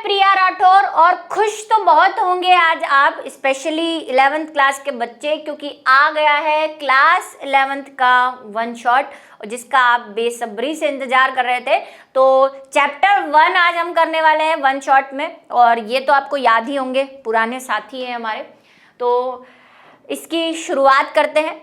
प्रिया राठौर। और खुश तो बहुत होंगे आज आप, स्पेशली 11th क्लास के बच्चे, क्योंकि आ गया है क्लास 11th का वन शॉट, जिसका आप बेसब्री से इंतजार कर रहे थे। तो चैप्टर 1 आज हम करने वाले हैं वन शॉट में, और ये तो आपको याद ही होंगे, पुराने साथी हैं हमारे। तो इसकी शुरुआत करते हैं।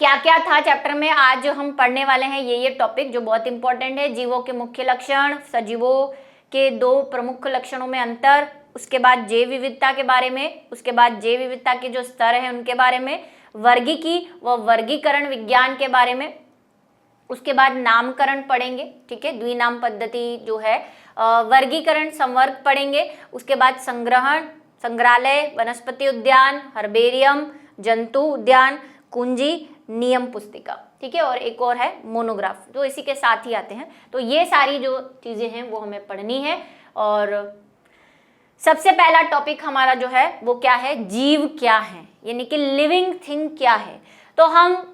क्या क्या था चैप्टर में, आज हम पढ़ने वाले हैं ये टॉपिक जो बहुत इंपॉर्टेंट है। जीवों के मुख्य लक्षण, सजीवों के 2 प्रमुख लक्षणों में अंतर, उसके बाद जैव विविधता के बारे में, उसके बाद जैव विविधता के जो स्तर हैं उनके बारे में, वर्गीकी व वर्गीकरण विज्ञान के बारे में, उसके बाद नामकरण पढ़ेंगे, ठीक है, द्विनाम पद्धति जो है, वर्गीकरण संवर्ग पढ़ेंगे, उसके बाद संग्रहण, संग्रहालय, वनस्पति उद्यान, हर्बेरियम, जंतु उद्यान, कुंजी, नियम पुस्तिका, ठीक है, और एक और है मोनोग्राफ, जो इसी के साथ ही आते हैं। तो ये सारी जो चीजें हैं वो हमें पढ़नी है। और सबसे पहला टॉपिक हमारा जो है वो क्या है, जीव क्या है, यानी कि लिविंग थिंग क्या है। तो हम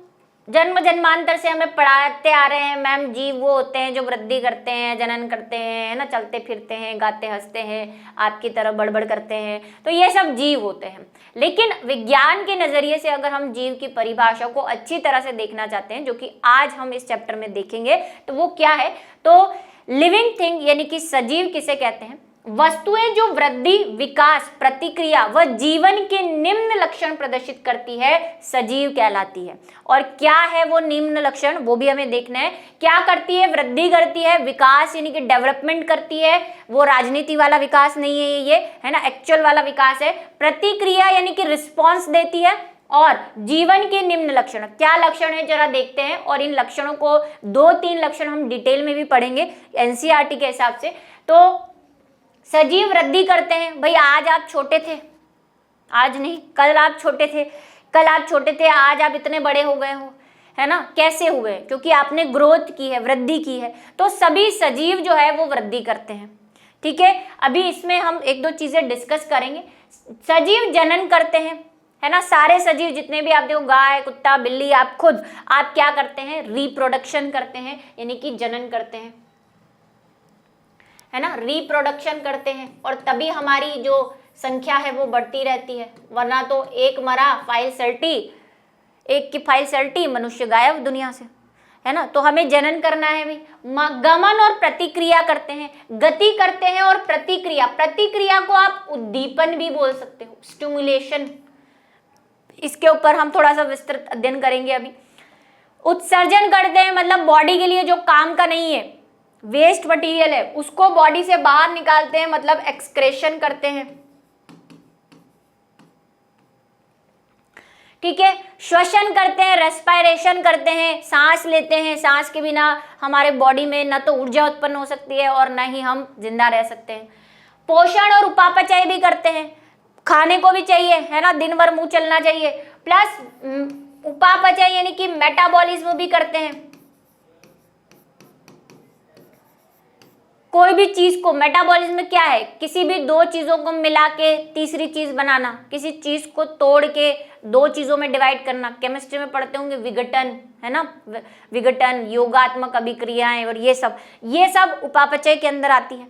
जन्म जन्मांतर से हमें पढ़ाते आ रहे हैं, मैम जीव वो होते हैं जो वृद्धि करते हैं, जनन करते हैं, है ना, चलते फिरते हैं, गाते हंसते हैं, आपकी तरह बड़बड़ करते हैं, तो ये सब जीव होते हैं। लेकिन विज्ञान के नजरिए से अगर हम जीव की परिभाषा को अच्छी तरह से देखना चाहते हैं, जो कि आज हम इस चैप्टर में देखेंगे, तो वो क्या है, तो लिविंग थिंग यानी कि सजीव किसे कहते हैं, वस्तुएं जो वृद्धि, विकास, प्रतिक्रिया व जीवन के निम्न लक्षण प्रदर्शित करती है, सजीव कहलाती है। और क्या है वो निम्न लक्षण, वो भी हमें देखना है। क्या करती है, वृद्धि करती है, विकास यानी कि डेवलपमेंट करती है, वो राजनीति वाला विकास नहीं है ये, है ना, एक्चुअल वाला विकास है। प्रतिक्रिया यानी कि रिस्पॉन्स देती है, और जीवन के निम्न लक्षण, क्या लक्षण है जरा देखते हैं। और इन लक्षणों को 2-3 लक्षण हम डिटेल में भी पढ़ेंगे एनसीईआरटी के हिसाब से। तो सजीव वृद्धि करते हैं। भाई आज आप छोटे थे, आज नहीं, कल आप छोटे थे, कल आप छोटे थे, आज आप इतने बड़े हो गए हो, है ना, कैसे हुए, क्योंकि आपने ग्रोथ की है, वृद्धि की है। तो सभी सजीव जो है वो वृद्धि करते हैं, ठीक है। अभी इसमें हम 1-2 चीजें डिस्कस करेंगे। सजीव जनन करते हैं, है ना, सारे सजीव जितने भी आप देखो, गाय, कुत्ता, बिल्ली, आप खुद, आप क्या करते हैं, रिप्रोडक्शन करते हैं, यानी कि जनन करते हैं, है ना, रिप्रोडक्शन करते हैं। और तभी हमारी जो संख्या है वो बढ़ती रहती है, वरना तो एक मरा फाइल सल्टी, एक की फाइल सल्टी, मनुष्य गायब दुनिया से, है ना। तो हमें जनन करना है भाई। गमन और प्रतिक्रिया करते हैं, गति करते हैं और प्रतिक्रिया, प्रतिक्रिया को आप उद्दीपन भी बोल सकते हो, स्टिमुलेशन, इसके ऊपर हम थोड़ा सा विस्तृत अध्ययन करेंगे अभी। उत्सर्जन करते हैं, मतलब बॉडी के लिए जो काम का नहीं है, वेस्ट मटेरियल है, उसको बॉडी से बाहर निकालते हैं, मतलब एक्सक्रेशन करते हैं, ठीक है। श्वसन करते हैं, रेस्पिरेशन करते हैं, सांस लेते हैं, सांस के बिना हमारे बॉडी में न तो ऊर्जा उत्पन्न हो सकती है और न ही हम जिंदा रह सकते हैं। पोषण और उपापचय भी करते हैं, खाने को भी चाहिए, है ना, दिन भर मुंह चलना चाहिए, प्लस उपापचय यानी कि मेटाबॉलिज्म भी करते हैं। कोई भी चीज को, मेटाबॉलिज्म क्या है, किसी भी 2 चीजों को मिला के तीसरी चीज बनाना, किसी चीज को तोड़ के 2 चीजों में डिवाइड करना, केमिस्ट्री में पढ़ते होंगे विघटन, है ना, विघटन, योगात्मक अभिक्रियाएं, और ये सब उपापचय के अंदर आती है।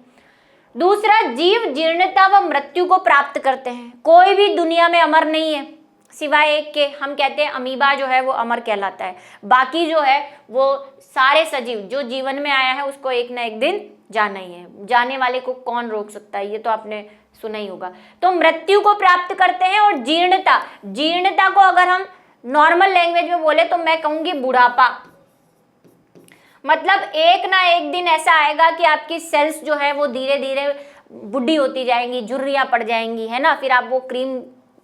दूसरा, जीव जीर्णता व मृत्यु को प्राप्त करते हैं। कोई भी दुनिया में अमर नहीं है सिवाय एक के, हम कहते हैं अमीबा जो है वो अमर कहलाता है। बाकी जो है वो सारे सजीव, जो जीवन में आया है उसको एक ना एक दिन जाना ही है, जाने वाले को कौन रोक सकता है, ये तो आपने सुना ही होगा। तो मृत्यु को प्राप्त करते हैं। और जीर्णता, जीर्णता को अगर हम नॉर्मल लैंग्वेज में बोले तो मैं कहूंगी बुढ़ापा, मतलब एक ना एक दिन ऐसा आएगा कि आपकी सेल्स जो है वो धीरे धीरे बुढ़ी होती जाएंगी, झुर्रियां पड़ जाएंगी, है ना। फिर आप वो क्रीम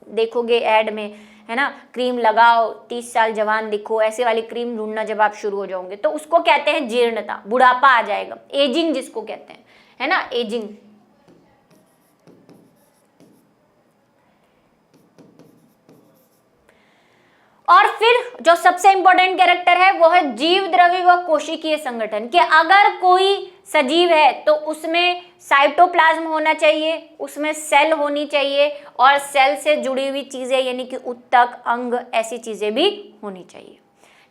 देखोगे ऐड में, है ना, क्रीम लगाओ 30 साल जवान दिखो, ऐसे वाली क्रीम ढूंढना जब आप शुरू हो जाओगे, तो उसको कहते हैं जीर्णता, बुढ़ापा आ जाएगा, एजिंग जिसको कहते हैं, है ना, एजिंग। और फिर जो सबसे इंपॉर्टेंट कैरेक्टर है वो है जीव द्रव्य व कोशिकीय संगठन, कि अगर कोई सजीव है तो उसमें साइटोप्लाज्म होना चाहिए, उसमें सेल होनी चाहिए, और सेल से जुड़ी हुई चीजें यानी कि ऊतक, अंग, ऐसी चीजें भी होनी चाहिए,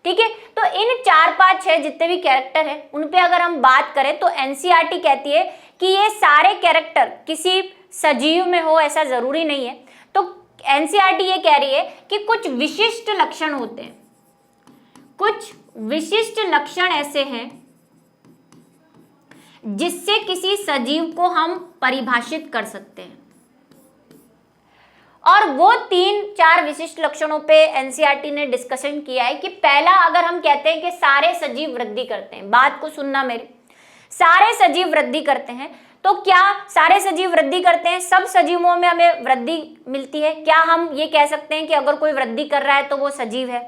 ठीक है। तो इन 4, 5, 6 जितने भी कैरेक्टर हैं उन पे अगर हम बात करें तो एनसीईआरटी कहती है कि ये सारे कैरेक्टर किसी सजीव में हो ऐसा जरूरी नहीं है। तो एनसीईआरटी ये कह रही है कि कुछ विशिष्ट लक्षण होते हैं, कुछ विशिष्ट लक्षण ऐसे हैं जिससे किसी सजीव को हम परिभाषित कर सकते हैं। और वो 3-4 विशिष्ट लक्षणों पे एनसीईआरटी ने डिस्कशन किया है कि पहला, अगर हम कहते हैं कि सारे सजीव वृद्धि करते हैं, बात को सुनना मेरी, सारे सजीव वृद्धि करते हैं, तो क्या सारे सजीव वृद्धि करते हैं? सब सजीवों में हमें वृद्धि मिलती है? क्या हम ये कह सकते हैं कि अगर कोई वृद्धि कर रहा है तो वो सजीव है?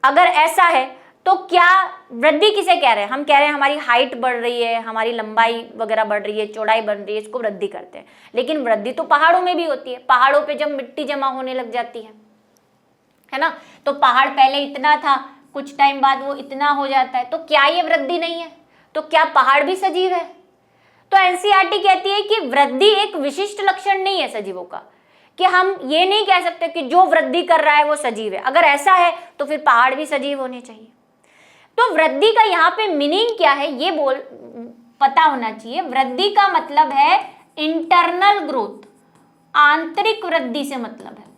अगर ऐसा है तो क्या वृद्धि किसे कह रहे हैं? हम कह रहे हैं हमारी हाइट बढ़ रही है, हमारी लंबाई वगैरह बढ़ रही है, चौड़ाई बढ़ रही है, इसको वृद्धि करते हैं। लेकिन वृद्धि तो पहाड़ों में भी होती है। पहाड़ों पे जब मिट्टी जमा होने लग जाती है ना, तो पहाड़ पहले इतना था, कुछ टाइम बाद वो इतना हो जाता है, तो क्या ये वृद्धि नहीं है? तो क्या पहाड़ भी सजीव है? तो एनसीईआरटी कहती है कि वृद्धि एक विशिष्ट लक्षण नहीं है सजीवों का, कि हम ये नहीं कह सकते कि जो वृद्धि कर रहा है वो सजीव है। अगर ऐसा है तो फिर पहाड़ भी सजीव होने चाहिए। तो वृद्धि का यहाँ पे मीनिंग क्या है ये पता होना चाहिए। वृद्धि का मतलब है इंटरनल ग्रोथ, आंतरिक वृद्धि से मतलब है।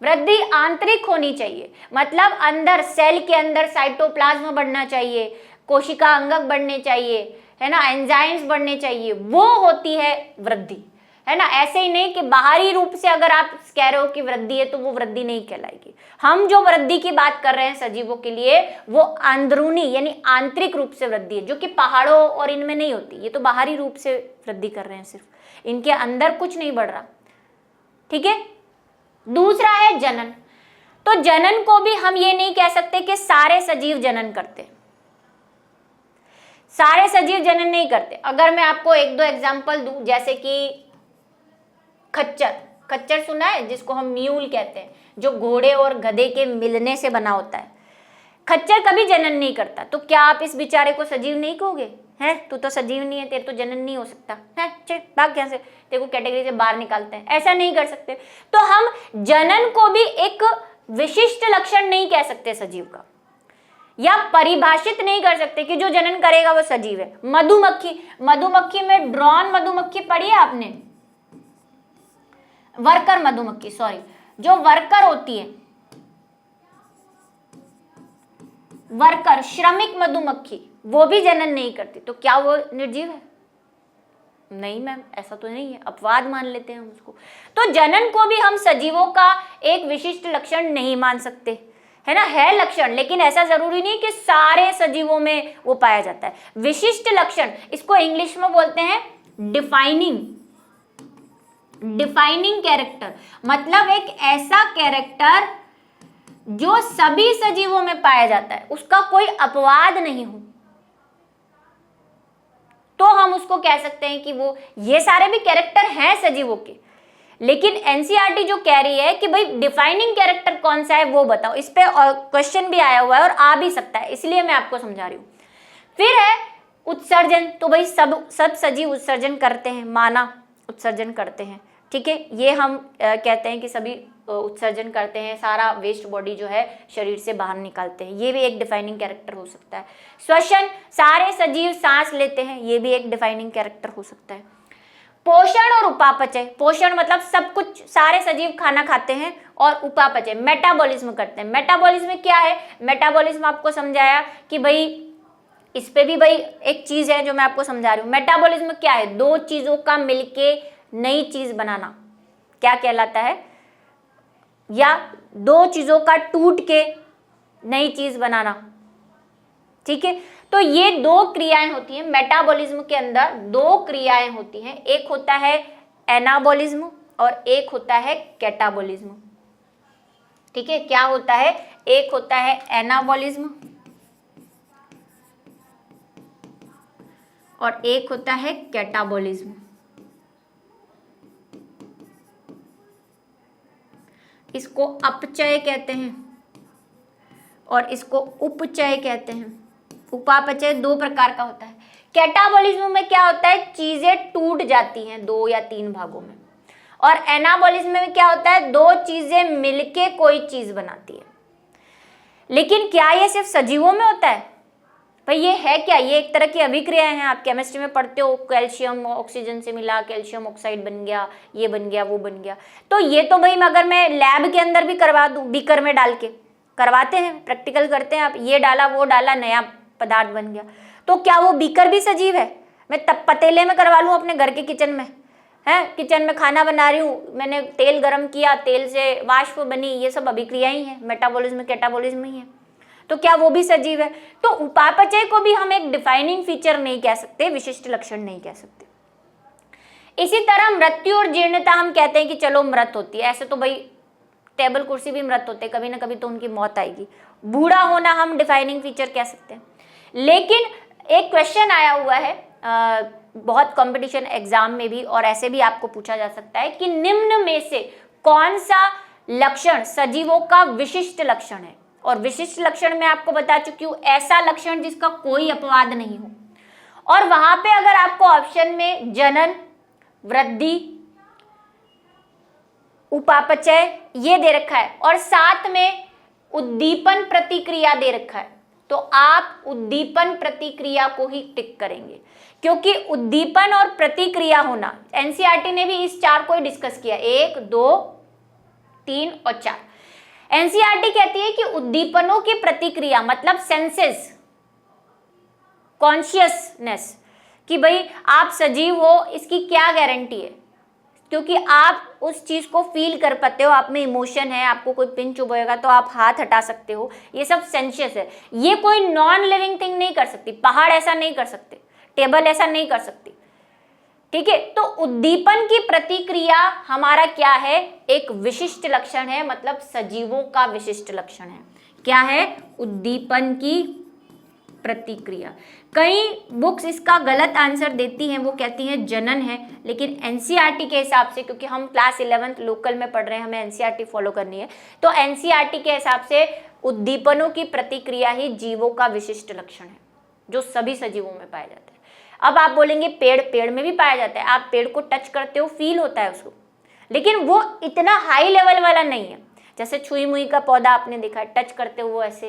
वृद्धि आंतरिक होनी चाहिए, मतलब अंदर, सेल के अंदर साइटोप्लाज्म बढ़ना चाहिए, कोशिका अंगक बढ़ने चाहिए, है ना, एंजाइम्स बढ़ने चाहिए, वो होती है वृद्धि, है ना। ऐसे ही नहीं कि बाहरी रूप से अगर आप कह रहे हो कि वृद्धि है तो वो वृद्धि नहीं कहलाएगी। हम जो वृद्धि की बात कर रहे हैं सजीवों के लिए वो अंदरूनी यानी आंतरिक रूप से वृद्धि है, जो कि पहाड़ों और इनमें नहीं होती। ये तो बाहरी रूप से वृद्धि कर रहे हैं, सिर्फ इनके अंदर कुछ नहीं बढ़ रहा, ठीक है। दूसरा है जनन। तो जनन को भी हम ये नहीं कह सकते कि सारे सजीव जनन करते, सारे सजीव जनन नहीं करते। अगर मैं आपको 1-2 एग्जांपल दूं, जैसे कि खच्चर सुना है, जिसको हम म्यूल कहते हैं, जो घोड़े और गधे के मिलने से बना होता है। खच्चर कभी जनन नहीं करता, तो क्या आप इस बेचारे को सजीव नहीं कहोगे? है तू तो सजीव नहीं है, तेरे तो जनन नहीं हो सकता है, चल भाग यहाँ से, तेरे को कैटेगरी से बाहर निकालते हैं। ऐसा नहीं कर सकते। तो हम जनन को भी एक विशिष्ट लक्षण नहीं कह सकते सजीव का, या परिभाषित नहीं कर सकते कि जो जनन करेगा वो सजीव है। मधुमक्खी में ड्रोन मधुमक्खी पढ़ी है आपने? वर्कर मधुमक्खी, सॉरी, जो वर्कर होती है, वर्कर श्रमिक मधुमक्खी, वो भी जनन नहीं करती, तो क्या वो निर्जीव है? नहीं मैम, ऐसा तो नहीं है, अपवाद मान लेते हैं हम उसको। तो जनन को भी हम सजीवों का एक विशिष्ट लक्षण नहीं मान सकते, है ना। है लक्षण, लेकिन ऐसा जरूरी नहीं कि सारे सजीवों में वो पाया जाता है। विशिष्ट लक्षण, इसको इंग्लिश में बोलते हैं डिफाइनिंग कैरेक्टर, मतलब एक ऐसा कैरेक्टर जो सभी सजीवों में पाया जाता है, उसका कोई अपवाद नहीं हो, तो हम उसको कह सकते हैं कि वो, ये सारे भी कैरेक्टर हैं सजीवों के। लेकिन एनसीईआरटी जो कह रही है कि भाई डिफाइनिंग कैरेक्टर कौन सा है वो बताओ। इस पे क्वेश्चन भी आया हुआ है और आ भी सकता है, इसलिए मैं आपको समझा रही हूं। फिर है उत्सर्जन। तो भाई सब सजीव उत्सर्जन करते हैं, माना उत्सर्जन करते हैं, ठीक है। ये हम कहते हैं कि सभी उत्सर्जन करते हैं, सारा वेस्ट बॉडी जो है शरीर से बाहर निकालते हैं, ये भी एक डिफाइनिंग कैरेक्टर हो सकता है। श्वसन, सारे सजीव सांस लेते हैं, ये भी एक डिफाइनिंग कैरेक्टर हो सकता है। पोषण और उपापचय, पोषण मतलब सब कुछ, सारे सजीव खाना खाते हैं, और उपापचय मेटाबॉलिज्म करते हैं। मेटाबॉलिज्म क्या है? मेटाबॉलिज्म आपको समझाया कि भाई इस पे भी भाई एक चीज है जो मैं आपको समझा रही हूँ। मेटाबॉलिज्म क्या है? 2 चीजों का मिलके नई चीज बनाना, क्या कहलाता है? या 2 चीजों का टूट के नई चीज बनाना, ठीक है। तो ये 2 क्रियाएं होती हैं मेटाबॉलिज्म के अंदर, 2 क्रियाएं होती हैं, एक होता है एनाबॉलिज्म और एक होता है कैटाबॉलिज्म, ठीक है। क्या होता है? एक होता है एनाबॉलिज्म और एक होता है कैटाबॉलिज्म। इसको अपचय कहते हैं और इसको उपचय कहते हैं। उपापचय 2 प्रकार का होता है। कैटाबॉलिज्म में क्या होता है? चीजें टूट जाती हैं 2 या 3 भागों में, और एनाबॉलिज्म में क्या होता है? 2 चीजें मिलके कोई चीज बनाती है। लेकिन क्या ये सिर्फ सजीवों में होता है? भाई ये है क्या, ये एक तरह की अभिक्रियाएं हैं, आप केमिस्ट्री में पढ़ते हो, कैल्शियम ऑक्सीजन से मिला कैल्शियम ऑक्साइड बन गया, ये बन गया वो बन गया। तो ये तो भाई अगर मैं लैब के अंदर भी करवा दूं, बीकर में डाल के करवाते हैं, प्रैक्टिकल करते हैं, आप ये डाला वो डाला नया पदार्थ बन गया, तो क्या वो बीकर भी सजीव है? मैं तब पतीले में करवा लूँ अपने घर के किचन में, है किचन में खाना बना रही हूँ, मैंने तेल गरम किया, तेल से वाष्प बनी, ये सब अभिक्रिया ही है, मेटाबॉलिज्म कैटाबॉलिज्म ही है, तो क्या वो भी सजीव है? तो उपापचय को भी हम एक डिफाइनिंग फीचर नहीं कह सकते, विशिष्ट लक्षण नहीं कह सकते। इसी तरह मृत्यु और जीर्णता हम कहते हैं कि चलो मृत होती है, ऐसे तो भाई टेबल कुर्सी भी मृत होते हैं, कभी ना कभी तो उनकी मौत आएगी। बूढ़ा होना हम डिफाइनिंग फीचर कह सकते हैं। लेकिन एक क्वेश्चन आया हुआ है बहुत कंपटीशन एग्जाम में भी, और ऐसे भी आपको पूछा जा सकता है कि निम्न में से कौन सा लक्षण सजीवों का विशिष्ट लक्षण है? और विशिष्ट लक्षण मैं आपको बता चुकी हूं, ऐसा लक्षण जिसका कोई अपवाद नहीं हो। और वहां पे अगर आपको ऑप्शन में जनन, वृद्धि, उपापचय ये दे रखा है और साथ में उद्दीपन प्रतिक्रिया दे रखा है, तो आप उद्दीपन प्रतिक्रिया को ही टिक करेंगे, क्योंकि उद्दीपन और प्रतिक्रिया होना, एनसीईआरटी ने भी इस चार को ही डिस्कस किया, 1, 2, 3 और 4। एनसीईआरटी कहती है कि उद्दीपनों की प्रतिक्रिया मतलब सेंसेस, कॉन्शियसनेस, कि भाई आप सजीव हो इसकी क्या गारंटी है, क्योंकि आप उस चीज को फील कर पाते हो, आप में इमोशन है, आपको कोई पिन चुभेगा तो आप हाथ हटा सकते हो, ये सब सेंशियस है। ये कोई नॉन लिविंग थिंग नहीं कर सकती, पहाड़ ऐसा नहीं कर सकते, टेबल ऐसा नहीं कर सकती, ठीक है। तो उद्दीपन की प्रतिक्रिया हमारा क्या है, एक विशिष्ट लक्षण है, मतलब सजीवों का विशिष्ट लक्षण है। क्या है? उद्दीपन की प्रतिक्रिया। कई बुक्स इसका गलत आंसर देती हैं, वो कहती हैं जनन है, लेकिन एनसीईआरटी के हिसाब से, क्योंकि हम क्लास 11th लोकल में पढ़ रहे हैं, हमें एनसीईआरटी फॉलो करनी है, तो एनसीईआरटी के हिसाब से उद्दीपनों की प्रतिक्रिया ही जीवों का विशिष्ट लक्षण है, जो सभी सजीवों में पाया जाता है। अब आप बोलेंगे पेड़ में भी पाया जाता है, आप पेड़ को टच करते हो, फील होता है उसको, लेकिन वो इतना हाई लेवल वाला नहीं है। जैसे छुई मुई का पौधा आपने देखा है, टच करते हो वो ऐसे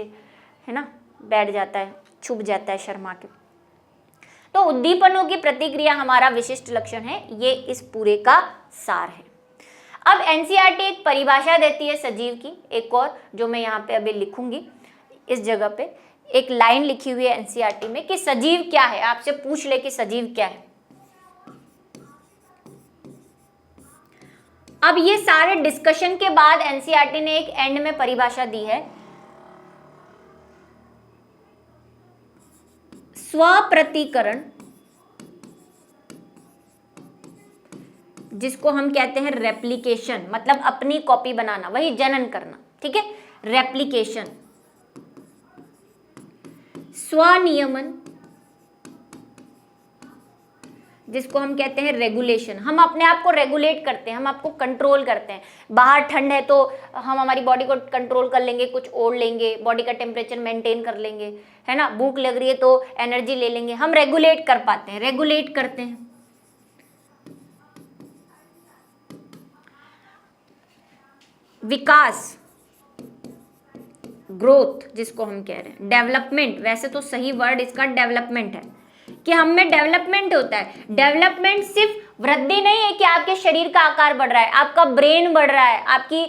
है ना बैठ जाता है, छुप जाता है शर्मा के। तो उद्दीपनों की प्रतिक्रिया हमारा विशिष्ट लक्षण है, ये इस पूरे का सार है। अब एनसीईआरटी एक परिभाषा देती है सजीव की, एक और जो मैं यहाँ पे अभी लिखूंगी, इस जगह पे एक लाइन लिखी हुई है एनसीईआरटी में कि सजीव क्या है, आपसे पूछ ले कि सजीव क्या है। अब ये सारे डिस्कशन के बाद एनसीईआरटी ने एक एंड में परिभाषा दी है, स्वप्रतिकरण, जिसको हम कहते हैं रेप्लिकेशन, मतलब अपनी कॉपी बनाना, वही जनन करना, ठीक है। रेप्लिकेशन, स्वनियमन, जिसको हम कहते हैं रेगुलेशन, हम अपने आप को रेगुलेट करते हैं, हम आपको कंट्रोल करते हैं। बाहर ठंड है तो हम हमारी बॉडी को कंट्रोल कर लेंगे, कुछ ओढ़ लेंगे, बॉडी का टेम्परेचर मेंटेन कर लेंगे, है ना। भूख लग रही है तो एनर्जी ले लेंगे, हम रेगुलेट कर पाते हैं, रेगुलेट करते हैं। विकास, ग्रोथ जिसको हम कह रहे हैं, डेवलपमेंट, वैसे तो सही वर्ड इसका डेवलपमेंट है, कि हम में डेवलपमेंट होता है। डेवलपमेंट सिर्फ वृद्धि नहीं है कि आपके शरीर का आकार बढ़ रहा है, आपका ब्रेन बढ़ रहा है, आपकी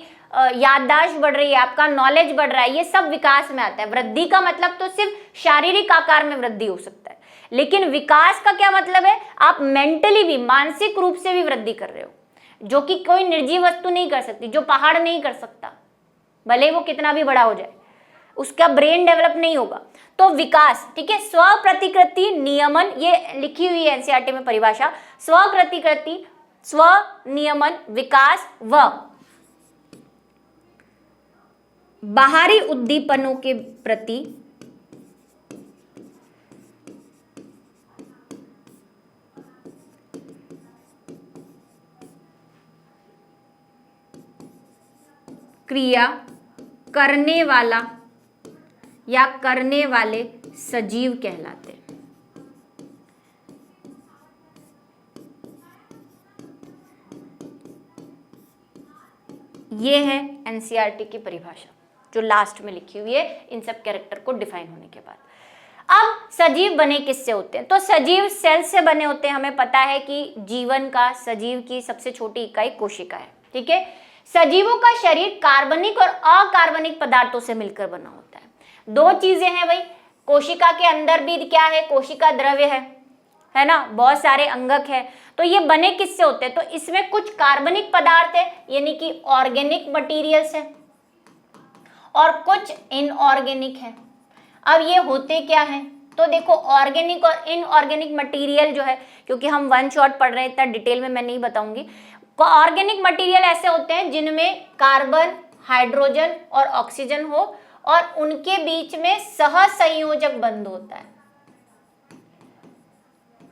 याददाश्त बढ़ रही है, आपका नॉलेज बढ़ रहा है, ये सब विकास में आता है। वृद्धि का मतलब तो सिर्फ शारीरिक आकार में वृद्धि हो सकता है, लेकिन विकास का क्या मतलब है, आप मेंटली भी, मानसिक रूप से भी वृद्धि कर रहे हो, जो कि कोई निर्जीव वस्तु नहीं कर सकती, जो पहाड़ नहीं कर सकता, भले वो कितना भी बड़ा हो जाए, उसका ब्रेन डेवलप नहीं होगा। तो विकास, ठीक है। स्वप्रतिकृति नियमन, ये लिखी हुई है एनसीईआरटी में परिभाषा, स्वप्रतिकृति, स्वनियमन, विकास व बाहरी उद्दीपनों के प्रति क्रिया करने वाला या करने वाले सजीव कहलाते हैं। ये है एनसीईआरटी की परिभाषा जो लास्ट में लिखी हुई है इन सब कैरेक्टर को डिफाइन होने के बाद। अब सजीव बने किससे होते हैं? तो सजीव सेल से बने होते हैं। हमें पता है कि जीवन का, सजीव की सबसे छोटी इकाई कोशिका है। ठीक है, सजीवों का शरीर कार्बनिक और अकार्बनिक पदार्थों से मिलकर बना होता है। दो चीजें हैं भाई, कोशिका के अंदर भी क्या है, कोशिका द्रव्य है ना, बहुत सारे अंगक है। तो ये बने किससे होते हैं? तो इसमें कुछ कार्बनिक पदार्थ है, यानी कि ऑर्गेनिक मटीरियल्स है, और कुछ इनऑर्गेनिक है। अब ये होते क्या हैं? तो देखो, ऑर्गेनिक और इनऑर्गेनिक मटेरियल जो है, क्योंकि हम वन शॉट पढ़ रहे हैं, इतना डिटेल में मैं नहीं बताऊंगी। ऑर्गेनिक मटेरियल ऐसे होते हैं जिनमें कार्बन, हाइड्रोजन और ऑक्सीजन हो और उनके बीच में सहसंयोजक बंध होता है।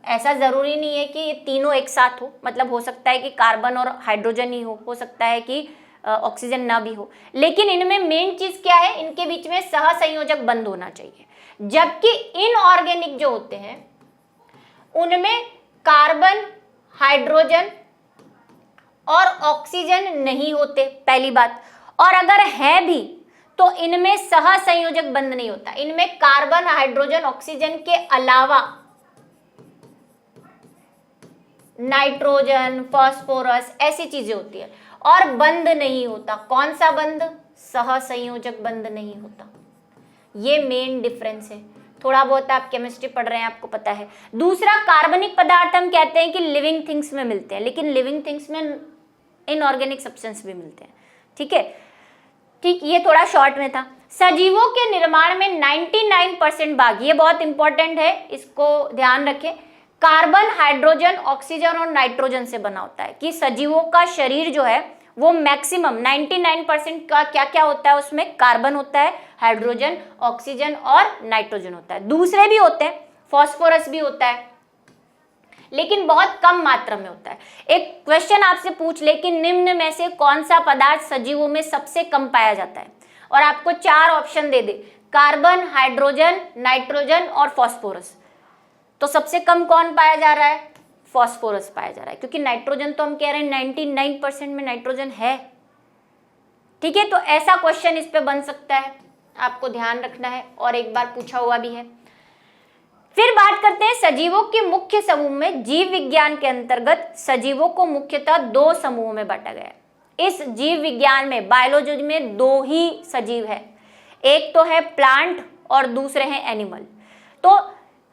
ऐसा जरूरी नहीं है कि ये तीनों एक साथ हो, मतलब हो सकता है कि कार्बन और हाइड्रोजन ही हो सकता है कि ऑक्सीजन ना भी हो, लेकिन इनमें मेन चीज क्या है, इनके बीच में सहसंयोजक बंध होना चाहिए। जबकि इनऑर्गेनिक जो होते हैं उनमें कार्बन, हाइड्रोजन और ऑक्सीजन नहीं होते, पहली बात। और अगर है भी तो इनमें सहसंयोजक बंध नहीं होता। इनमें कार्बन, हाइड्रोजन, ऑक्सीजन के अलावा नाइट्रोजन, फास्फोरस ऐसी चीजें होती है और बंध नहीं होता। कौन सा बंध? सहसंयोजक बंध नहीं होता। ये मेन डिफरेंस है। थोड़ा बहुत आप केमिस्ट्री पढ़ रहे हैं, आपको पता है। दूसरा, कार्बनिक पदार्थ हम कहते हैं कि लिविंग थिंग्स में मिलते हैं, लेकिन लिविंग थिंग्स में इनऑर्गेनिक सब्सटेंस भी मिलते हैं। ठीक है, ठीक, ये थोड़ा शॉर्ट में था। सजीवों के निर्माण में 99% भाग, ये बहुत इंपॉर्टेंट है, इसको ध्यान रखें, कार्बन, हाइड्रोजन, ऑक्सीजन और नाइट्रोजन से बना होता है। कि सजीवों का शरीर जो है वो मैक्सिमम 99% का क्या क्या होता है, उसमें कार्बन होता है, हाइड्रोजन, ऑक्सीजन और नाइट्रोजन होता है। दूसरे भी होते हैं, फास्फोरस भी होता है, लेकिन बहुत कम मात्रा में होता है। एक क्वेश्चन आपसे पूछ ले कि निम्न में से कौन सा पदार्थ सजीवों में सबसे कम पाया जाता है, और आपको 4 ऑप्शन दे दे, कार्बन, हाइड्रोजन, नाइट्रोजन और फास्फोरस, तो सबसे कम कौन पाया जा रहा है? फास्फोरस पाया जा रहा है, क्योंकि नाइट्रोजन तो हम कह रहे हैं 99% में नाइट्रोजन है। ठीक है, तो ऐसा क्वेश्चन इस पे बन सकता है, आपको ध्यान रखना है, और एक बार पूछा हुआ भी है। फिर बात करते हैं सजीवों के मुख्य समूह में। जीव विज्ञान के अंतर्गत सजीवों को मुख्यतः 2 समूहों में बांटा गया है। इस जीव विज्ञान में, बायोलॉजी में 2 ही सजीव है, एक तो है प्लांट और दूसरे हैं एनिमल। तो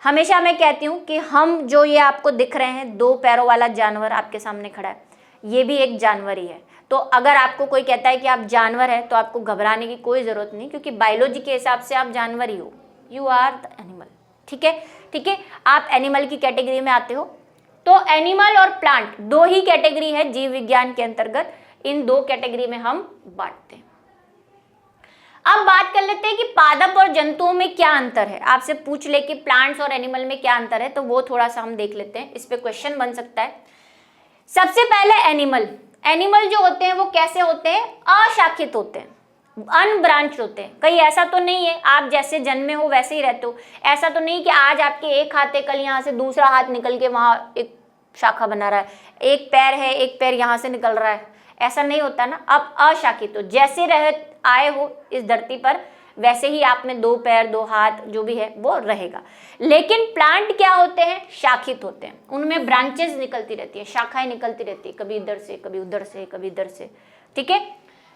हमेशा मैं कहती हूँ कि हम जो ये आपको दिख रहे हैं 2 पैरों वाला जानवर आपके सामने खड़ा है, ये भी एक जानवर ही है। तो अगर आपको कोई कहता है कि आप जानवर हैं, तो आपको घबराने की कोई ज़रूरत नहीं, क्योंकि बायोलॉजी के हिसाब से आप जानवर ही हो, यू आर द एनिमल। ठीक है, ठीक है, आप एनिमल की कैटेगरी में आते हो। तो एनिमल और प्लांट 2 ही कैटेगरी है जीव विज्ञान के अंतर्गत, इन 2 कैटेगरी में हम बांटते हैं। अब बात कर लेते हैं कि पादप और जंतुओं में क्या अंतर है। आपसे पूछ ले कि प्लांट्स और एनिमल में क्या अंतर है, तो वो थोड़ा सा हम देख लेते हैं, इस पे क्वेश्चन बन सकता है। सबसे पहले एनिमल। एनिमल जो होते हैं वो कैसे होते हैं? अशाखित होते हैं, अनब्रांच होते हैं। कहीं ऐसा तो नहीं है आप जैसे जन्मे हो वैसे ही रहते हो, ऐसा तो नहीं कि आज आपके एक हाथ है, कल यहाँ से दूसरा हाथ निकल के वहां एक शाखा बना रहा है, एक पैर है, एक पैर यहाँ से निकल रहा है, ऐसा नहीं होता ना। अब अशाखित हो, जैसे रह आए हो इस धरती पर वैसे ही आप में 2 पैर, 2 हाथ जो भी है वो रहेगा। लेकिन प्लांट क्या होते हैं? शाखित होते हैं, उनमें ब्रांचेस निकलती रहती है, शाखाएं निकलती रहती है, कभी इधर से, कभी उधर से, कभी इधर से। ठीक है।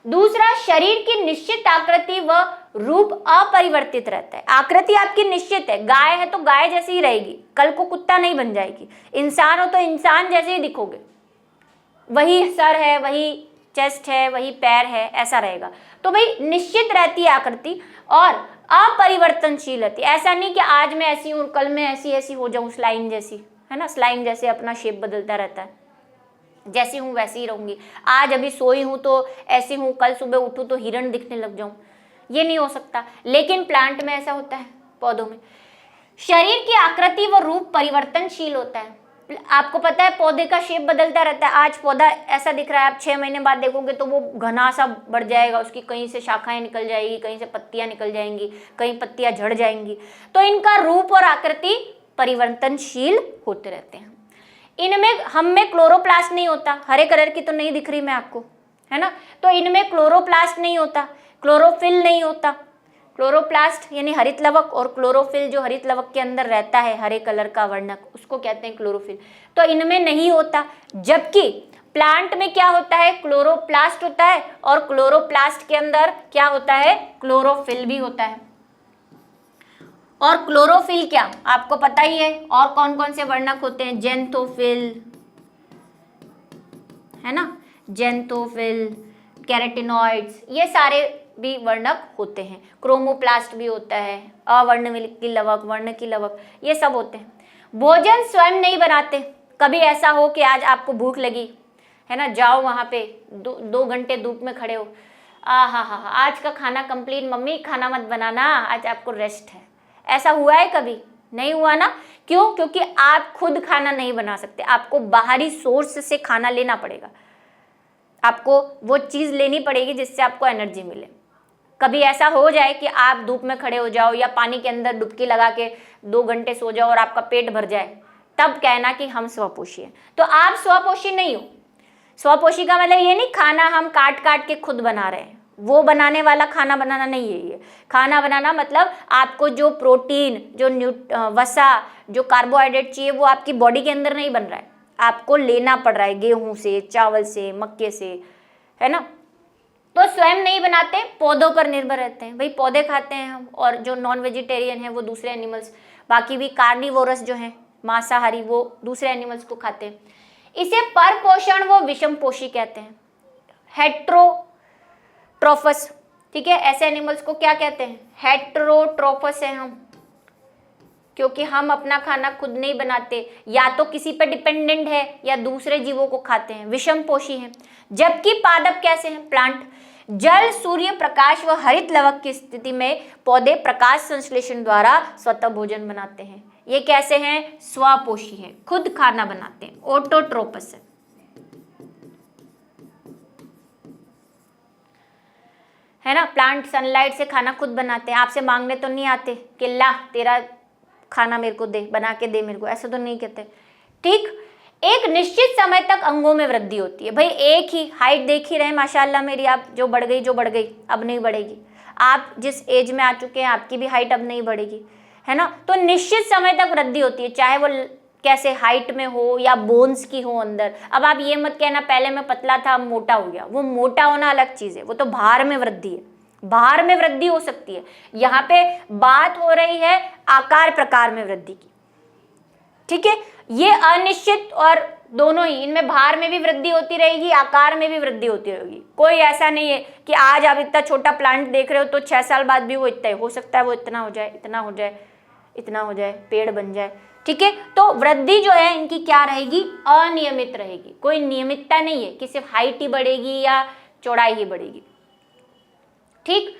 दूसरा, शरीर की निश्चित आकृति व रूप अपरिवर्तित रहता है। आकृति आपकी निश्चित है, गाय है तो गाय जैसी ही रहेगी, कल को कुत्ता नहीं बन जाएगी। इंसान हो तो इंसान जैसे ही दिखोगे, वही सर है, वही चेस्ट है, वही पैर है, ऐसा रहेगा। तो भाई निश्चित रहती है आकृति और अपरिवर्तनशील रहती है। ऐसा नहीं कि आज मैं ऐसी हूँ कल मैं ऐसी हो जाऊँ, स्लाइम जैसी, है ना, स्लाइम जैसे अपना शेप बदलता रहता है, जैसी हूँ वैसी ही रहूंगी। आज अभी सोई हूँ तो ऐसी हूँ, कल सुबह उठूँ तो हिरण दिखने लग जाऊँ, ये नहीं हो सकता। लेकिन प्लांट में ऐसा होता है, पौधों में शरीर की आकृति व रूप परिवर्तनशील होता है। आपको पता है पौधे का शेप बदलता रहता है। आज पौधा ऐसा दिख रहा है, आप 6 महीने बाद देखोगे तो वो घना सा बढ़ जाएगा, उसकी कहीं से शाखाएं निकल जाएगी, कहीं से पत्तियां निकल जाएंगी, कहीं पत्तियां झड़ जाएंगी। तो इनका रूप और आकृति परिवर्तनशील होते रहते हैं। इनमें हम में क्लोरोप्लास्ट नहीं होता, हरे कलर की तो नहीं दिख रही मैं आपको, है ना, तो इनमें क्लोरोप्लास्ट नहीं होता, क्लोरोफिल नहीं होता। क्लोरोप्लास्ट यानी हरित लवक, और क्लोरोफिल जो हरित लवक के अंदर रहता है हरे कलर का वर्णक, उसको कहते हैं क्लोरोफिल। तो इनमें नहीं होता, जबकि प्लांट में क्या होता है, क्लोरोप्लास्ट होता है, और क्लोरोप्लास्ट के अंदर क्या होता है, क्लोरोफिल भी होता है। और क्लोरोफिल क्या आपको पता ही है, और कौन कौन से वर्णक होते हैं, जेंथोफिल है ना, जेंथोफिल, कैरेटिनॉइड्स, ये सारे भी वर्णक होते हैं। क्रोमोप्लास्ट भी होता है, अवर्णकी लवक, वर्णकी लवक, ये सब होते हैं। भोजन स्वयं नहीं बनाते। कभी ऐसा हो कि आज आपको भूख लगी है ना, जाओ वहाँ पे 2 घंटे धूप में खड़े हो, हा आज का खाना कंप्लीट, मम्मी खाना मत बनाना, आज आपको रेस्ट है। ऐसा हुआ है कभी? नहीं हुआ ना। क्यों? क्योंकि आप खुद खाना नहीं बना सकते, आपको बाहरी सोर्स से खाना लेना पड़ेगा, आपको वो चीज़ लेनी पड़ेगी जिससे आपको एनर्जी मिले। कभी ऐसा हो जाए कि आप धूप में खड़े हो जाओ या पानी के अंदर डुबकी लगा के 2 घंटे सो जाओ और आपका पेट भर जाए, तब कहना कि हम स्वपोषी हैं। तो आप स्वपोषी नहीं हो। स्वपोषी का मतलब ये नहीं खाना हम काट काट के खुद बना रहे हैं, वो बनाने वाला खाना बनाना नहीं है। ये खाना बनाना मतलब आपको जो प्रोटीन, जो वसा, जो कार्बोहाइड्रेट चाहिए वो आपकी बॉडी के अंदर नहीं बन रहा है, आपको लेना पड़ रहा है गेहूं से, चावल से, मक्के से, है ना। तो स्वयं नहीं बनाते, पौधों पर निर्भर रहते हैं। भाई पौधे खाते हैं हम, और जो नॉन वेजिटेरियन है वो दूसरे एनिमल्स, बाकी भी कार्निवोरस जो है मांसाहारी, वो दूसरे एनिमल्स को खाते हैं। इसे परपोषण व विषमपोषी कहते हैं, हेट्रोट्रोफस। ठीक है, ऐसे एनिमल्स को क्या कहते हैं, हेट्रोट्रोफस है हम, क्योंकि हम अपना खाना खुद नहीं बनाते, या तो किसी पर डिपेंडेंट है या दूसरे जीवों को खाते हैं, विषमपोषी हैं। जबकि पादप कैसे हैं, प्लांट, जल, सूर्य प्रकाश व हरित लवक की स्थिति में पौधे प्रकाश संश्लेषण द्वारा स्वतः भोजन बनाते हैं। ये कैसे हैं, स्वपोषी हैं, खुद खाना बनाते हैं, ऑटोट्रोपस है ना। प्लांट सनलाइट से खाना खुद बनाते हैं, आपसे मांगने तो नहीं आते कि ला तेरा खाना मेरे को दे, बना के दे मेरे को, ऐसा तो नहीं कहते। ठीक, एक निश्चित समय तक अंगों में वृद्धि होती है। भाई एक ही हाइट देख ही रहे माशाल्लाह मेरी, आप जो बढ़ गई अब नहीं बढ़ेगी। आप जिस एज में आ चुके हैं आपकी भी हाइट अब नहीं बढ़ेगी, है ना। तो निश्चित समय तक वृद्धि होती है, चाहे वो कैसे हाइट में हो या बोन्स की हो अंदर। अब आप ये मत कहना पहले मैं पतला था अब मोटा हो गया, वो मोटा होना अलग चीज है, वो तो भार में वृद्धि है, भार में वृद्धि हो सकती है। यहाँ पे बात हो रही है आकार प्रकार में वृद्धि की। ठीक है, ये अनिश्चित और दोनों ही, इनमें भार में भी वृद्धि होती रहेगी, आकार में भी वृद्धि होती रहेगी। कोई ऐसा नहीं है कि आज आप इतना छोटा प्लांट देख रहे हो तो 6 साल बाद भी वो इतना हो सकता है, वो इतना हो जाए, इतना हो जाए, इतना हो जाए, पेड़ बन जाए। ठीक है, तो वृद्धि जो है इनकी क्या रहेगी, अनियमित रहेगी, कोई नियमितता नहीं है कि सिर्फ हाइट ही बढ़ेगी या चौड़ाई ही बढ़ेगी। ठीक,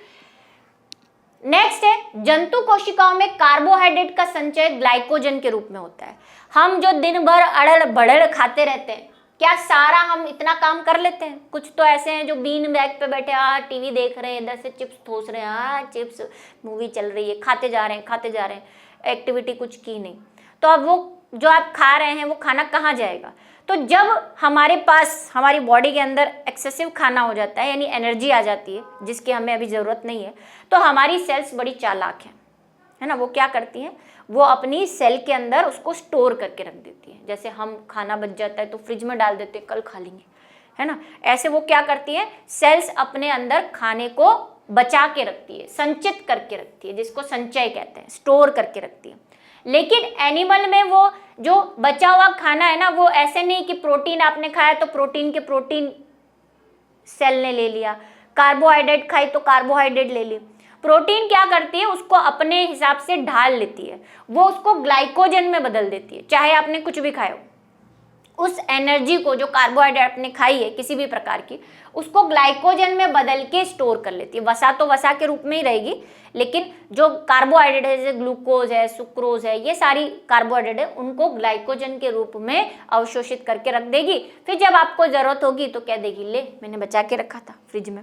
नेक्स्ट है जंतु कोशिकाओं में कार्बोहाइड्रेट का संचय ग्लाइकोजन के रूप में होता है। हम जो दिन भर अड़ल बड़ल खाते रहते हैं, क्या सारा हम इतना काम कर लेते हैं? कुछ तो ऐसे हैं जो बीन बैग पे बैठे टीवी देख रहे हैं, इधर से चिप्स ठोस रहे हैं, चिप्स मूवी चल रही है, खाते जा रहे हैं, एक्टिविटी कुछ की नहीं। तो अब वो जो आप खा रहे हैं वो खाना कहाँ जाएगा? तो जब हमारे पास हमारी बॉडी के अंदर एक्सेसिव खाना हो जाता है, यानी एनर्जी आ जाती है जिसकी हमें अभी ज़रूरत नहीं है, तो हमारी सेल्स बड़ी चालाक हैं, है ना। वो क्या करती हैं, वो अपनी सेल के अंदर उसको स्टोर करके रख देती है। जैसे हम खाना बच जाता है तो फ्रिज में डाल देते हैं, कल खा लेंगे, है ना। ऐसे वो क्या करती है, सेल्स अपने अंदर खाने को बचा के रखती है, संचित करके रखती है, जिसको संचय कहते हैं, स्टोर करके रखती है। लेकिन एनिमल में वो जो बचा हुआ खाना है ना, वो ऐसे नहीं कि प्रोटीन आपने खाया तो प्रोटीन के प्रोटीन सेल ने ले लिया, कार्बोहाइड्रेट खाई तो कार्बोहाइड्रेट ले ली। प्रोटीन क्या करती है, उसको अपने हिसाब से ढाल लेती है, वो उसको ग्लाइकोजन में बदल देती है। चाहे आपने कुछ भी खाया हो, उस एनर्जी को जो कार्बोहाइड्रेट आपने खाई है किसी भी प्रकार की, उसको ग्लाइकोजन में बदल के स्टोर कर लेती है। वसा तो वसा के रूप में ही रहेगी, लेकिन जो कार्बोहाइड्रेट है जैसे ग्लूकोज है, सुक्रोज है, ये सारी कार्बोहाइड्रेट है, उनको ग्लाइकोजन के रूप में अवशोषित करके रख देगी। फिर जब आपको जरूरत होगी तो कह देगी ले मैंने बचा के रखा था फ्रिज में,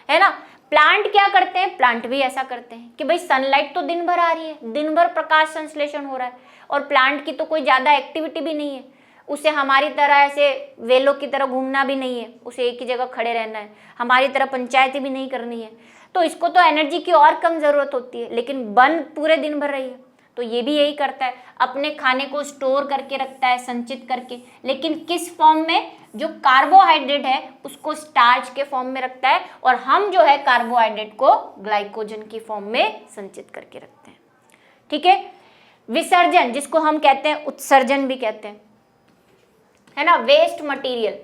है ना। प्लांट क्या करते हैं, प्लांट भी ऐसा करते हैं कि भाई सनलाइट तो दिन भर आ रही है, दिन भर प्रकाश संश्लेषण हो रहा है, और प्लांट की तो कोई ज़्यादा एक्टिविटी भी नहीं है, उसे हमारी तरह ऐसे वेलों की तरह घूमना भी नहीं है, उसे एक ही जगह खड़े रहना है, हमारी तरह पंचायती भी नहीं करनी है। तो इसको तो एनर्जी की और कम जरूरत होती है, लेकिन बन पूरे दिन भर रही है। तो ये भी यही करता है, अपने खाने को स्टोर करके रखता है, संचित करके, लेकिन किस फॉर्म में? जो कार्बोहाइड्रेट है उसको स्टार्च के फॉर्म में रखता है, और हम जो है कार्बोहाइड्रेट को ग्लाइकोजन की फॉर्म में संचित करके रखते हैं। ठीक है। विसर्जन, जिसको हम कहते हैं उत्सर्जन भी कहते हैं, है ना। वेस्ट मटेरियल,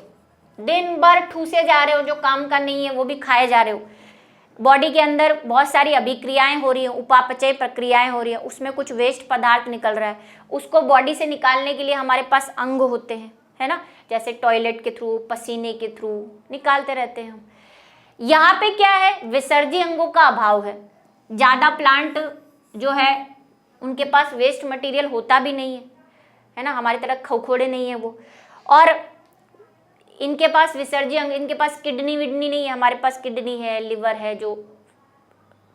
दिन भर ठूसे जा रहे हो, जो काम का नहीं है वो भी खाए जा रहे हो, बॉडी के अंदर बहुत सारी अभिक्रियाएं हो रही हैं, उपापचय प्रक्रियाएं हो रही हैं, उसमें कुछ वेस्ट पदार्थ निकल रहा है, उसको बॉडी से निकालने के लिए हमारे पास अंग होते हैं, है ना, जैसे टॉयलेट के थ्रू, पसीने के थ्रू निकालते रहते हैं हम। यहाँ पे क्या है, विसर्जी अंगों का अभाव है, ज़्यादा प्लांट जो है उनके पास वेस्ट मटेरियल होता भी नहीं है ना, हमारी तरह खोखोड़े नहीं है वो, और इनके पास विसर्जी अंग, इनके पास किडनी विडनी नहीं है, हमारे पास किडनी है, लिवर है जो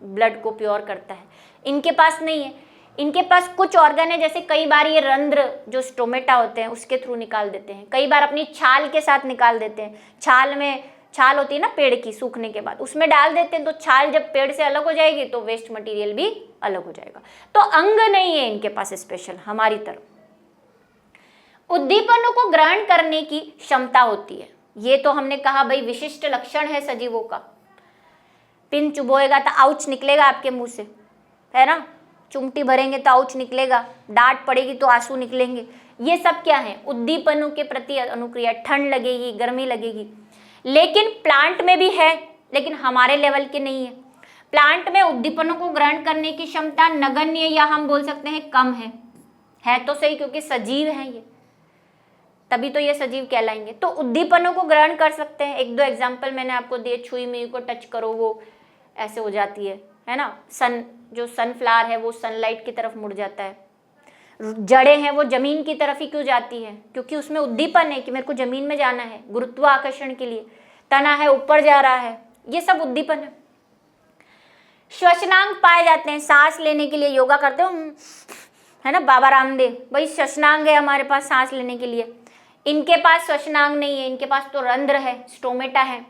ब्लड को प्योर करता है, इनके पास नहीं है। इनके पास कुछ ऑर्गन है, जैसे कई बार ये रंध्र जो स्टोमेटा होते हैं उसके थ्रू निकाल देते हैं, कई बार अपनी छाल के साथ निकाल देते हैं, छाल में छाल होती है ना पेड़ की, सूखने के बाद उसमें डाल देते हैं, तो छाल जब पेड़ से अलग हो जाएगी तो वेस्ट मटेरियल भी अलग हो जाएगा। तो अंग नहीं है इनके पास स्पेशल हमारी तरह। उद्दीपनों को ग्रहण करने की क्षमता होती है, ये तो हमने कहा भाई विशिष्ट लक्षण है सजीवों का। पिन चुभोएगा तो आउच निकलेगा आपके मुंह से, है ना, चुमटी भरेंगे तो आउच निकलेगा, डांट पड़ेगी तो आंसू निकलेंगे, ये सब क्या है, उद्दीपनों के प्रति अनुक्रिया। ठंड लगेगी, गर्मी लगेगी, लेकिन प्लांट में भी है, लेकिन हमारे लेवल के नहीं है। प्लांट में उद्दीपनों को ग्रहण करने की क्षमता नगण्य, या हम बोल सकते हैं कम है तो सही, क्योंकि सजीव है ये, तभी तो ये सजीव कहलाएंगे। तो उद्दीपनों को ग्रहण कर सकते हैं। एक दो एग्जाम्पल मैंने आपको दिए, छुई मुई को टच करो वो ऐसे हो जाती है ना, जो सनफ्लावर है वो सनलाइट की तरफ मुड़ जाता है, जड़ें हैं वो जमीन की तरफ ही क्यों जाती है, क्योंकि उसमें उद्दीपन है कि मेरे को जमीन में जाना है, गुरुत्वाकर्षण के लिए। तना है ऊपर जा रहा है, ये सब उद्दीपन है। श्वसनांग पाए जाते हैं, सांस लेने के लिए योगा करते हो, है ना, बाबा रामदेव, भाई श्वसनांग है हमारे पास सांस लेने के लिए। इनके पास श्वसनांग नहीं है, इनके पास तो रंध्र है, स्टोमेटा है।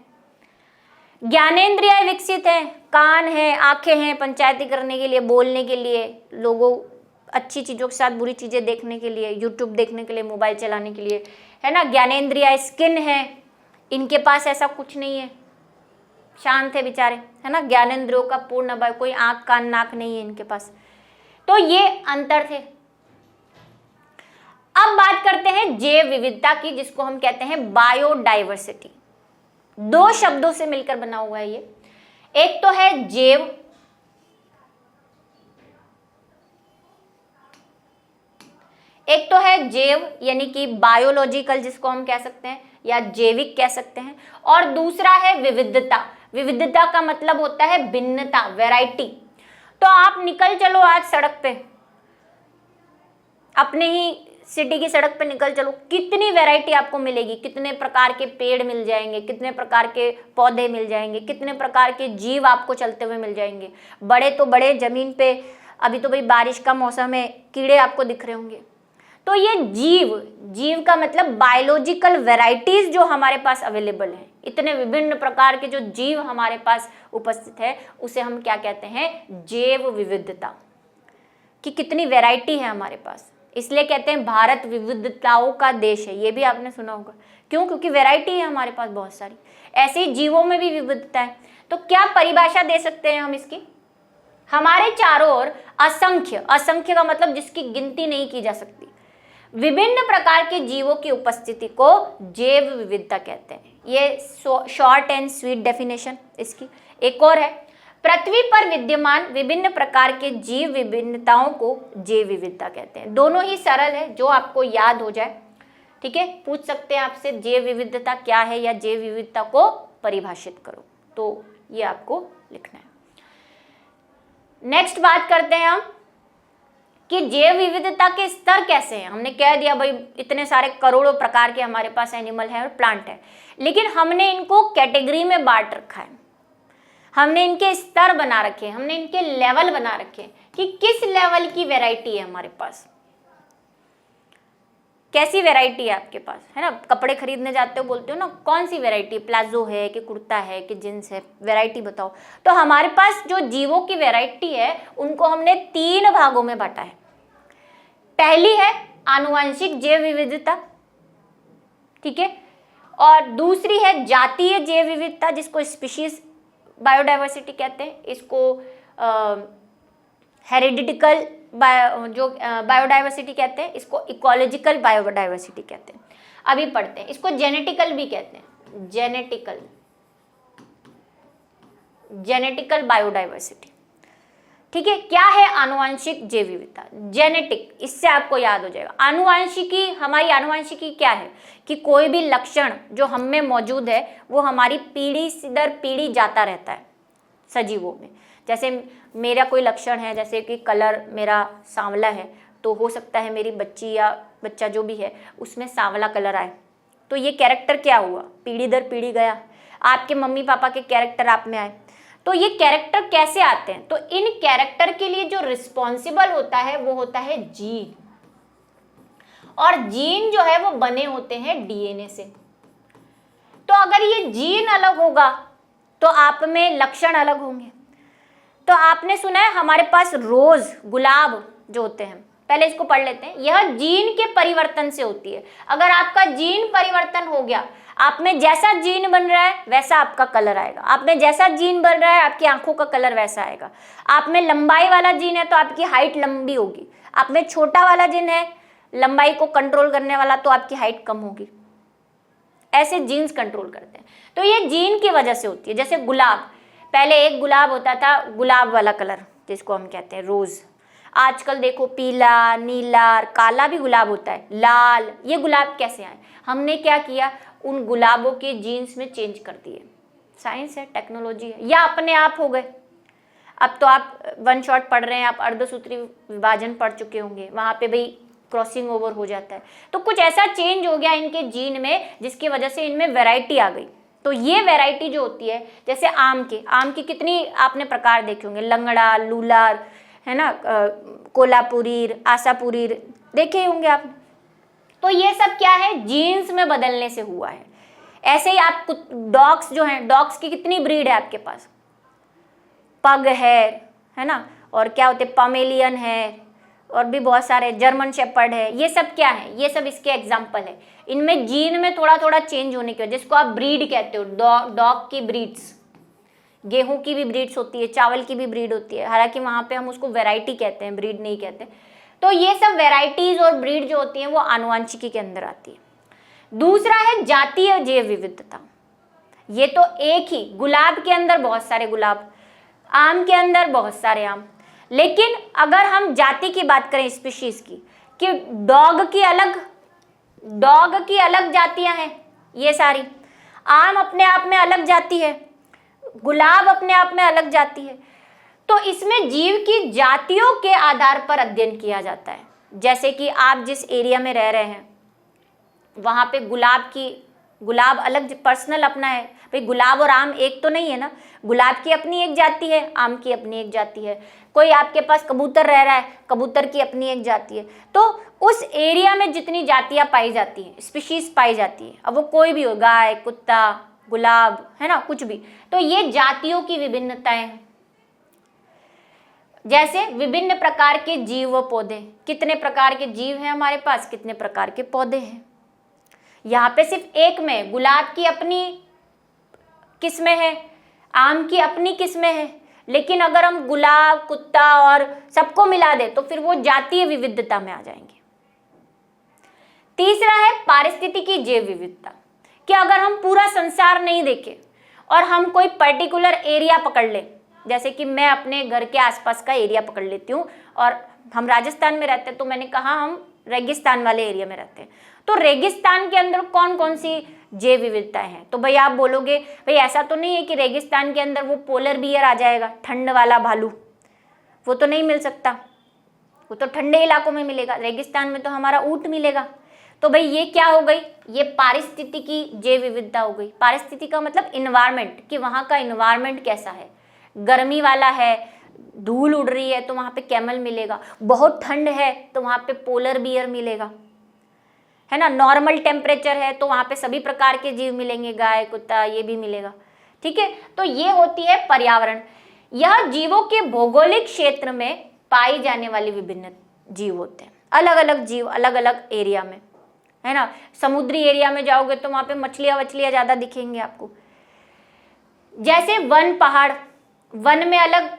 ज्ञानेंद्रियाएं विकसित हैं, कान है, आंखें हैं पंचायती करने के लिए, बोलने के लिए, लोगों अच्छी चीज़ों के साथ बुरी चीज़ें देखने के लिए, यूट्यूब देखने के लिए, मोबाइल चलाने के लिए, है ना। ज्ञानेंद्रियाएं, स्किन है, इनके पास ऐसा कुछ नहीं है, शांत है बेचारे, है ना, ज्ञानेंद्रियों का पूर्ण अभाव, कोई आंख कान नाक नहीं है इनके पास। तो ये अंतर थे। अब बात करते हैं जैव विविधता की, जिसको हम कहते हैं बायोडाइवर्सिटी। दो शब्दों से मिलकर बना हुआ है ये, एक तो है जैव, एक तो है जैव यानी कि बायोलॉजिकल जिसको हम कह सकते हैं या जैविक कह सकते हैं, और दूसरा है विविधता। विविधता का मतलब होता है भिन्नता, वैरायटी। तो आप निकल चलो आज सड़क पे, अपने ही सिटी की सड़क पे निकल चलो, कितनी वैरायटी आपको मिलेगी, कितने प्रकार के पेड़ मिल जाएंगे, कितने प्रकार के पौधे मिल जाएंगे, कितने प्रकार के जीव आपको चलते हुए मिल जाएंगे। बड़े तो बड़े, जमीन पे अभी तो भाई बारिश का मौसम है, कीड़े आपको दिख रहे होंगे। तो ये जीव का मतलब बायोलॉजिकल वैरायटीज जो हमारे पास अवेलेबल है, इतने विभिन्न प्रकार के जो जीव हमारे पास उपस्थित है, उसे हम क्या कहते हैं, जैव विविधता, कि कितनी वैरायटी है हमारे पास। इसलिए कहते हैं भारत विविधताओं का देश है, ये भी आपने सुना होगा। क्यों? क्योंकि वैरायटी है हमारे पास बहुत सारी। ऐसे ही जीवों में भी विविधता है। तो क्या परिभाषा दे सकते हैं हम इसकी? हमारे चारों ओर असंख्य, असंख्य का मतलब जिसकी गिनती नहीं की जा सकती, विभिन्न प्रकार के जीवों की उपस्थिति को जैव विविधता कहते हैं। ये शॉर्ट एंड स्वीट डेफिनेशन इसकी। एक और है, पृथ्वी पर विद्यमान विभिन्न प्रकार के जीव विभिन्नताओं को जैव विविधता कहते हैं। दोनों ही सरल है, जो आपको याद हो जाए, ठीक है। पूछ सकते हैं आपसे जैव विविधता क्या है या जैव विविधता को परिभाषित करो, तो ये आपको लिखना है। नेक्स्ट बात करते हैं हम कि जैव विविधता के स्तर कैसे हैं। हमने कह दिया भाई इतने सारे करोड़ों प्रकार के हमारे पास एनिमल है और प्लांट है, लेकिन हमने इनको कैटेगरी में बांट रखा है, हमने इनके स्तर बना रखे हैं, हमने इनके लेवल बना रखे हैं कि किस लेवल की वैरायटी है हमारे पास। कैसी वैरायटी है आपके पास, है ना, कपड़े खरीदने जाते हो बोलते हो ना कौन सी वैरायटी, प्लाजो है कि कुर्ता है कि जींस है, वैरायटी बताओ। तो हमारे पास जो जीवों की वैरायटी है उनको हमने 3 भागों में बांटा है। पहली है आनुवंशिक जैव विविधता, ठीक है, और दूसरी है जातीय जैव विविधता जिसको स्पीशीज बायोडाइवर्सिटी कहते हैं, इसको हेरिडिटिकल बायोडाइवर्सिटी कहते हैं, इसको इकोलॉजिकल बायोडाइवर्सिटी कहते हैं। अभी पढ़ते हैं, इसको जेनेटिकल भी कहते हैं, जेनेटिकल बायोडाइवर्सिटी, ठीक है। क्या है आनुवंशिक जैव विविधता, जेनेटिक, इससे आपको याद हो जाएगा। आनुवंशिकी, हमारी आनुवंशिकी क्या है कि कोई भी लक्षण जो हम में मौजूद है वो हमारी पीढ़ी दर पीढ़ी जाता रहता है सजीवों में। जैसे मेरा कोई लक्षण है, जैसे कि कलर मेरा सांवला है, तो हो सकता है मेरी बच्ची या बच्चा जो भी है उसमें सांवला कलर आए, तो ये कैरेक्टर क्या हुआ, पीढ़ी दर पीढ़ी गया। आपके मम्मी पापा के कैरेक्टर आप में आए, तो ये कैरेक्टर कैसे आते हैं, तो इन कैरेक्टर के लिए जो रिस्पॉन्सिबल होता है वो होता है जीन, और जीन जो है वो बने होते हैं डीएनए से। तो अगर ये जीन अलग होगा तो आप में लक्षण अलग होंगे। तो आपने सुना है हमारे पास रोज, गुलाब जो होते हैं, पहले इसको पढ़ लेते हैं, यह जीन के परिवर्तन से होती है। अगर आपका जीन परिवर्तन हो गया, आप में जैसा जीन बन रहा है वैसा आपका कलर आएगा, आप में जैसा जीन बन रहा है आपकी आंखों का कलर वैसा आएगा। आप में लंबाई वाला जीन है तो आपकी हाइट लंबी होगी, आप में छोटा वाला जीन है लंबाई को कंट्रोल करने वाला तो आपकी हाइट कम होगी। ऐसे जीन्स कंट्रोल करते हैं। तो ये जीन की वजह से होती है। जैसे गुलाब, पहले एक गुलाब होता था गुलाब वाला कलर जिसको हम कहते हैं रोज, आजकल देखो पीला, नीला, काला भी गुलाब होता है, लाल। ये गुलाब कैसे आए, हमने क्या किया, उन गुलाबों के जीन्स में चेंज कर दिए। साइंस है, टेक्नोलॉजी है, या अपने आप हो गए। अब तो आप 1 शॉट पढ़ रहे हैं, आप अर्धसूत्री विभाजन पढ़ चुके होंगे, वहां पे भाई क्रॉसिंग ओवर हो जाता है। तो कुछ ऐसा चेंज हो गया इनके जीन में जिसकी वजह से इनमें वैरायटी आ गई। तो ये वैरायटी जो होती है, जैसे आम की कितनी आपने प्रकार देखे होंगे, लंगड़ा, लूलार, है ना, कोल्हापुरी, आशापुरी देखे होंगे आप। तो ये सब क्या है, जीन्स में बदलने से हुआ है। ऐसे ही आप डॉग्स जो हैं, डॉग्स की कितनी ब्रीड है आपके पास, पग है ना, और क्या होते, पमेलियन है, और भी बहुत सारे, जर्मन शेपर्ड है। ये सब क्या है, ये सब इसके एग्जाम्पल है। इनमें जीन में थोड़ा थोड़ा चेंज होने की वजह, जिसको आप ब्रीड कहते हो, डॉग की ब्रीड्स, गेहूं की भी ब्रीड्स होती है, चावल की भी ब्रीड होती है, हालांकि वहां पे हम उसको वैरायटी कहते हैं, ब्रीड नहीं कहते। तो ये सब वैरायटीज और ब्रीड जो होती हैं वो आनुवंशिकी के अंदर आती है। दूसरा है जातीय जैव विविधता। ये तो एक ही, गुलाब के अंदर बहुत सारे गुलाब, आम के अंदर बहुत सारे आम। लेकिन अगर हम जाति की बात करें, स्पीशीज की, कि डॉग की अलग जातियां हैं, ये सारी, आम अपने आप में अलग जाति है, गुलाब अपने आप में अलग जाति है। तो इसमें जीव की जातियों के आधार पर अध्ययन किया जाता है। जैसे कि आप जिस एरिया में रह रहे हैं वहां पे गुलाब अलग पर्सनल अपना है, भाई गुलाब और आम एक तो नहीं है ना, गुलाब की अपनी एक जाति है, आम की अपनी एक जाति है। कोई आपके पास कबूतर रह रहा है, कबूतर की अपनी एक जाति है। तो उस एरिया में जितनी जातियां पाई जाती हैं, स्पीशीज पाई जाती है, अब वो कोई भी हो, गाय, कुत्ता, गुलाब, है ना, कुछ भी, तो ये जातियों की विभिन्नताएं हैं। जैसे विभिन्न प्रकार के जीव व पौधे, कितने प्रकार के जीव हैं हमारे पास, कितने प्रकार के पौधे हैं। यहाँ पे सिर्फ एक में गुलाब की अपनी किस्में हैं, आम की अपनी किस्में हैं, लेकिन अगर हम गुलाब, कुत्ता और सबको मिला दे तो फिर वो जातीय विविधता में आ जाएंगे। तीसरा है पारिस्थितिकी जैव विविधता, कि अगर हम पूरा संसार नहीं देखें और हम कोई पर्टिकुलर एरिया पकड़ लें, जैसे कि मैं अपने घर के आसपास का एरिया पकड़ लेती हूँ, और हम राजस्थान में रहते हैं तो मैंने कहा हम रेगिस्तान वाले एरिया में रहते हैं, तो रेगिस्तान के अंदर कौन कौन सी जैव विविधताएं हैं। तो भाई आप बोलोगे भाई ऐसा तो नहीं है कि रेगिस्तान के अंदर वो पोलर बियर आ जाएगा, ठंड वाला भालू, वो तो नहीं मिल सकता, वो तो ठंडे इलाकों में मिलेगा, रेगिस्तान में तो हमारा ऊंट मिलेगा। तो भाई ये क्या हो गई, ये पारिस्थितिकी जैव विविधता हो गई। पारिस्थिति का मतलब इन्वायरमेंट, कि वहाँ का इन्वायरमेंट कैसा है, गर्मी वाला है, धूल उड़ रही है तो वहाँ पे कैमल मिलेगा, बहुत ठंड है तो वहाँ पे पोलर बियर मिलेगा, है ना। नॉर्मल टेम्परेचर है तो वहाँ पे सभी प्रकार के जीव मिलेंगे, गाय कुत्ता ये भी मिलेगा, ठीक है। तो ये होती है पर्यावरण। यह जीवों के भौगोलिक क्षेत्र में पाई जाने वाली विभिन्न जीव होते हैं, अलग अलग जीव अलग अलग एरिया में, है ना। समुद्री एरिया में जाओगे तो वहाँ पे मछलियाँ ज़्यादा दिखेंगे आपको। जैसे वन पहाड़, वन में अलग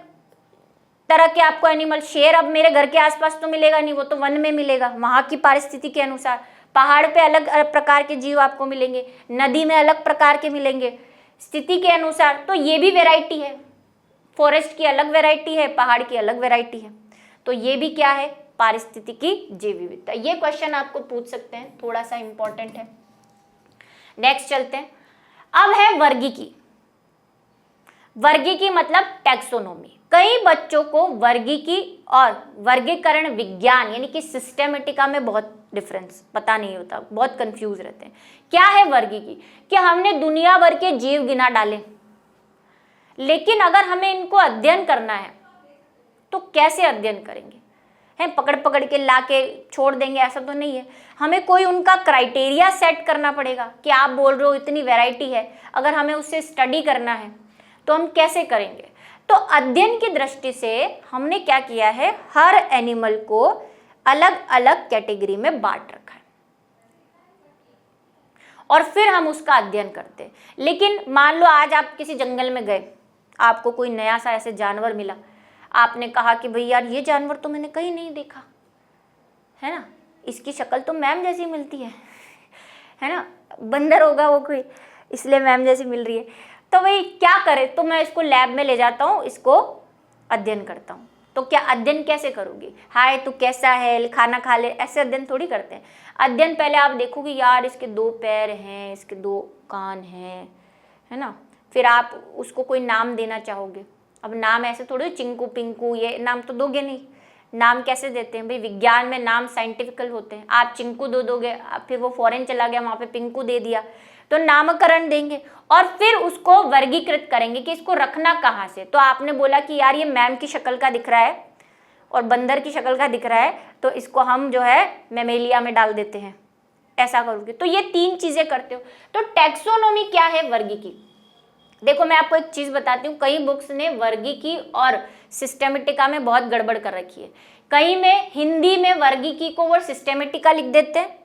तरह के आपको एनिमल, शेर अब मेरे घर के आसपास तो मिलेगा नहीं, वो तो वन में मिलेगा वहाँ की परिस्थिति के अनुसार। पहाड़ पे अलग अलग प्रकार के जीव आपको मिलेंगे, नदी में अलग प्रकार के मिलेंगे स्थिति के अनुसार। तो ये भी वैरायटी है, फॉरेस्ट की अलग वैरायटी है, पहाड़ की अलग वैरायटी है। तो ये भी क्या है, पारिस्थितिकी जैव विविधता। ये क्वेश्चन आपको पूछ सकते हैं, थोड़ा सा इंपॉर्टेंट है। नेक्स्ट चलते हैं। अब है वर्गीकी। वर्गीकी मतलब टैक्सोनॉमी। कई बच्चों को वर्गीकी और वर्गीकरण विज्ञान यानी कि सिस्टेमेटिका में बहुत डिफरेंस पता नहीं होता, बहुत कंफ्यूज रहते हैं। क्या है वर्गीकी? कि हमने दुनिया भर के जीव गिना डाले, लेकिन अगर हमें इनको अध्ययन करना है तो कैसे अध्ययन करेंगे? हैं पकड़ पकड़ के ला के छोड़ देंगे, ऐसा तो नहीं है। हमें कोई उनका क्राइटेरिया सेट करना पड़ेगा कि आप बोल रहे हो इतनी वैरायटी है, अगर हमें उससे स्टडी करना है तो हम कैसे करेंगे? तो अध्ययन की दृष्टि से हमने क्या किया है, हर एनिमल को अलग अलग कैटेगरी में बांट रखा है और फिर हम उसका अध्ययन करते हैं। लेकिन मान लो आज आप किसी जंगल में गए, आपको कोई नया सा ऐसे जानवर मिला, आपने कहा कि भाई यार ये जानवर तो मैंने कहीं नहीं देखा, है ना, इसकी शक्ल तो मैम जैसी मिलती है ना, बंदर होगा वो कोई, इसलिए मैम जैसी मिल रही है। तो भाई क्या करें, तो मैं इसको लैब में ले जाता हूँ, इसको अध्ययन करता हूँ। तो क्या अध्ययन कैसे करोगी? हाय तू कैसा है, खाना खा ले, ऐसे अध्ययन थोड़ी करते हैं। अध्ययन पहले आप देखोगे यार इसके 2 पैर हैं, इसके 2 कान हैं, है ना। फिर आप उसको कोई नाम देना चाहोगे। अब नाम ऐसे थोड़ी चिंकू पिंकू ये नाम तो दोगे नहीं। नाम कैसे देते हैं भाई? विज्ञान में नाम साइंटिफिकल होते हैं। आप चिंकू दोगे, फिर वो फॉरेन चला गया, वहाँ पे पिंकू दे दिया, तो नामकरण देंगे और फिर उसको वर्गीकृत करेंगे कि इसको रखना कहाँ से। तो आपने बोला कि यार ये मैम की शक्ल का दिख रहा है और बंदर की शक्ल का दिख रहा है, तो इसको हम जो है मेमेलिया में डाल देते हैं, ऐसा करोगे। तो ये 3 चीजें करते हो। तो टैक्सोनॉमी क्या है, वर्गीकी। देखो मैं आपको एक चीज बताती हूँ, कई बुक्स ने वर्गीकी और सिस्टेमेटिका में बहुत गड़बड़ कर रखी है। कई में हिंदी में वर्गीकी को वो सिस्टेमेटिका लिख देते हैं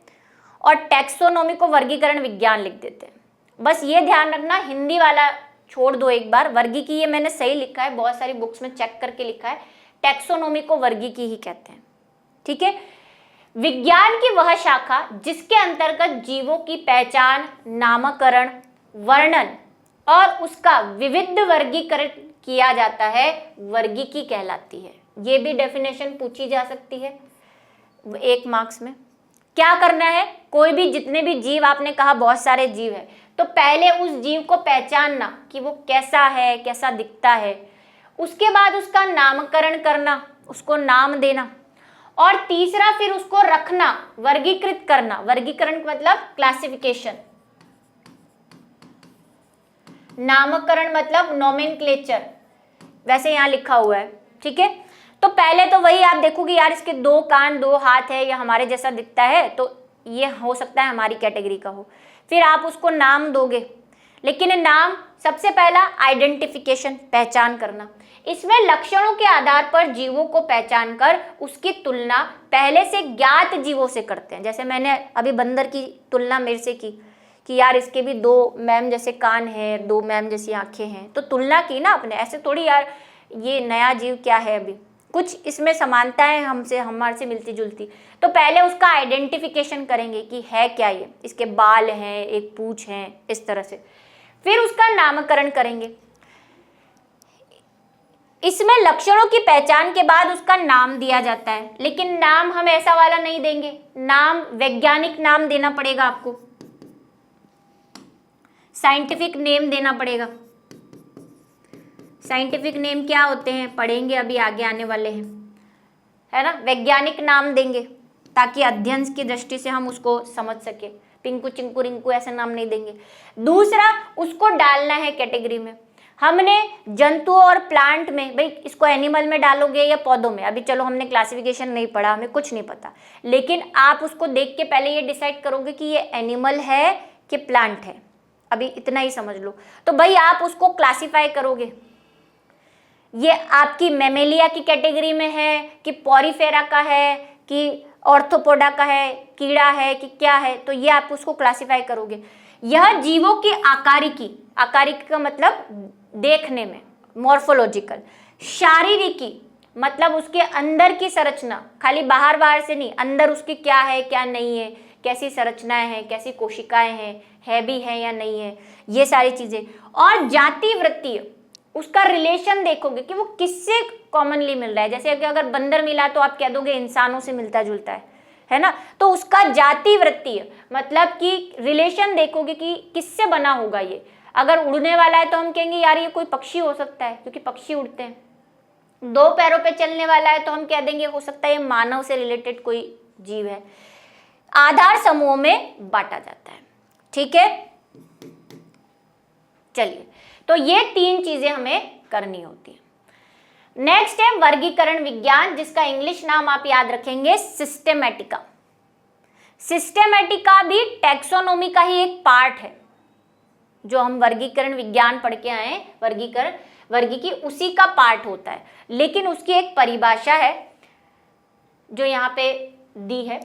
और टैक्सोनॉमी को वर्गीकरण विज्ञान लिख देते हैं। बस ये ध्यान रखना, हिंदी वाला छोड़ दो एक बार। वर्गीकी ये मैंने सही लिखा है, बहुत सारी बुक्स में चेक करके लिखा है, टैक्सोनॉमी को वर्गीकी ही कहते हैं, ठीक है। विज्ञान की वह शाखा जिसके अंतर्गत जीवों की पहचान, नामकरण, वर्णन और उसका विविध वर्गीकरण किया जाता है, वर्गीकी कहलाती है। ये भी डेफिनेशन पूछी जा सकती है 1 मार्क्स में। क्या करना है, कोई भी जितने भी जीव, आपने कहा बहुत सारे जीव है, तो पहले उस जीव को पहचानना कि वो कैसा है, कैसा दिखता है। उसके बाद उसका नामकरण करना, उसको नाम देना, और तीसरा फिर उसको रखना, वर्गीकृत करना। वर्गीकरण मतलब क्लासिफिकेशन, नामकरण मतलब नोमेनक्लेचर, वैसे यहाँ लिखा हुआ है, ठीक है। तो पहले तो वही आप देखोगे यार इसके 2 कान 2 हाथ है, या हमारे जैसा दिखता है, तो ये हो सकता है हमारी कैटेगरी का हो। फिर आप उसको नाम दोगे, लेकिन नाम सबसे पहला आइडेंटिफिकेशन, पहचान करना। इसमें लक्षणों के आधार पर जीवों को पहचान कर उसकी तुलना पहले से ज्ञात जीवों से करते हैं। जैसे मैंने अभी बंदर की तुलना मेरे से की कि यार इसके भी 2 मैम जैसे कान हैं, 2 मैम जैसी आंखें हैं, तो तुलना की ना आपने। ऐसे थोड़ी यार ये नया जीव क्या है, अभी कुछ इसमें समानताएं हमसे, हमारे से मिलती जुलती। तो पहले उसका आइडेंटिफिकेशन करेंगे कि है क्या ये, इसके बाल हैं, एक पूंछ है, इस तरह से। फिर उसका नामकरण करेंगे। इसमें लक्षणों की पहचान के बाद उसका नाम दिया जाता है, लेकिन नाम हम ऐसा वाला नहीं देंगे, नाम वैज्ञानिक नाम देना पड़ेगा आपको, साइंटिफिक नेम देना पड़ेगा। साइंटिफिक नेम क्या होते हैं पढ़ेंगे, अभी आगे आने वाले हैं, है ना। वैज्ञानिक नाम देंगे ताकि अध्ययन की दृष्टि से हम उसको समझ सके। पिंकू चिंकू रिंकू ऐसे नाम नहीं देंगे। दूसरा, उसको डालना है कैटेगरी में। हमने जंतुओं और प्लांट में, भाई इसको एनिमल में डालोगे या पौधों में, अभी चलो हमने क्लासिफिकेशन नहीं पढ़ा, हमें कुछ नहीं पता, लेकिन आप उसको देख के पहले ये डिसाइड करोगे कि ये एनिमल है कि प्लांट है, अभी इतना ही समझ लो। तो भाई आप उसको क्लासिफाई करोगे, ये आपकी मैमेलिया की कैटेगरी में है कि पॉरीफेरा का है कि ऑर्थोपोडा का है, कीड़ा है कि क्या है, तो ये आप उसको क्लासिफाई करोगे। यह जीवों की आकारिकी, आकारिकी का मतलब देखने में, मॉर्फोलॉजिकल, शारीरिकी मतलब उसके अंदर की संरचना, खाली बाहर बाहर से नहीं, अंदर उसकी क्या है क्या नहीं है, कैसी संरचनाएं हैं, कैसी कोशिकाएं हैं, है भी है या नहीं है, ये सारी चीजें। और जाति वृत्तीय, उसका रिलेशन देखोगे कि वो किससे कॉमनली मिल रहा है। जैसे कि अगर बंदर मिला तो आप कह दोगे इंसानों से मिलता जुलता है ना, तो उसका जाति वृत्तीय मतलब कि रिलेशन देखोगे कि किससे बना होगा ये। अगर उड़ने वाला है तो हम कहेंगे यार ये कोई पक्षी हो सकता है, क्योंकि पक्षी उड़ते हैं। दो पैरों पे चलने वाला है तो हम कह देंगे हो सकता है ये मानव से रिलेटेड कोई जीव है। आधार समूह में बांटा जाता है, ठीक है। चलिए, तो ये 3 चीजें हमें करनी होती है। नेक्स्ट है वर्गीकरण विज्ञान, जिसका इंग्लिश नाम आप याद रखेंगे सिस्टेमेटिका। सिस्टेमेटिका भी टैक्सोनॉमी का ही एक पार्ट है, जो हम वर्गीकरण विज्ञान पढ़ के आए, वर्गीकी उसी का पार्ट होता है, लेकिन उसकी एक परिभाषा है जो यहाँ पे दी है।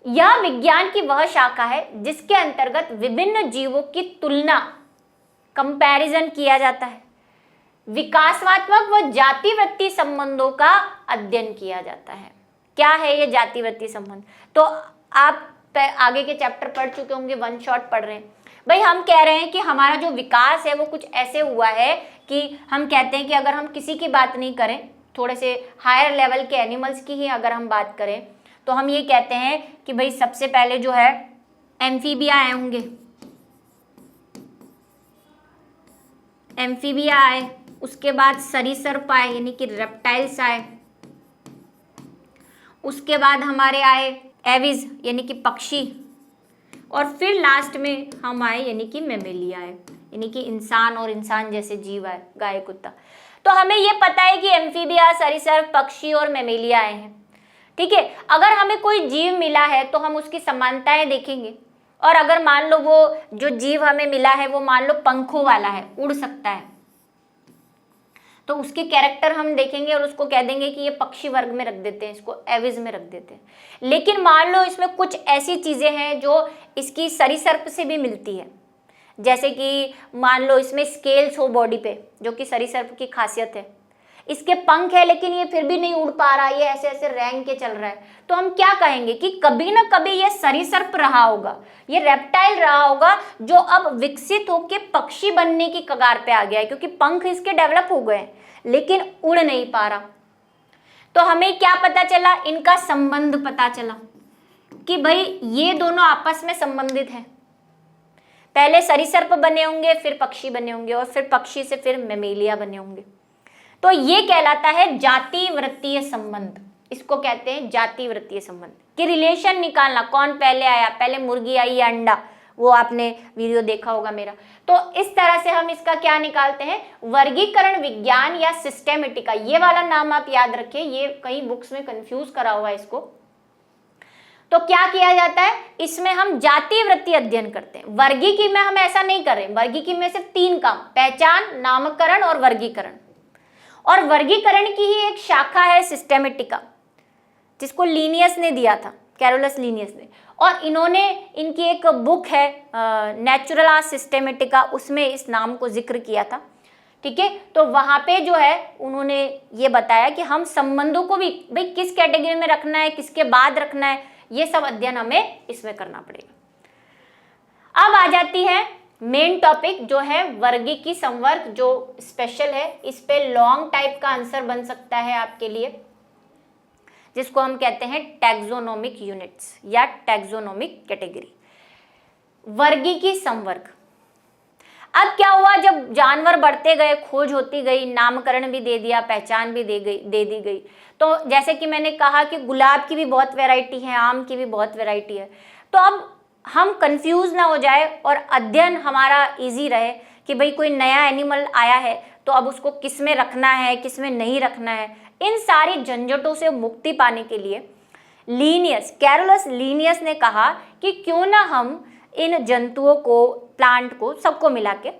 यह विज्ञान की वह शाखा है जिसके अंतर्गत विभिन्न जीवों की तुलना, कंपैरिजन किया जाता है, विकासवात्मक व जातिवृत्तीय संबंधों का अध्ययन किया जाता है। क्या है ये जातिवृत्तीय संबंध? तो आप आगे के चैप्टर पढ़ चुके होंगे, वन शॉट पढ़ रहे हैं। भाई हम कह रहे हैं कि हमारा जो विकास है वो कुछ ऐसे हुआ है कि हम कहते हैं कि अगर हम किसी की बात नहीं करें, थोड़े से हायर लेवल के एनिमल्स की ही अगर हम बात करें, तो हम ये कहते हैं कि भाई सबसे पहले जो है एम्फीबिया आए होंगे, एम्फीबिया आए, उसके बाद सरीसृप आए यानी कि रेप्टाइल्स आए, उसके बाद हमारे आए एविज यानी कि पक्षी, और फिर लास्ट में हम आए यानी कि मैमेलिया आए, यानी कि इंसान और इंसान जैसे जीव आए, गाय कुत्ता। तो हमें ये पता है कि एम्फीबिया, सरीसृप, पक्षी और मैमेलिया आए हैं, ठीक है। अगर हमें कोई जीव मिला है तो हम उसकी समानताएं देखेंगे, और अगर मान लो वो जो जीव हमें मिला है वो मान लो पंखों वाला है, उड़ सकता है, तो उसके कैरेक्टर हम देखेंगे और उसको कह देंगे कि ये पक्षी वर्ग में रख देते हैं, इसको एविज में रख देते हैं। लेकिन मान लो इसमें कुछ ऐसी चीजें हैं जो इसकी सरीसृप से भी मिलती है, जैसे कि मान लो इसमें स्केल्स हो बॉडी पे, जो कि सरीसृप की खासियत है। इसके पंख है लेकिन ये फिर भी नहीं उड़ पा रहा, ये ऐसे ऐसे रेंग के चल रहा है, तो हम क्या कहेंगे कि कभी ना कभी ये सरीसृप रहा होगा, ये रेप्टाइल रहा होगा, जो अब विकसित होकर पक्षी बनने की कगार पे आ गया है, क्योंकि पंख इसके डेवलप हो गए हैं लेकिन उड़ नहीं पा रहा। तो हमें क्या पता चला, इनका संबंध पता चला कि भाई ये दोनों आपस में संबंधित हैं। पहले सरीसृप बने होंगे, फिर पक्षी बने होंगे, और फिर पक्षी से फिर मैमेलिया बने होंगे। तो ये कहलाता है जातिवृत्तीय संबंध, इसको कहते हैं जातिवृत्तीय संबंध कि रिलेशन निकालना, कौन पहले आया, पहले मुर्गी आई या अंडा, वो आपने वीडियो देखा होगा मेरा। तो इस तरह से हम इसका क्या निकालते हैं, वर्गीकरण विज्ञान या सिस्टेमेटिका। ये वाला नाम आप याद रखिए, ये कई बुक्स में कंफ्यूज करा हुआ है इसको। तो क्या किया जाता है, इसमें हम जातिवृत्तीय अध्ययन करते हैं। वर्गीकी में हम ऐसा नहीं कर रहे, वर्गीकी में सिर्फ 3 काम, पहचान, नामकरण और वर्गीकरण। और वर्गीकरण की ही एक शाखा है सिस्टेमेटिका, जिसको लीनियस ने दिया था, कैरोलस लीनियस ने, और इन्होंने, इनकी एक बुक है नेचुरला सिस्टेमेटिका, उसमें इस नाम को जिक्र किया था, ठीक है। तो वहां पे जो है उन्होंने ये बताया कि हम संबंधों को भी भाई किस कैटेगरी में रखना है, किसके बाद रखना है, ये सब अध्ययन हमें इसमें करना पड़ेगा। अब आ जाती है मेन टॉपिक जो है वर्गीकी संवर्ग, जो स्पेशल है। इस पे लॉन्ग टाइप का आंसर बन सकता है आपके लिए, जिसको हम कहते हैं टैक्सोनोमिक यूनिट्स या टैक्सोनोमिक कैटेगरी। वर्गीकी संवर्ग। अब क्या हुआ, जब जानवर बढ़ते गए, खोज होती गई, नामकरण भी दे दिया, पहचान भी दे दी गई, तो जैसे कि मैंने कहा कि गुलाब की भी बहुत वैरायटी है, आम की भी बहुत वैरायटी है। तो अब हम कंफ्यूज ना हो जाए और अध्ययन हमारा इजी रहे कि भाई कोई नया एनिमल आया है तो अब उसको किस में रखना है, किस में नहीं रखना है, इन सारी झंझटों से मुक्ति पाने के लिए कैरोलस लीनियस ने कहा कि क्यों ना हम इन जंतुओं को, प्लांट को, सबको मिला के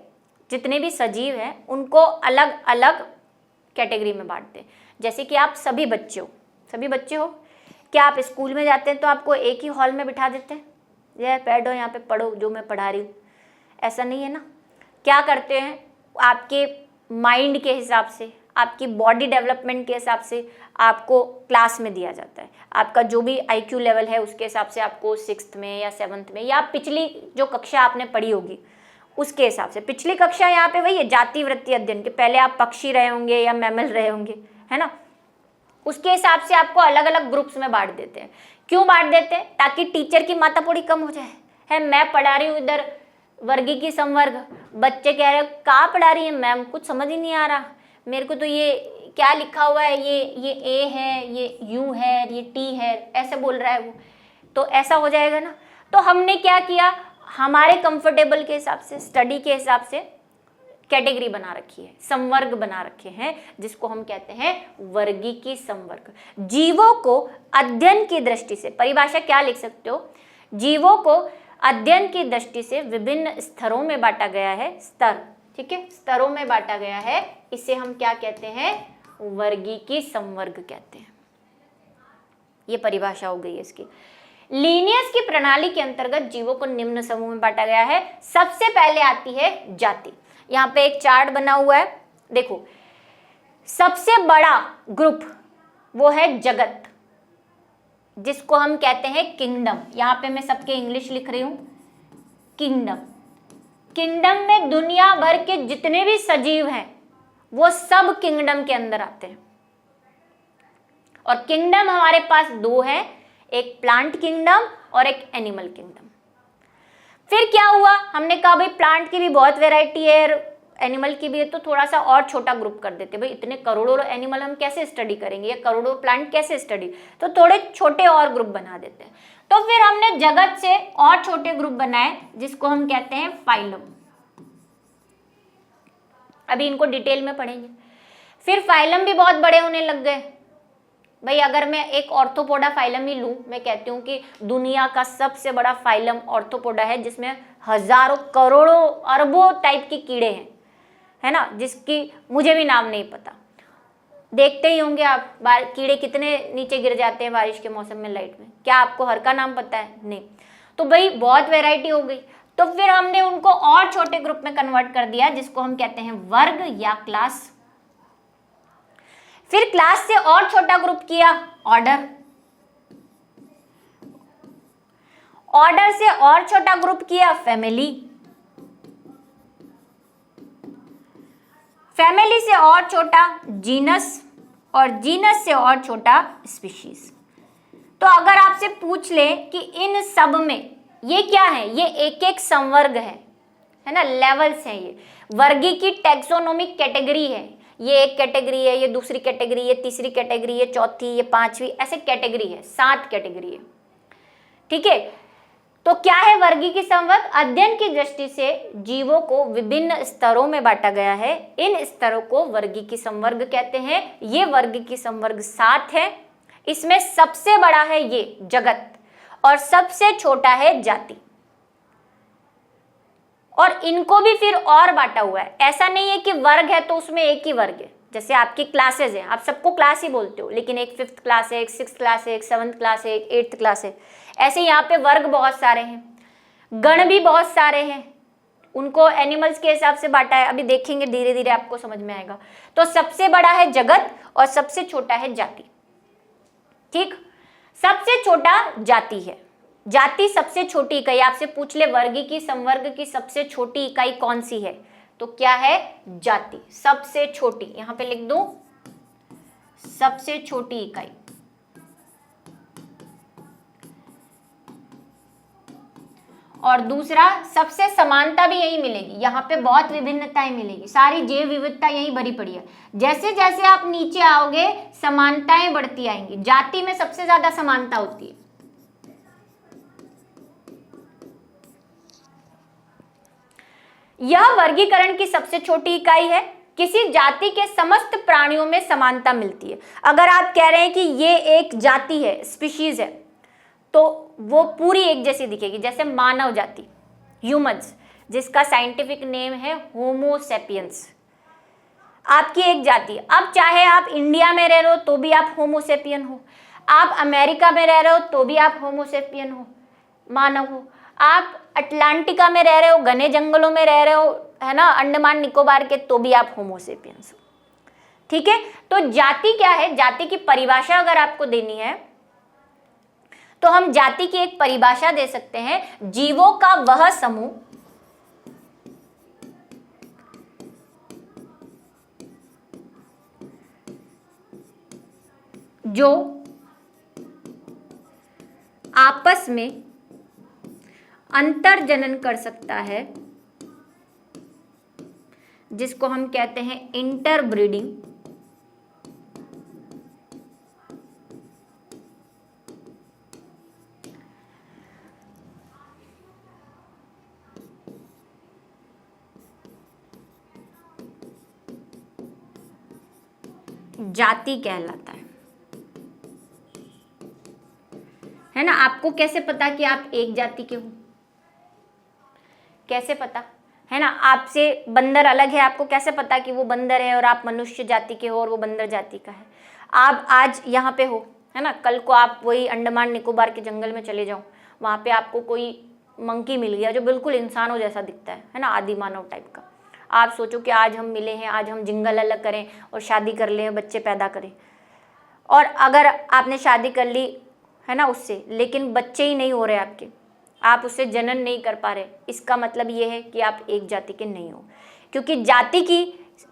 जितने भी सजीव हैं उनको अलग अलग कैटेगरी में बांट दें। जैसे कि आप सभी बच्चे हो, क्या आप स्कूल में जाते हैं तो आपको एक ही हॉल में बिठा देते हैं, ये बैठो यहाँ पे पढ़ो जो मैं पढ़ा रही हूँ, ऐसा नहीं है ना। क्या करते हैं, आपके माइंड के हिसाब से, आपकी बॉडी डेवलपमेंट के हिसाब से आपको क्लास में दिया जाता है। आपका जो भी IQ लेवल है उसके हिसाब से आपको 6th में या 7th में या पिछली जो कक्षा आपने पढ़ी होगी उसके हिसाब से, पिछली कक्षा यहाँ पे वही है जाति वृत्ति अध्ययन के, पहले आप पक्षी रहे होंगे या मैमल रहे होंगे, है ना, उसके हिसाब से आपको अलग अलग ग्रुप्स में बांट देते हैं। क्यों बांट देते हैं? ताकि टीचर की माथापड़ी कम हो जाए। है मैं पढ़ा रही हूँ इधर वर्गीकी संवर्ग, बच्चे कह रहे कहाँ पढ़ा रही है मैम, कुछ समझ ही नहीं आ रहा मेरे को, तो ये क्या लिखा हुआ है, ये ए है, ये यू है, ये टी है, ऐसे बोल रहा है वो, तो ऐसा हो जाएगा ना। तो हमने क्या किया, हमारे कंफर्टेबल के हिसाब से, स्टडी के हिसाब से कैटेगरी बना रखी है, संवर्ग बना रखे हैं, जिसको हम कहते हैं वर्गीकी संवर्ग। जीवों को अध्ययन की दृष्टि से, परिभाषा क्या लिख सकते हो, जीवों को अध्ययन की दृष्टि से विभिन्न स्तरों में बांटा गया है, स्तर, ठीक है, स्तरों में बांटा गया है, इसे हम क्या कहते हैं, वर्गीकी संवर्ग कहते हैं। ये परिभाषा हो गई है इसकी। लीनियस की प्रणाली के अंतर्गत जीवों को निम्न समूह में बांटा गया है। सबसे पहले आती है जाति। यहाँ पे एक चार्ट बना हुआ है, देखो, सबसे बड़ा ग्रुप वो है जगत, जिसको हम कहते हैं किंगडम। यहाँ पे मैं सबके इंग्लिश लिख रही हूं, किंगडम। किंगडम में दुनिया भर के जितने भी सजीव हैं वो सब किंगडम के अंदर आते हैं। और किंगडम हमारे पास दो है, एक प्लांट किंगडम और एक एनिमल किंगडम। फिर क्या हुआ, हमने कहा भाई प्लांट की भी बहुत वैरायटी है, एनिमल की भी है, तो थोड़ा सा और छोटा ग्रुप कर देते, भाई इतने करोड़ों एनिमल हम कैसे स्टडी करेंगे या करोड़ों प्लांट कैसे स्टडी, तो थोड़े छोटे और ग्रुप बना देते हैं। तो फिर हमने जगत से और छोटे ग्रुप बनाए, जिसको हम कहते हैं फाइलम। अभी इनको डिटेल में पढ़ेंगे। फिर फाइलम भी बहुत बड़े होने लग गए। भाई अगर मैं एक ऑर्थोपोडा फाइलम ही लूं, मैं कहती हूँ कि दुनिया का सबसे बड़ा फाइलम ऑर्थोपोडा है, जिसमें हजारों करोड़ों अरबों टाइप के कीड़े हैं, है ना, जिसकी मुझे भी नाम नहीं पता। देखते ही होंगे आप, कीड़े कितने नीचे गिर जाते हैं बारिश के मौसम में लाइट में, क्या आपको हर का नाम पता है? नहीं। तो भाई बहुत वैरायटी हो गई। तो फिर हमने उनको और छोटे ग्रुप में कन्वर्ट कर दिया, जिसको हम कहते हैं वर्ग या क्लास। फिर क्लास से और छोटा ग्रुप किया, ऑर्डर। ऑर्डर से और छोटा ग्रुप किया, फैमिली। फैमिली से और छोटा जीनस, और जीनस से और छोटा स्पीशीज। तो अगर आपसे पूछ ले कि इन सब में ये क्या है, ये एक एक संवर्ग है ना, लेवल्स हैं, ये वर्गीकी टैक्सोनोमिक कैटेगरी है। ये एक कैटेगरी है, ये दूसरी कैटेगरी, ये तीसरी कैटेगरी, ये चौथी, ये पांचवी, ऐसे कैटेगरी है, 7 कैटेगरी है, ठीक है। तो क्या है वर्गीकी संवर्ग? अध्ययन की दृष्टि से जीवों को विभिन्न स्तरों में बांटा गया है, इन स्तरों को वर्गीकी संवर्ग कहते हैं। ये वर्गीकी संवर्ग 7 है। इसमें सबसे बड़ा है ये जगत, और सबसे छोटा है जाति। और इनको भी फिर और बांटा हुआ है। ऐसा नहीं है कि वर्ग है तो उसमें एक ही वर्ग है। जैसे आपकी क्लासेस हैं, आप सबको क्लास ही बोलते हो, लेकिन एक 5th क्लास है, एक 6th क्लास है, एक 7th क्लास है, एक 8th क्लास है। ऐसे यहाँ पे वर्ग बहुत सारे हैं, गण भी बहुत सारे हैं, उनको एनिमल्स के हिसाब से बांटा है। अभी देखेंगे, धीरे धीरे आपको समझ में आएगा। तो सबसे बड़ा है जगत और सबसे छोटा है जाति, ठीक। सबसे छोटा जाति है। जाति सबसे छोटी इकाई, आपसे पूछ ले वर्गीकी संवर्ग की सबसे छोटी इकाई कौन सी है, तो क्या है? जाति, सबसे छोटी। यहां पे लिख दो, सबसे छोटी इकाई। और दूसरा, सबसे समानता भी यही मिलेगी। यहाँ पे बहुत विभिन्नताएं मिलेगी, सारी जैव विविधता यही भरी पड़ी है। जैसे जैसे आप नीचे आओगे समानताएं बढ़ती आएंगी। जाति में सबसे ज्यादा समानता होती है। यह वर्गीकरण की सबसे छोटी इकाई है। किसी जाति के समस्त प्राणियों में समानता मिलती है। अगर आप कह रहे हैं कि ये एक जाति है, स्पीशीज है, तो वो पूरी एक जैसी दिखेगी। जैसे मानव जाति, ह्यूमंस, जिसका साइंटिफिक नेम है होमो सेपियंस, आपकी एक जाति। अब चाहे आप इंडिया में रह रहे हो तो भी आप होमो सेपियन हो, आप अमेरिका में रह रहे हो तो भी आप होमो सेपियन हो, मानव हो, आप अटलांटिका में रह रहे हो, घने जंगलों में रह रहे हो, है ना, अंडमान निकोबार के, तो भी आप होमो सेपियंस हो। ठीक है, तो जाति क्या है? जाति की परिभाषा अगर आपको देनी है तो हम जाति की एक परिभाषा दे सकते हैं, जीवों का वह समूह जो आपस में अंतर जनन कर सकता है, जिसको हम कहते हैं इंटरब्रीडिंग। जाति कहलाता है ना। आपको कैसे पता कि आप एक जाति के हो? कैसे पता, है ना? आपसे बंदर अलग है, आपको कैसे पता कि वो बंदर है और आप मनुष्य जाति के हो और वो बंदर जाति का है? आप आज यहाँ पे हो, है ना, कल को आप वही अंडमान निकोबार के जंगल में चले जाओ, वहाँ पे आपको कोई मंकी मिल गया जो बिल्कुल इंसानों जैसा दिखता है ना, आदि मानव टाइप का। आप सोचो कि आज हम मिले हैं, आज हम जिंगल अलग करें और शादी कर लें, बच्चे पैदा करें, और अगर आपने शादी कर ली, है ना, उससे, लेकिन बच्चे ही नहीं हो रहे आपके, आप उससे जनन नहीं कर पा रहे, इसका मतलब ये है कि आप एक जाति के नहीं हो। क्योंकि जाति की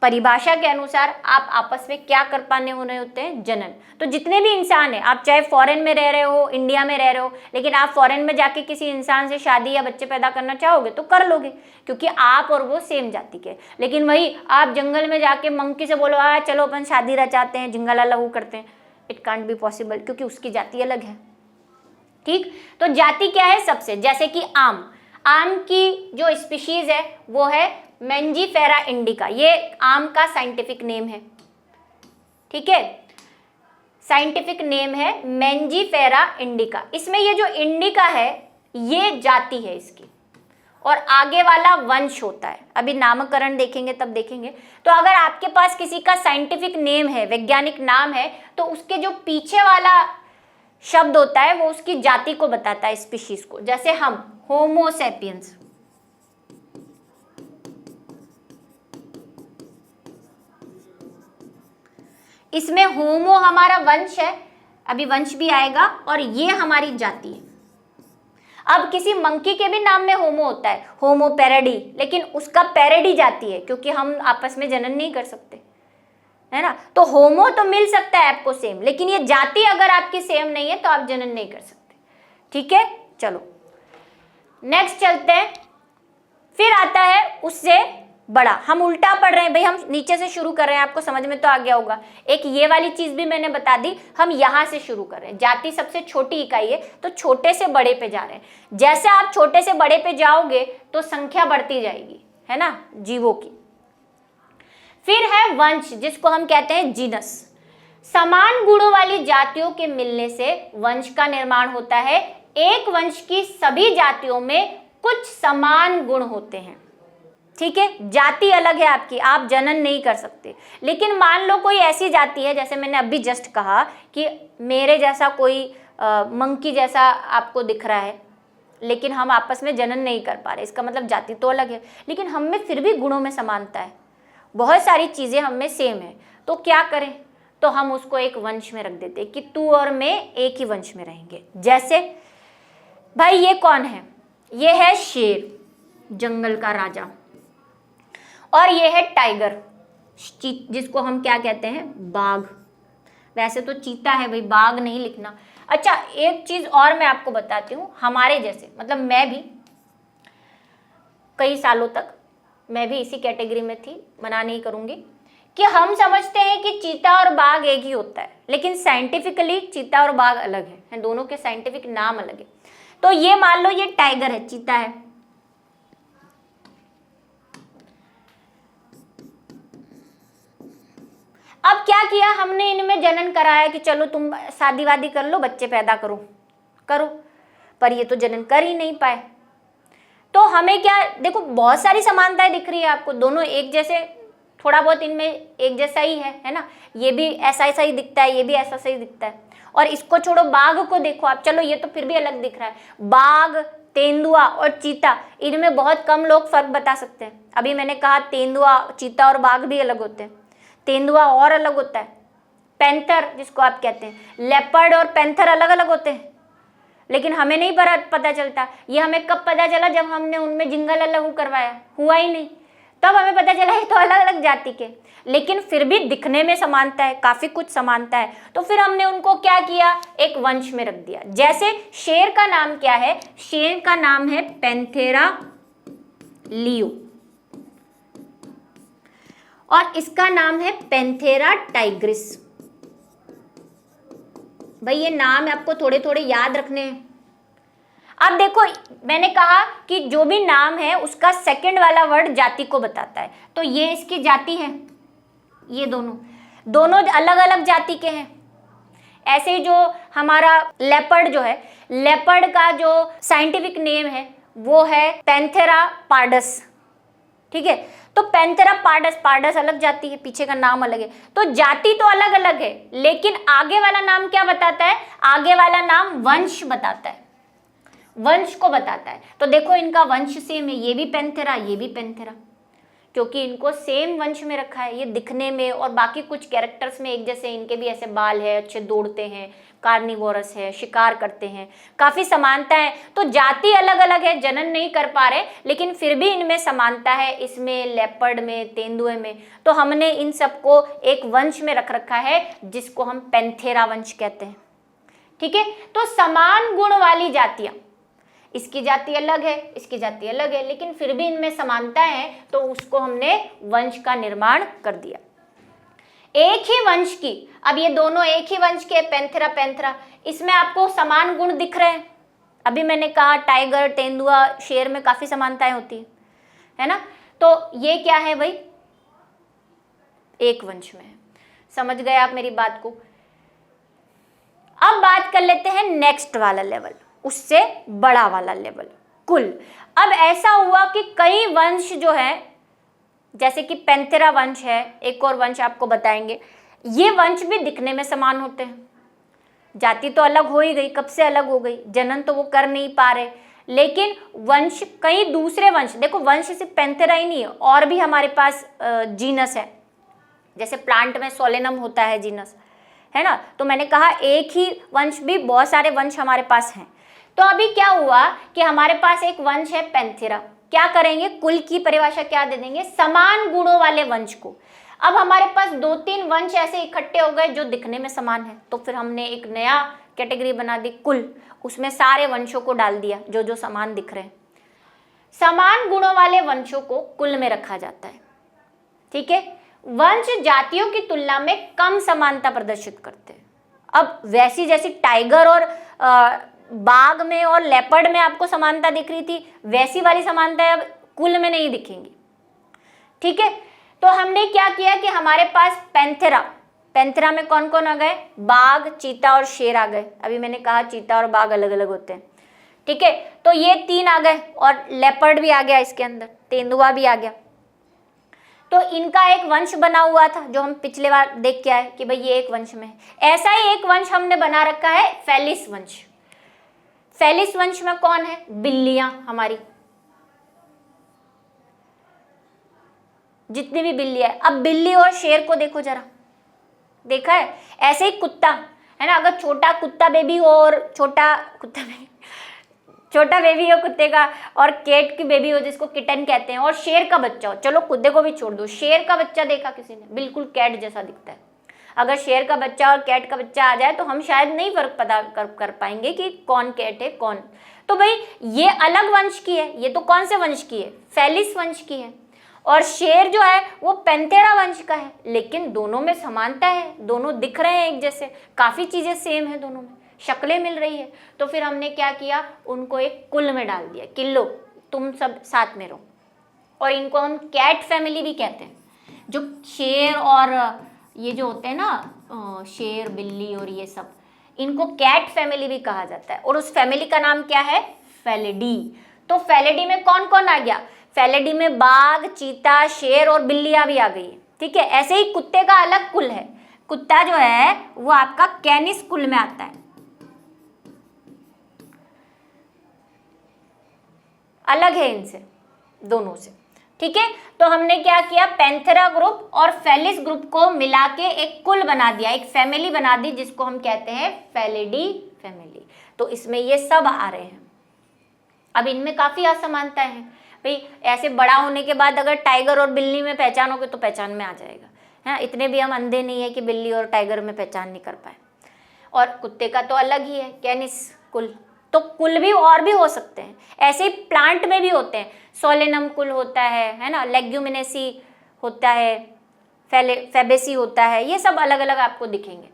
परिभाषा के अनुसार आप आपस में क्या कर पाने होने होते हैं? जनन। तो जितने भी इंसान हैं, आप चाहे फॉरेन में रह रहे हो, इंडिया में रह रहे हो, लेकिन आप फॉरेन में जाके किसी इंसान से शादी या बच्चे पैदा करना चाहोगे तो कर लोगे, क्योंकि आप और वो सेम जाति के। लेकिन वही आप जंगल में जाके मंकी से बोलो चलो अपन शादी रचाते हैं, जिंगल अलग करते हैं, इट कांट बी पॉसिबल, क्योंकि उसकी जाति अलग है। ठीक, तो जाति क्या है? सबसे, जैसे कि आम की जो स्पीशीज है वो है मैंजीफेरा इंडिका, ये आम का साइंटिफिक नेम है। ठीक है, साइंटिफिक नेम है मैंजीफेरा इंडिका। इसमें ये जो इंडिका है ये जाति है इसकी, और आगे वाला वंश होता है। अभी नामकरण देखेंगे तब देखेंगे। तो अगर आपके पास किसी का साइंटिफिक नेम है, वैज्ञानिक नाम है, तो उसके जो पीछे वाला शब्द होता है वो उसकी जाति को बताता है, स्पीशीज को। जैसे हम होमो सेपियंस, इसमें होमो हमारा वंश है, अभी वंश भी आएगा, और ये हमारी जाति है। अब किसी मंकी के भी नाम में होमो होता है, होमो पैरेडी, लेकिन उसका पैरेडी जाति है, क्योंकि हम आपस में जनन नहीं कर सकते, है ना। तो होमो तो मिल सकता है आपको सेम, लेकिन ये जाति अगर आपकी सेम नहीं है तो आप जनन नहीं कर सकते। ठीक है, चलो नेक्स्ट चलते हैं। फिर आता है उससे बड़ा, हम उल्टा पढ़ रहे हैं भाई, हम नीचे से शुरू कर रहे हैं, आपको समझ में तो आ गया होगा। एक ये वाली चीज भी मैंने बता दी, हम यहां से शुरू कर रहे हैं। जाति सबसे छोटी इकाई है, तो छोटे से बड़े पे जा रहे हैं। जैसे आप छोटे से बड़े पे जाओगे तो संख्या बढ़ती जाएगी, है ना, जीवों की। फिर है वंश, जिसको हम कहते हैं जीनस। समान गुणों वाली जातियों के मिलने से वंश का निर्माण होता है। एक वंश की सभी जातियों में कुछ समान गुण होते हैं। ठीक है, जाति अलग है आपकी, आप जनन नहीं कर सकते। लेकिन मान लो कोई ऐसी जाति है, जैसे मैंने अभी जस्ट कहा कि मेरे जैसा कोई मंकी जैसा आपको दिख रहा है, लेकिन हम आपस में जनन नहीं कर पा रहे, इसका मतलब जाति तो अलग है, लेकिन हम में फिर भी गुणों में समानता है, बहुत सारी चीजें हम में सेम है। तो क्या करें? तो हम उसको एक वंश में रख देते कि तू और मैं एक ही वंश में रहेंगे। जैसे भाई ये कौन है? ये है शेर, जंगल का राजा, और ये है टाइगर, जिसको हम क्या कहते हैं? बाघ। वैसे तो चीता है भाई, बाघ नहीं लिखना। अच्छा, एक चीज और मैं आपको बताती हूँ, हमारे जैसे, मतलब मैं भी कई सालों तक मैं भी इसी कैटेगरी में थी, मना नहीं करूंगी, कि हम समझते हैं कि चीता और बाघ एक ही होता है, लेकिन साइंटिफिकली चीता और बाघ अलग है, दोनों के साइंटिफिक नाम अलग है। तो ये मान लो ये टाइगर है, चीता है, अब क्या किया हमने, इनमें जनन कराया कि चलो तुम शादी वादी कर लो, बच्चे पैदा करो, पर ये तो जनन कर ही नहीं पाए। तो हमें क्या, देखो बहुत सारी समानताएं दिख रही है आपको, दोनों एक जैसे, थोड़ा बहुत इनमें एक जैसा ही है ना, ये भी ऐसा ऐसा ही दिखता है, ये भी ऐसा सही दिखता है। और इसको छोड़ो, बाघ को देखो आप, चलो ये तो फिर भी अलग दिख रहा है, बाघ, तेंदुआ और चीता, इनमें बहुत कम लोग फर्क बता सकते हैं। अभी मैंने कहा तेंदुआ, चीता और बाघ भी अलग होते हैं, तेंदुआ और अलग होता है, पैंथर जिसको आप कहते हैं, लेपर्ड और पैंथर अलग अलग होते हैं, लेकिन हमें नहीं पता चलता। ये हमें कब पता चला, जब हमने उनमें जिंगल अलग करवाया, हुआ ही नहीं, तब हमें पता चला है तो अलग अलग जाति के, लेकिन फिर भी दिखने में समानता है, काफी कुछ समानता है। तो फिर हमने उनको क्या किया, एक वंश में रख दिया। जैसे शेर का नाम क्या है, शेर का नाम है पैंथेरा लियो, और इसका नाम है पैंथेरा टाइग्रिस। भाई ये नाम आपको थोड़े थोड़े याद रखने हैं। अब देखो मैंने कहा कि जो भी नाम है उसका सेकंड वाला वर्ड जाति को बताता है, तो ये इसकी जाति है, ये दोनों अलग अलग जाति के हैं। ऐसे ही जो हमारा लेपर्ड जो है, लेपर्ड का जो साइंटिफिक नेम है वो है पैंथेरा पार्डस, ठीक है। तो पैंथेरा पार्डस अलग जाति है, पीछे का नाम अलग है, तो जाति तो अलग अलग है, लेकिन आगे वाला नाम क्या बताता है, आगे वाला नाम वंश बताता है, वंश को बताता है। तो देखो इनका वंश सेम है, ये भी पैंथेरा, ये भी पैंथेरा, क्योंकि इनको सेम वंश में रखा है। ये दिखने में और बाकी कुछ कैरेक्टर्स में एक जैसे, इनके भी ऐसे बाल है, अच्छे दौड़ते हैं, कार्निवोरस है, शिकार करते हैं, काफी समानता है। तो जाति अलग अलग है, जनन नहीं कर पा रहे, लेकिन फिर भी इनमें समानता है, इसमें लेपर्ड में, तेंदुए में। तो हमने इन सबको एक वंश में रख रखा है जिसको हम पैंथेरा वंश कहते हैं, ठीक है। तो समान गुण वाली जातियां, इसकी जाति अलग है, इसकी जाति अलग है, लेकिन फिर भी इनमें समानता है, तो उसको हमने वंश का निर्माण कर दिया। एक ही वंश की, अब ये दोनों एक ही वंश के, पैंथेरा, इसमें आपको समान गुण दिख रहे हैं। अभी मैंने कहा टाइगर, तेंदुआ, शेर में काफी समानताएं होती है ना। तो ये क्या है भाई, एक वंश में है। समझ गए आप मेरी बात को। अब बात कर लेते हैं नेक्स्ट वाला लेवल, उससे बड़ा वाला लेवल, कुल। अब ऐसा हुआ कि कई वंश जो है, जैसे कि पैंथेरा वंश है, एक और वंश आपको बताएंगे, ये वंश भी दिखने में समान होते हैं। जाति तो अलग हो ही गई, कब से अलग हो गई, जनन तो वो कर नहीं पा रहे, लेकिन वंश, कई दूसरे वंश, देखो वंश सिर्फ पैंथेरा ही नहीं है, और भी हमारे पास जीनस है। जैसे प्लांट में सोलेनम होता है जीनस, है ना। तो मैंने कहा एक ही वंश भी, बहुत सारे वंश हमारे पास हैं। तो अभी क्या हुआ कि हमारे पास एक वंश है पैंथेरा, क्या करेंगे, कुल की परिभाषा क्या दे देंगे, समान गुणों वाले वंश को। अब हमारे पास 2-3 वंश ऐसे इकट्ठे हो गए जो दिखने में समान है, तो फिर हमने एक नया कैटेगरी बना दी, कुल। उसमें सारे वंशों को डाल दिया जो जो समान दिख रहे हैं। समान गुणों वाले वंशों को कुल में रखा जाता है, ठीक है। वंश जातियों की तुलना में कम समानता प्रदर्शित करते हैं। अब वैसी जैसी टाइगर और बाघ में और लेपर्ड में आपको समानता दिख रही थी, वैसी वाली समानता अब कुल में नहीं दिखेंगी, ठीक है। तो हमने क्या किया कि हमारे पास पैंथेरा में कौन कौन आ गए, बाघ, चीता और शेर आ गए। अभी मैंने कहा चीता और बाघ अलग अलग होते हैं, ठीक है। तो ये 3 आ गए, और लेपर्ड भी आ गया इसके अंदर, तेंदुआ भी आ गया। तो इनका एक वंश बना हुआ था, जो हम पिछले बार देख के आए कि भाई ये एक वंश में है। ऐसा ही एक वंश हमने बना रखा है फेलिस वंश। फेलिस वंश में कौन है, बिल्लियां, हमारी जितनी भी बिल्ली है। अब बिल्ली और शेर को देखो जरा, देखा है। ऐसे ही कुत्ता है ना, अगर छोटा कुत्ता बेबी हो और छोटा बेबी हो कुत्ते का, और कैट की बेबी हो जिसको किटन कहते हैं, और शेर का बच्चा हो, चलो कुत्ते को भी छोड़ दो, शेर का बच्चा देखा किसी ने, बिल्कुल कैट जैसा दिखता है। अगर शेर का बच्चा और कैट का बच्चा आ जाए तो हम शायद नहीं फर्क पता कर पाएंगे कि कौन कैट है कौन। तो भाई ये अलग वंश की है, ये तो कौन से वंश की है, फेलिस वंश की है। और शेर जो है वो पैंथेरा वंश का है, लेकिन दोनों में समानता है, दोनों दिख रहे हैं एक जैसे, काफी चीजें सेम है दोनों में, शक्लें मिल रही है। तो फिर हमने क्या किया, उनको एक कुल में डाल दिया कि लो तुम सब साथ में रहो। और इनको हम कैट फैमिली भी कहते हैं। जो शेर और ये जो होते हैं ना शेर, बिल्ली और ये सब, इनको कैट फैमिली भी कहा जाता है और उस फैमिली का नाम क्या है? फेलिडी। तो फेलिडी में कौन कौन आ गया? फेलिडी में बाघ, चीता, शेर और बिल्लियां भी आ गई, ठीक है। ऐसे ही कुत्ते का अलग कुल है, कुत्ता जो है वो आपका कैनिस कुल में आता है, अलग है इनसे दोनों से, ठीक है। तो हमने क्या किया? पैंथेरा ग्रुप और फेलिस ग्रुप को मिला के एक कुल बना दिया, एक फैमिली बना दी जिसको हम कहते हैं फेलिडी फैमिली। तो इसमें ये सब आ रहे हैं। अब इनमें काफी असमानता है भाई, ऐसे बड़ा होने के बाद अगर टाइगर और बिल्ली में पहचानोगे तो पहचान में आ जाएगा, है। इतने भी हम अंधे नहीं है कि बिल्ली और टाइगर में पहचान नहीं कर पाए। और कुत्ते का तो अलग ही है, कैनिस कुल। तो कुल भी और भी हो सकते हैं, ऐसे ही प्लांट में भी होते हैं। सोलेनम कुल होता है ना, लेग्यूमिनेसी होता है, फैबेसी होता है, ये सब अलग अलग आपको दिखेंगे।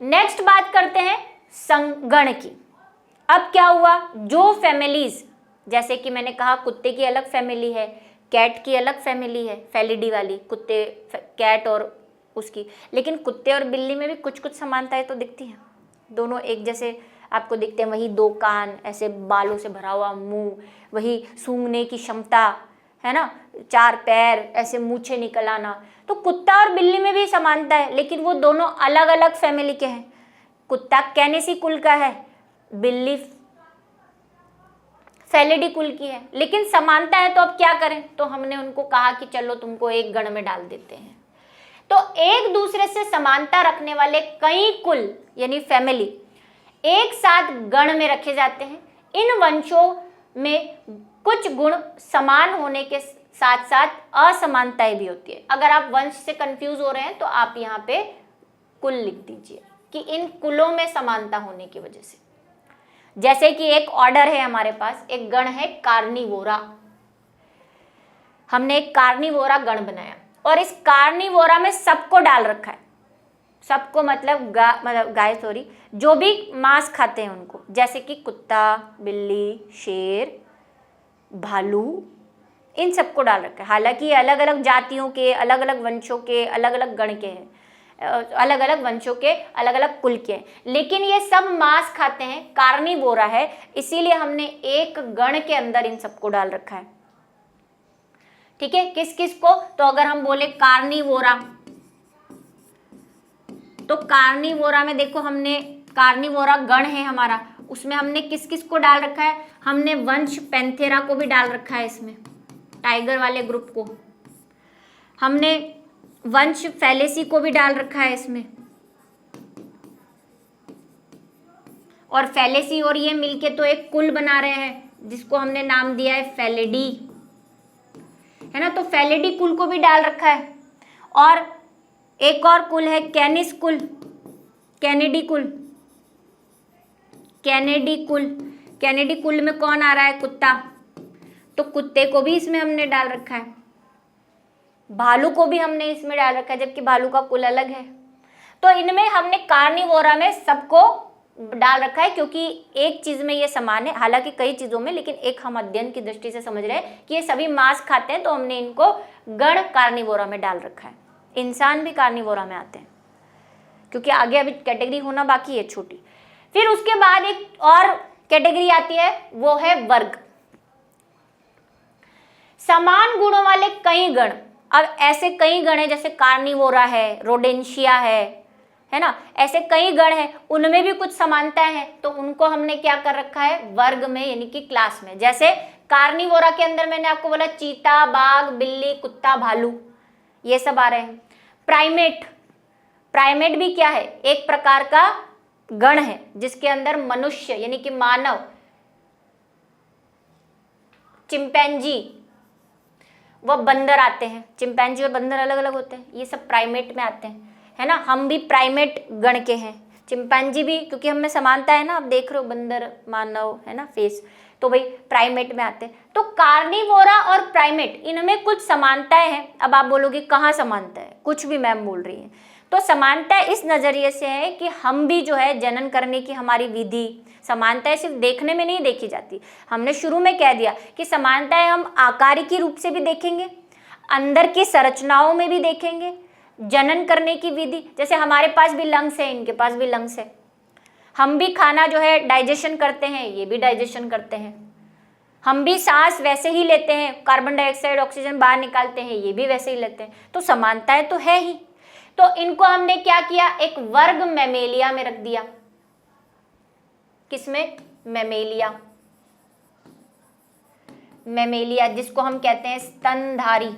नेक्स्ट बात करते हैं संगण की। अब क्या हुआ? जो फैमिलीज, जैसे कि मैंने कहा कुत्ते की अलग फैमिली है, कैट की अलग फैमिली है, फेलिडी वाली, कुत्ते, कैट और उसकी, लेकिन कुत्ते और बिल्ली में भी कुछ कुछ समानताएं तो दिखती हैं। दोनों एक जैसे आपको दिखते हैं, वही 2 कान, ऐसे बालों से भरा हुआ मुंह, वही सूंघने की क्षमता, है ना, 4 पैर, ऐसे मूछें निकल आना। तो कुत्ता और बिल्ली में भी समानता है, लेकिन वो दोनों अलग अलग फैमिली के हैं। कुत्ता कैनेसी कुल का है, बिल्ली फेलिडी कुल की है, लेकिन समानता है। तो अब क्या करें? तो हमने उनको कहा कि चलो तुमको एक गण में डाल देते हैं। तो एक दूसरे से समानता रखने वाले कई कुल यानी फैमिली एक साथ गण में रखे जाते हैं। इन वंशों में कुछ गुण समान होने के साथ साथ असमानताएं भी होती है। अगर आप वंश से कंफ्यूज हो रहे हैं तो आप यहाँ पे कुल लिख दीजिए कि इन कुलों में समानता होने की वजह से। जैसे कि एक ऑर्डर है हमारे पास, एक गण है कार्निवोरा। हमने एक कार्निवोरा गण बनाया और इस कार्निवोरा में सबको डाल रखा है। सबको मतलब गाय सॉरी, जो भी मांस खाते हैं उनको, जैसे कि कुत्ता, बिल्ली, शेर, भालू, इन सबको डाल रखा है। हालांकि अलग अलग जातियों के, अलग अलग वंशों के, अलग अलग गण के हैं, अलग अलग वंशों के, अलग अलग कुल के हैं, लेकिन ये सब मांस खाते हैं, कार्निवोरा है, इसीलिए हमने एक गण के अंदर इन सबको डाल रखा है। ठीक है, किस किस को? तो अगर हम बोले कार्निवोरा, तो कार्निवोरा में देखो हमने कार्निवोरा गण है हमारा, उसमें हमने किस किस को डाल रखा है? हमने वंश पैंथेरा को भी डाल रखा है, इसमें टाइगर वाले ग्रुप को। हमने वंश फेलेसी को भी डाल रखा है इसमें, और फेलेसी और ये मिलके तो एक कुल बना रहे हैं जिसको हमने नाम दिया है फेलिडी, है ना। तो फेलिडी कुल को भी डाल रखा है। और एक और कुल है कैनिस कुल, कैनेडी कुल। कैनेडी कुल, कैनेडी कुल में कौन आ रहा है? कुत्ता, तो कुत्ते को भी इसमें हमने डाल रखा है। भालू को भी हमने इसमें डाल रखा है, जबकि भालू का कुल अलग है। तो इनमें हमने कार्निवोरा में सबको डाल रखा है, क्योंकि एक चीज में ये समान है, हालांकि कई चीजों में, लेकिन एक हम अध्ययन की दृष्टि से समझ रहे हैं कि ये सभी मांस खाते हैं, तो हमने इनको गण कार्निवोरा में डाल रखा है। इंसान भी कार्निवोरा में आते हैं, क्योंकि आगे अभी कैटेगरी होना बाकी है छोटी। फिर उसके बाद एक और कैटेगरी आती है, वो है वर्ग। समान गुणों वाले कई गण। अब ऐसे कई गण हैं, जैसे कार्निवोरा है, रोडेंशिया है ना, ऐसे कई गण हैं, उनमें भी कुछ समानताएं हैं, तो उनको हमने क्या कर रखा है? वर्ग में, यानी कि क्लास में। जैसे कार्निवोरा के अंदर मैंने आपको बोला चीता, बाघ, बिल्ली, कुत्ता, भालू, ये सब आ रहे हैं। प्राइमेट, प्राइमेट भी क्या है? एक प्रकार का गण है जिसके अंदर मनुष्य यानी कि मानव, चिंपैंजी व बंदर आते हैं। चिंपैंजी और बंदर अलग अलग होते हैं, ये सब प्राइमेट में आते हैं, है ना। हम भी प्राइमेट गण के हैं, चिंपैंजी भी, क्योंकि हम में समानता है ना, आप देख रहे हो बंदर, मानव, है ना, फेस, तो भाई प्राइमेट में आते हैं। तो कार्निवोरा और प्राइमेट, इनमें कुछ समानताएं हैं। अब आप बोलोगे कहाँ समानता है? कुछ भी मैम बोल रही है। तो समानता इस नजरिए से है कि हम भी जो है जनन करने की हमारी विधि, समानताएं सिर्फ देखने में नहीं देखी जाती। हमने शुरू में कह दिया कि समानताएं हम आकारिकी रूप से भी देखेंगे, अंदर की संरचनाओं में भी देखेंगे, जनन करने की विधि, जैसे हमारे पास भी लंग्स है, इनके पास भी लंग्स है, हम भी खाना जो है डाइजेशन करते हैं, ये भी डाइजेशन करते हैं, हम भी सांस वैसे ही लेते हैं, कार्बन डाइऑक्साइड ऑक्सीजन बाहर निकालते हैं, ये भी वैसे ही लेते हैं, तो समानताएं तो है ही। तो इनको हमने क्या किया, एक वर्ग मैमेलिया में रख दिया। किसमें? मैमेलिया। मैमेलिया जिसको हम कहते हैं स्तनधारी।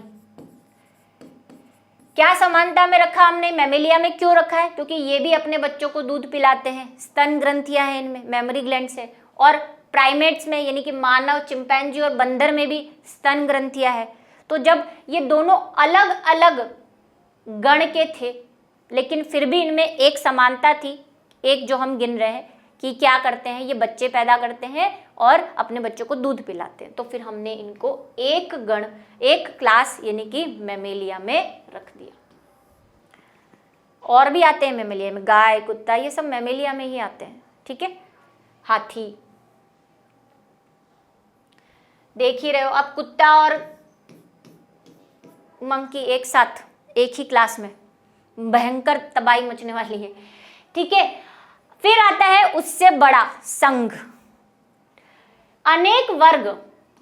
क्या समानता में रखा हमने? मैमेलिया में क्यों रखा है? क्योंकि ये भी अपने बच्चों को दूध पिलाते हैं, स्तन ग्रंथियां हैं इनमें, मेमोरी ग्लैंड्स है। और प्राइमेट्स में यानी कि मानव, चिंपैंजी और बंदर में भी स्तन ग्रंथियां है। तो जब ये दोनों अलग अलग गण के थे, लेकिन फिर भी इनमें एक समानता थी, एक जो हम गिन रहे हैं कि क्या करते हैं, ये बच्चे पैदा करते हैं और अपने बच्चों को दूध पिलाते हैं, तो फिर हमने इनको एक गण, एक क्लास यानी कि मैमेलिया में रख दिया। और भी आते हैं मैमेलिया में, गाय, कुत्ता, ये सब मैमेलिया में ही आते हैं, ठीक है। हाथी देख ही रहे हो, अब कुत्ता और मंकी एक साथ एक ही क्लास में, भयंकर तबाही मचने वाली है, ठीक है। फिर आता है उससे बड़ा संघ, अनेक वर्ग।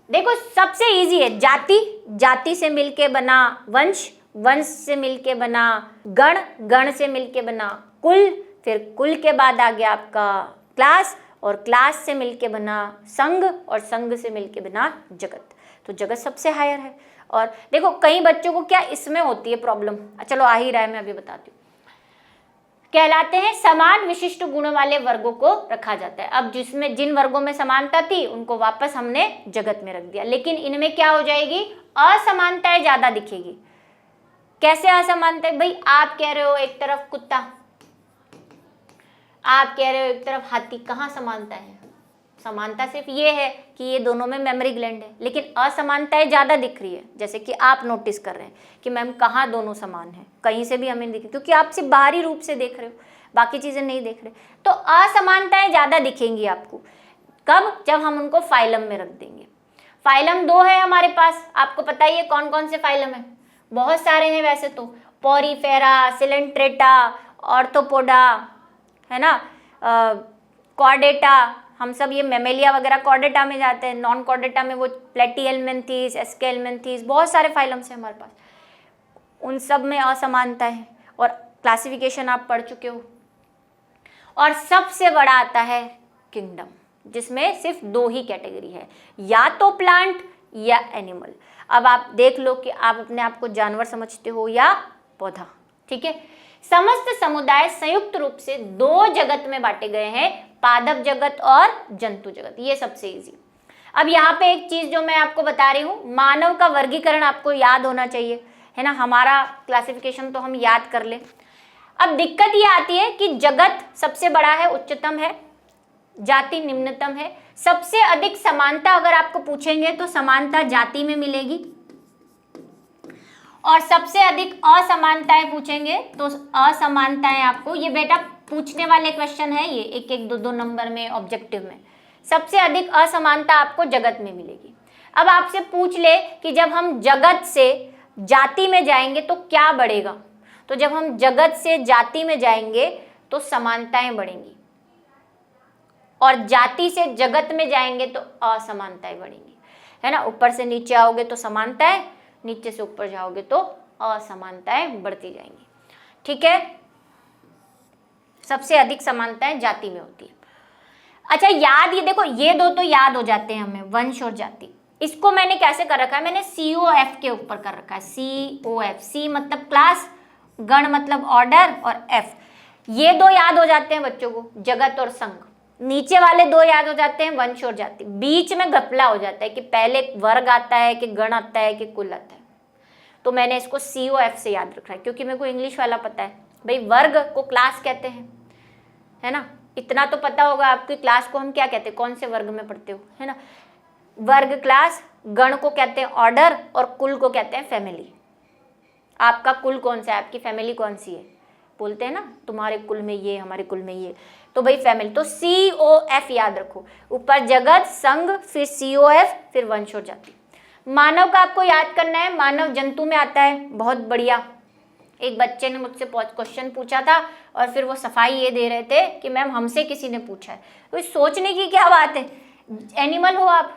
देखो सबसे इजी है जाति, जाति से मिलके बना वंश, वंश से मिलके बना गण, गण से मिलके बना कुल, फिर कुल के बाद आ गया आपका क्लास, और क्लास से मिलके बना संघ, और संघ से मिलके बना जगत। तो जगत सबसे हायर है। और देखो कई बच्चों को क्या इसमें होती है प्रॉब्लम, चलो आ ही रहा है, मैं अभी बताती हूँ। कहलाते हैं समान विशिष्ट गुणों वाले वर्गों को रखा जाता है। अब जिसमें जिन वर्गों में समानता थी उनको वापस हमने जगत में रख दिया, लेकिन इनमें क्या हो जाएगी, असमानताएं ज्यादा दिखेगी। कैसे असमानता? भाई आप कह रहे हो एक तरफ कुत्ता, आप कह रहे हो एक तरफ हाथी, कहाँ समानता है? समानता सिर्फ ये है कि ये दोनों में मेमोरी ग्लैंड है, लेकिन असमानताएं ज्यादा दिख रही है। जैसे कि आप नोटिस कर रहे हैं कि मैम कहाँ दोनों समान है, कहीं से भी हमें नहीं दिख रही, क्योंकि आप सिर्फ बाहरी रूप से देख रहे हो, बाकी चीजें नहीं देख रहे। तो असमानताएं ज्यादा दिखेंगी आपको। कब? जब हम उनको फाइलम में रख देंगे। फाइलम 2 है हमारे पास, आपको पता ही है कौन कौन से फाइलम है, बहुत सारे हैं वैसे तो, पोरीफेरा, सिलेंट्रेटा, ऑर्थोपोडा, है ना, कॉर्डेटा, हम सब ये मैमेलिया वगैरह कॉर्डेटा में जाते हैं। नॉन कॉर्डेटा में वो प्लेटीहेल्मिन्थीस, एस्केहेल्मिन्थीस, बहुत सारे फाइलम्स हैं हमारे पास, उन सब में असमानता है, और क्लासिफिकेशन आप पढ़ चुके हो। और सबसे बड़ा आता है किंगडम, जिसमें सिर्फ 2 ही कैटेगरी है, या तो प्लांट या एनिमल। अब आप देख लो कि आप अपने आप को जानवर समझते हो या पौधा, ठीक है। समस्त समुदाय संयुक्त रूप से 2 जगत में बांटे गए हैं, पादप जगत और जंतु जगत। ये सबसे इजी। अब यहाँ पे एक चीज जो मैं आपको बता रही हूँ, मानव का वर्गीकरण आपको याद होना चाहिए, है ना, हमारा क्लासिफिकेशन तो हम याद कर ले। अब दिक्कत ये आती है कि जगत सबसे बड़ा है, उच्चतम है, जाति निम्नतम है। सबसे अधिक समानता अगर आपको पूछेंगे तो समानता जाति में मिलेगी, और सबसे अधिक असमानताएं पूछेंगे तो असमानताएं आपको, ये बेटा पूछने वाले क्वेश्चन है ये, 1-1, 2-2 नंबर में ऑब्जेक्टिव में, सबसे अधिक असमानता आपको जगत में मिलेगी। अब आपसे पूछ ले कि जब हम जगत से जाति में जाएंगे तो क्या बढ़ेगा, तो जब हम जगत से जाति में जाएंगे तो समानताएं बढ़ेंगी, और जाति से जगत में जाएंगे तो असमानताएं बढ़ेंगी, है ना। ऊपर से नीचे आओगे तो समानताएं, नीचे से ऊपर जाओगे तो असमानताएं बढ़ती जाएंगी, ठीक है। सबसे अधिक समानताएं जाति में होती है। अच्छा याद, ये देखो ये 2 तो याद हो जाते हैं हमें, वंश और जाति। इसको मैंने कैसे कर रखा है, मैंने COF के ऊपर कर रखा है, COF, C मतलब क्लास, गण मतलब ऑर्डर, और F, ये 2 याद हो जाते हैं बच्चों को, जगत और संघ। नीचे वाले 2 याद हो जाते हैं, वंश और जाति। बीच में घपला हो जाता है कि पहले वर्ग आता है कि गण आता है कि कुल आता है, तो मैंने इसको COF से याद रखा है, क्योंकि मेरे को इंग्लिश वाला पता है। भाई वर्ग को क्लास कहते हैं, है ना, इतना तो पता होगा आपकी, क्लास को हम क्या कहते हैं, कौन से वर्ग में पढ़ते हो, है ना, वर्ग क्लास, गण को कहते हैं ऑर्डर, और कुल को कहते हैं फैमिली। आपका कुल कौन सा है, आपकी फैमिली कौन सी है, बोलते हैं ना तुम्हारे कुल में ये, हमारे कुल में ये, तो भाई फैमिली। तो COF याद रखो, ऊपर जगत, संघ, फिर COF, फिर वंश और जाति। मानव का आपको याद करना है, मानव जंतु में आता है, बहुत बढ़िया, एक बच्चे ने मुझसे क्वेश्चन पूछा था और फिर वो सफाई ये दे रहे थे कि मैम हमसे किसी ने पूछा है। तो सोचने की क्या बात है, एनिमल हो आप।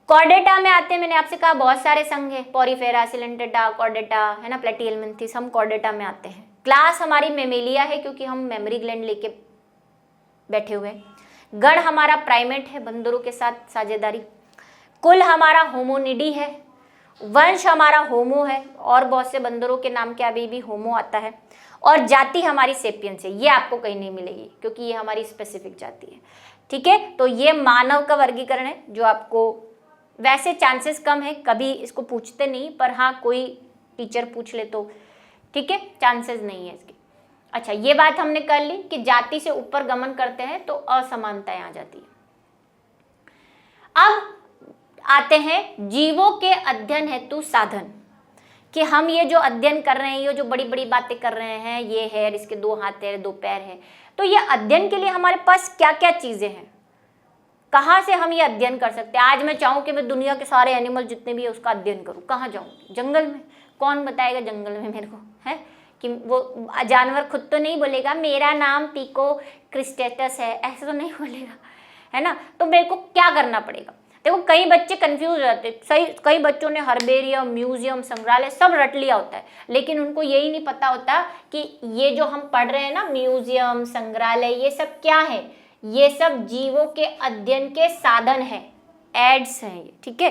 कॉर्डेटा में आते हैं, मैंने आपसे कहा बहुत सारे संघ है, पॉरीफेरा, सिलेंटेटा, कॉर्डेटा, है ना, प्लेटिहेल्मिन्थेस, हम कॉर्डेटा में आते हैं। क्लास हमारी मेमेलिया है क्योंकि हम मेमोरी ग्लैंड लेके बैठे हुए हैं। गण हमारा प्राइमेट है, बंदरों के साथ साझेदारी। कुल हमारा होमोनिडी है। वंश हमारा होमो है, और बहुत से बंदरों के नाम के अभी भी होमो आता है। और जाति हमारी सेपियंस है, ये आपको कहीं नहीं मिलेगी क्योंकि ये हमारी स्पेसिफिक जाति है। ठीक है, तो ये मानव का वर्गीकरण है जो आपको वैसे चांसेस कम है, कभी इसको पूछते नहीं, पर हाँ कोई टीचर पूछ ले तो ठीक है, चांसेस नहीं है इसके। अच्छा, ये बात हमने कर ली कि जाति से ऊपर गमन करते हैं तो असमानताएं आ जाती है। अब आते हैं जीवों के अध्ययन हेतु साधन, कि हम ये जो अध्ययन कर रहे हैं, ये जो बड़ी बड़ी बातें कर रहे हैं, ये है, इसके 2 हाथ है, 2 पैर है, तो ये अध्ययन के लिए हमारे पास क्या क्या चीजें हैं, कहाँ से हम ये अध्ययन कर सकते हैं। आज मैं चाहूँ कि मैं दुनिया के सारे एनिमल जितने भी है उसका अध्ययन करूँ, कहाँ जाऊँ? जंगल में। कौन बताएगा जंगल में मेरे को, है कि वो जानवर खुद तो नहीं बोलेगा मेरा नाम पिको क्रिस्टेटस है, ऐसे तो नहीं बोलेगा, है ना। तो मेरे को क्या करना पड़ेगा? देखो, कई बच्चे कंफ्यूज हो जाते हैं। सही, कई बच्चों ने हर्बेरियम, म्यूजियम, संग्रहालय सब रट लिया होता है, लेकिन उनको यही नहीं पता होता कि ये जो हम पढ़ रहे हैं ना, म्यूजियम, संग्रहालय, ये सब क्या है? ये सब जीवों के अध्ययन के साधन हैं, एड्स हैं ये, ठीक है,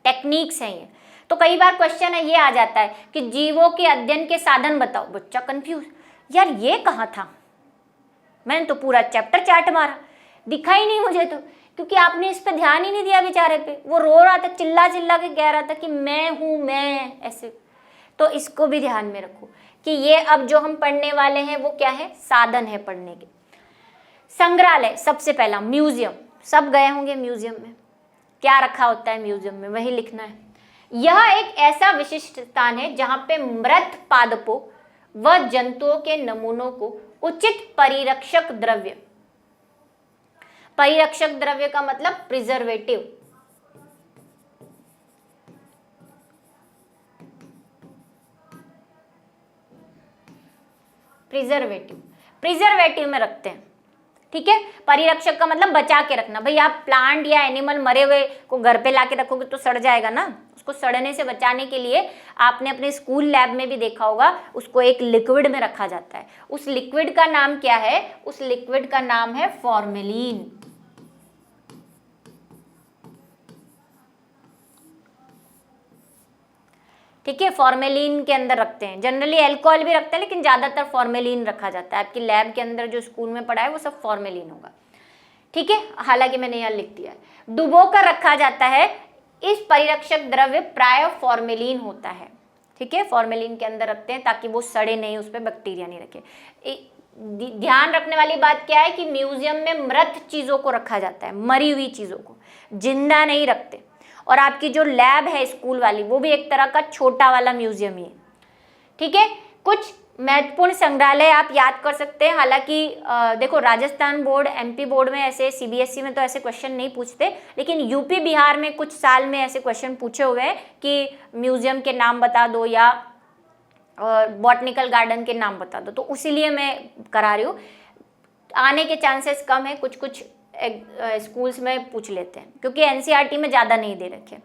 टेक्निक्स हैं ये। तो कई बार क्वेश्चन है ये आ जाता है कि जीवों के अध्ययन के साधन बताओ, बच्चा कंफ्यूज, यार ये कहाँ था, मैंने तो पूरा चैप्टर चार्ट मारा, दिखा ही नहीं मुझे तो, क्योंकि आपने इस पे ध्यान ही नहीं दिया बेचारे पे। वो रो रहा था, चिल्ला चिल्ला के कह रहा था कि मैं हूँ, मैं ऐसे। तो इसको भी ध्यान में रखो कि ये अब जो हम पढ़ने वाले हैं वो क्या है, साधन है पढ़ने के। संग्रहालय, सबसे पहला म्यूजियम, सब गए होंगे म्यूजियम में, क्या रखा होता है म्यूजियम में, वही लिखना है। यह एक ऐसा विशिष्ट स्थान है जहां पे मृत पादपों व जंतुओं के नमूनों को उचित परिरक्षक द्रव्य, परिरक्षक द्रव्य का मतलब प्रिजर्वेटिव, प्रिजर्वेटिव में रखते हैं। ठीक है, परिरक्षक का मतलब बचा के रखना। भाई आप प्लांट या एनिमल मरे हुए को घर पे लाके रखोगे तो सड़ जाएगा ना, उसको सड़ने से बचाने के लिए आपने अपने स्कूल लैब में भी देखा होगा, उसको एक लिक्विड में रखा जाता है। उस लिक्विड का नाम क्या है? उस लिक्विड का नाम है फॉर्मेलिन। ठीक है, फॉर्मेलिन के अंदर रखते हैं। जनरली अल्कोहल भी रखते हैं, लेकिन ज्यादातर फॉर्मेलिन रखा जाता है। आपकी लैब के अंदर जो स्कूल में पढ़ा है वो सब फॉर्मेलिन होगा। ठीक है, हालांकि मैंने यहाँ लिख दिया है। डुबो कर रखा जाता है। इस परिरक्षक द्रव्य प्राय फॉर्मेलिन होता है। ठीक है, फॉर्मेलिन के अंदर रखते हैं ताकि वो सड़े नहीं, उस पर बैक्टीरिया नहीं रखे। ध्यान रखने वाली बात क्या है कि म्यूजियम में मृत चीजों को रखा जाता है, मरी हुई चीजों को, जिंदा नहीं रखते। और आपकी जो लैब है स्कूल वाली, वो भी एक तरह का छोटा वाला म्यूजियम ही है। ठीक है, कुछ महत्वपूर्ण संग्रहालय आप याद कर सकते हैं। हालांकि देखो, राजस्थान बोर्ड, एमपी बोर्ड में ऐसे, सीबीएसई में तो ऐसे क्वेश्चन नहीं पूछते, लेकिन यूपी बिहार में कुछ साल में ऐसे क्वेश्चन पूछे हुए हैं कि म्यूजियम के नाम बता दो या बॉटनिकल गार्डन के नाम बता दो, तो उसीलिए मैं करा रही हूँ। आने के चांसेस कम है, कुछ कुछ स्कूल्स में पूछ लेते हैं, क्योंकि एनसीईआरटी में ज़्यादा नहीं दे रखे।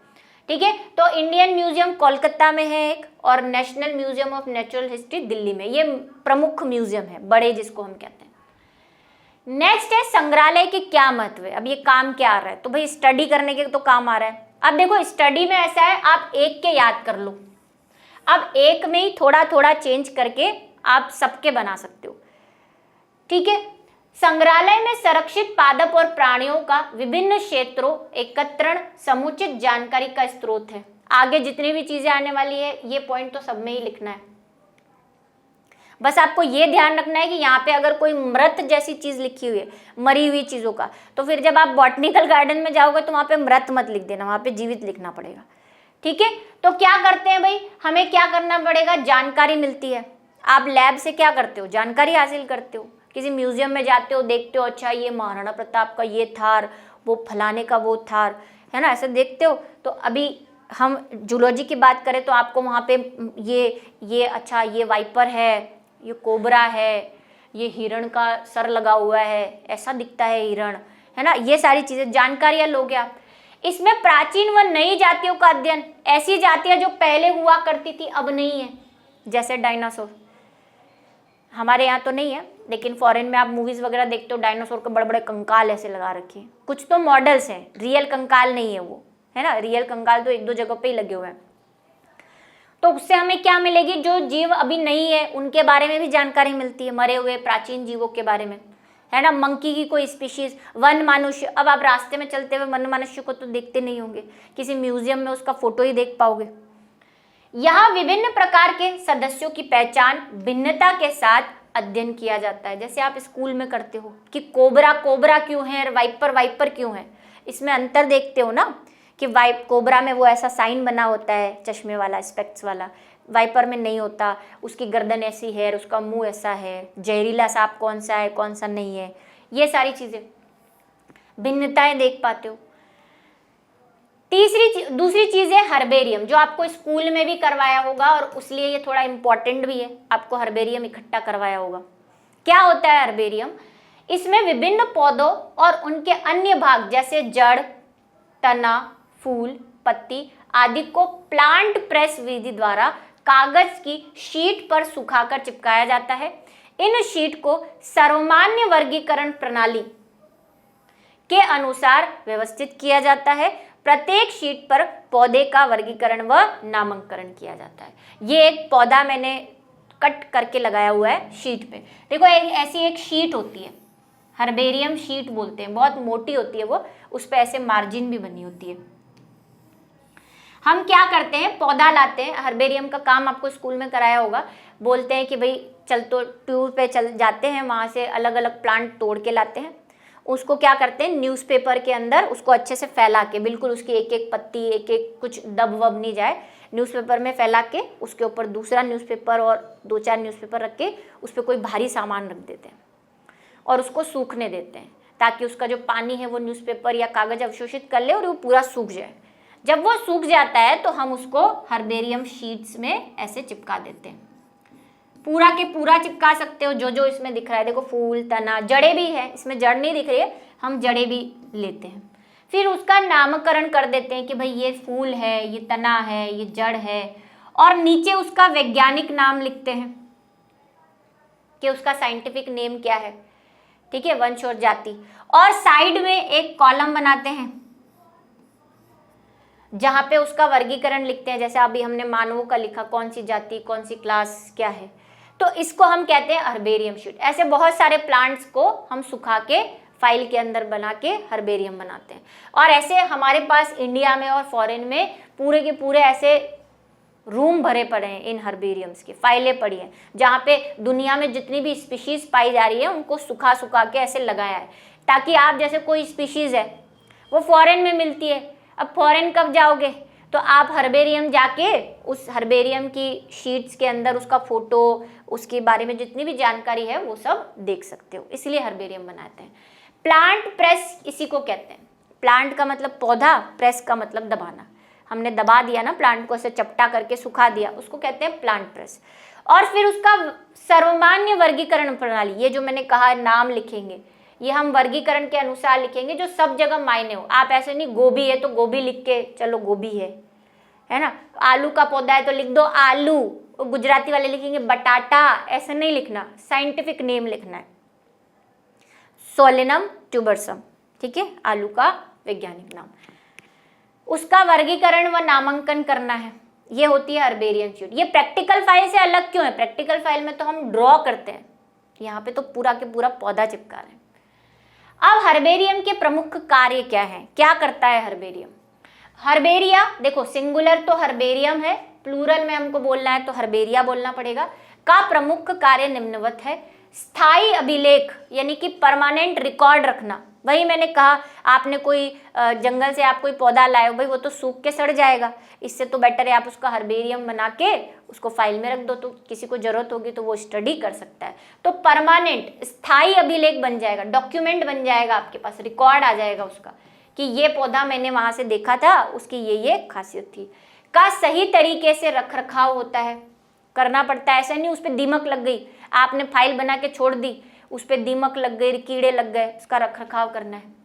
ठीक है, तो इंडियन म्यूजियम कोलकाता में है एक, और national museum of natural history Delhi में। ये प्रमुख म्यूजियम है, बड़े जिसको हम कहते हैं। नेक्स्ट है संग्रहालय की क्या महत्व है। अब ये काम क्या आ रहा है, तो भाई स्टडी करने के तो काम आ रहा है। अब देखो, स्टडी में ऐसा है, आप एक के याद कर लो, अब एक में ही थोड़ा थोड़ा चेंज करके आप सबके बना सकते हो। ठीक है, संग्रहालय में संरक्षित पादप और प्राणियों का विभिन्न क्षेत्रों एकत्रण समुचित जानकारी का स्रोत है। आगे जितनी भी चीजें आने वाली है, ये पॉइंट तो सब में ही लिखना है। बस आपको ये ध्यान रखना है कि यहाँ पे अगर कोई मृत जैसी चीज लिखी हुई है, मरी हुई चीजों का, तो फिर जब आप बॉटनिकल गार्डन में जाओगे तो वहां पे मृत मत लिख देना, वहां पे जीवित लिखना पड़ेगा। ठीक है, तो क्या करते हैं भाई, हमें क्या करना पड़ेगा, जानकारी मिलती है। आप लैब से क्या करते हो, जानकारी हासिल करते हो। किसी म्यूजियम में जाते हो, देखते हो, अच्छा ये महाराणा प्रताप का ये थार, वो फलाने का वो थार, है ना, ऐसे देखते हो। तो अभी हम जूलॉजी की बात करें तो आपको वहाँ पे ये अच्छा ये वाइपर है, ये कोबरा है, ये हिरण का सर लगा हुआ है, ऐसा दिखता है हिरण, है ना। ये सारी चीज़ें जानकारियाँ लोगे आप। इसमें प्राचीन व नई जातियों का अध्ययन, ऐसी जातियाँ जो पहले हुआ करती थी अब नहीं है, जैसे डायनासोर। हमारे यहाँ तो नहीं है, लेकिन फॉरेन में आप मूवीज़ वगैरह देखते हो, डायनासोर के बड़े बड़े कंकाल ऐसे लगा रखे हैं। कुछ तो मॉडल्स हैं, रियल कंकाल नहीं है वो, है ना। रियल कंकाल तो 1-2 जगह पे ही लगे हुए हैं। तो उससे हमें क्या मिलेगी, जो जीव अभी नहीं है उनके बारे में भी जानकारी मिलती है, मरे हुए प्राचीन जीवों के बारे में, है ना। मंकी की कोई स्पीशीज, वन मनुष्य, अब आप रास्ते में चलते हुए वन मनुष्य को तो देखते नहीं होंगे, किसी म्यूजियम में उसका फोटो ही देख पाओगे। यहाँ विभिन्न प्रकार के सदस्यों की पहचान भिन्नता के साथ अध्ययन किया जाता है, जैसे आप स्कूल में करते हो कि कोबरा कोबरा क्यों है और वाइपर वाइपर क्यों है। इसमें अंतर देखते हो ना कि कोबरा में वो ऐसा साइन बना होता है चश्मे वाला, स्पेक्ट्स वाला, वाइपर में नहीं होता, उसकी गर्दन ऐसी है, उसका मुंह ऐसा है, जहरीला सांप कौन सा है कौन सा नहीं है, ये सारी चीज़ें भिन्नताएं देख पाते हो। दूसरी चीज़ है हर्बेरियम, जो आपको स्कूल में भी करवाया होगा और इसलिए ये थोड़ा इम्पॉर्टेंट भी है, आपको हर्बेरियम इकट्ठा करवाया होगा। क्या होता है हर्बेरियम? इसमें विभिन्न पौधों और उनके अन्य भाग जैसे जड़, तना, फूल, पत्ती आदि को प्लांट प्रेस विधि द्वारा कागज की शीट पर सुखाकर चिपकाया जाता है। इन शीट को सर्वमान्य वर्गीकरण प्रणाली के अनुसार व्यवस्थित किया जाता है। प्रत्येक शीट पर पौधे का वर्गीकरण व नामकरण किया जाता है। ये एक पौधा मैंने कट करके लगाया हुआ है शीट पे। देखो ऐसी एक शीट होती है, हर्बेरियम शीट बोलते हैं, बहुत मोटी होती है वो, उस पर ऐसे मार्जिन भी बनी होती है। हम क्या करते हैं, पौधा लाते हैं, हर्बेरियम का काम आपको स्कूल में कराया होगा, बोलते हैं कि भाई चल तो टूर पे चल जाते हैं, वहाँ से अलग अलग प्लांट तोड़ के लाते हैं, उसको क्या करते हैं न्यूज़पेपर के अंदर उसको अच्छे से फैला के, बिल्कुल उसकी एक एक पत्ती एक एक कुछ दब वब नहीं जाए, न्यूज़पेपर में फैला के उसके ऊपर दूसरा न्यूज़पेपर और 2-4 न्यूज़पेपर रख के उस पर कोई भारी सामान रख देते हैं और उसको सूखने देते हैं, ताकि उसका जो पानी है वो न्यूज़पेपर या कागज़ अवशोषित कर ले और वो पूरा सूख जाए। जब वो सूख जाता है तो हम उसको हर्बेरियम शीट्स में ऐसे चिपका देते हैं। पूरा के पूरा चिपका सकते हो, जो जो इसमें दिख रहा है, देखो फूल, तना, जड़ें भी है, इसमें जड़ नहीं दिख रही है, हम जड़ें भी लेते हैं। फिर उसका नामकरण कर देते हैं कि भाई ये फूल है, ये तना है, ये जड़ है, और नीचे उसका वैज्ञानिक नाम लिखते हैं कि उसका साइंटिफिक नेम क्या है, ठीक है, वंश और जाति। और साइड में एक कॉलम बनाते हैं जहाँ पे उसका वर्गीकरण लिखते हैं, जैसे अभी हमने मानवों का लिखा, कौन सी जाति, कौन सी क्लास क्या है, तो इसको हम कहते हैं हर्बेरियम शीट। ऐसे बहुत सारे प्लांट्स को हम सुखा के फाइल के अंदर बना के हर्बेरियम बनाते हैं। और ऐसे हमारे पास इंडिया में और फॉरेन में पूरे के पूरे ऐसे रूम भरे पड़े हैं इन हर्बेरियम्स की, फाइलें पड़ी हैं, जहाँ पे दुनिया में जितनी भी स्पीशीज पाई जा रही है उनको सुखा सुखा के ऐसे लगाया है, ताकि आप जैसे कोई स्पीशीज है वो फॉरेन में मिलती है, अब फॉरेन कब जाओगे तो आप हर्बेरियम जाके उस हर्बेरियम की शीट्स के अंदर उसका फोटो, उसके बारे में जितनी भी जानकारी है वो सब देख सकते हो, इसलिए हर्बेरियम बनाते हैं। प्लांट प्रेस इसी को कहते हैं। प्लांट का मतलब पौधा, प्रेस का मतलब दबाना, हमने दबा दिया ना प्लांट को, ऐसे चपटा करके सुखा दिया, उसको कहते हैं प्लांट प्रेस। और फिर उसका सर्वमान्य वर्गीकरण प्रणाली, ये जो मैंने कहा नाम लिखेंगे, ये हम वर्गीकरण के अनुसार लिखेंगे जो सब जगह मायने हो। आप ऐसे नहीं गोभी है तो गोभी लिख के चलो गोभी है ना, आलू का पौधा है तो लिख दो आलू, गुजराती वाले लिखेंगे बटाटा, ऐसे नहीं लिखना, साइंटिफिक नेम लिखना है, सोलेनम ट्यूबरसम, ठीक है, आलू का वैज्ञानिक नाम, उसका वर्गीकरण व नामांकन करना है, ये होती है हर्बेरियम शीट। ये प्रैक्टिकल फाइल से अलग क्यों है? प्रैक्टिकल फाइल में तो हम ड्रॉ करते हैं, यहाँ पे तो पूरा के पूरा पौधा चिपका रहे हैं। अब हर्बेरियम के प्रमुख कार्य क्या है, क्या करता है हर्बेरियम? हर्बेरिया, देखो सिंगुलर तो हर्बेरियम है, प्लूरल में हमको बोलना है तो हर्बेरिया बोलना पड़ेगा। का प्रमुख कार्य निम्नवत है: स्थायी अभिलेख यानी कि परमानेंट रिकॉर्ड रखना। वही मैंने कहा, आपने कोई जंगल से आप कोई पौधा लाए, भाई वो तो सूख के सड़ जाएगा, इससे तो बेटर है आप उसका हर्बेरियम बना के उसको फाइल में रख दो, तो किसी को जरूरत होगी तो वो स्टडी कर सकता है। तो परमानेंट स्थायी अभिलेख बन जाएगा, डॉक्यूमेंट बन जाएगा, आपके पास रिकॉर्ड आ जाएगा उसका कि ये पौधा मैंने वहां से देखा था, उसकी ये खासियत थी। का सही तरीके से रख रखाव होता है, करना पड़ता है। ऐसा नहीं उस पर दीमक लग गई, आपने फाइल बना के छोड़ दी, उस पर दीमक लग गई, कीड़े लग गए, उसका रख रखाव करना है।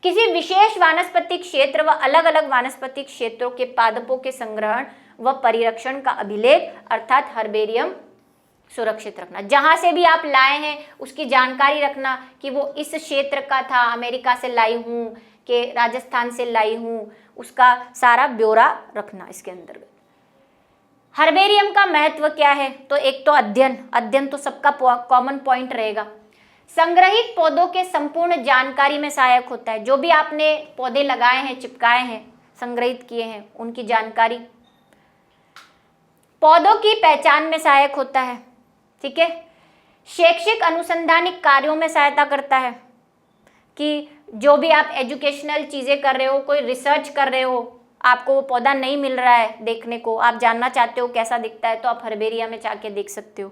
किसी विशेष वानस्पतिक क्षेत्र व अलग अलग वानस्पतिक क्षेत्रों के पादपों के संग्रहण व परिरक्षण का अभिलेख अर्थात हर्बेरियम सुरक्षित रखना। जहां से भी आप लाए हैं उसकी जानकारी रखना कि वो इस क्षेत्र का था, अमेरिका से लाई हूँ कि राजस्थान से लाई हूँ, उसका सारा ब्यौरा रखना इसके अंतर्गत। हर्बेरियम का महत्व क्या है? तो एक तो अध्ययन तो सबका कॉमन पॉइंट रहेगा। संग्रहित पौधों के संपूर्ण जानकारी में सहायक होता है। जो भी आपने पौधे लगाए हैं, चिपकाए हैं, संग्रहित किए हैं, उनकी जानकारी। पौधों की पहचान में सहायक होता है, ठीक है। शैक्षिक अनुसंधानिक कार्यों में सहायता करता है कि जो भी आप एजुकेशनल चीजें कर रहे हो, कोई रिसर्च कर रहे हो, आपको वो पौधा नहीं मिल रहा है देखने को, आप जानना चाहते हो कैसा दिखता है, तो आप हर्बेरिया में जाके देख सकते हो।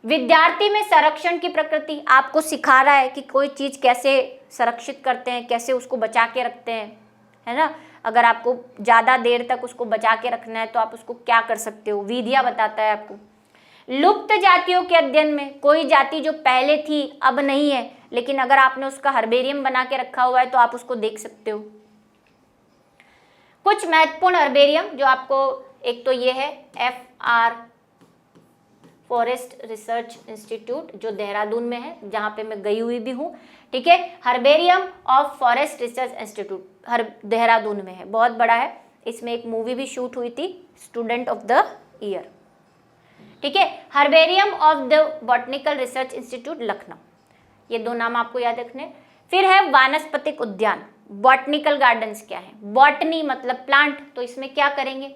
विद्यार्थी में संरक्षण की प्रकृति आपको सिखा रहा है कि कोई चीज कैसे संरक्षित करते हैं, कैसे उसको बचा के रखते हैं, है ना। अगर आपको ज्यादा देर तक उसको बचा के रखना है तो आप उसको क्या कर सकते हो, विधियां बताता है आपको। लुप्त जातियों के अध्ययन में कोई जाति जो पहले थी अब नहीं है, लेकिन अगर आपने उसका हर्बेरियम बना के रखा हुआ है तो आप उसको देख सकते हो। कुछ महत्वपूर्ण हर्बेरियम जो आपको, एक तो ये है FR फॉरेस्ट रिसर्च इंस्टीट्यूट जो देहरादून में है, जहां पे मैं गई हुई भी हूँ, ठीक है। Herbarium of forest research institute Dehradun में है, बहुत बड़ा है। इसमें एक मूवी भी शूट हुई थी, स्टूडेंट ऑफ द ईयर, ठीक है। Herbarium of the botanical research institute Lucknow, ये दो नाम आपको याद रखने। फिर है वानस्पतिक उद्यान, बॉटनिकल गार्डन्स क्या है, बॉटनी मतलब प्लांट, तो इसमें क्या करेंगे।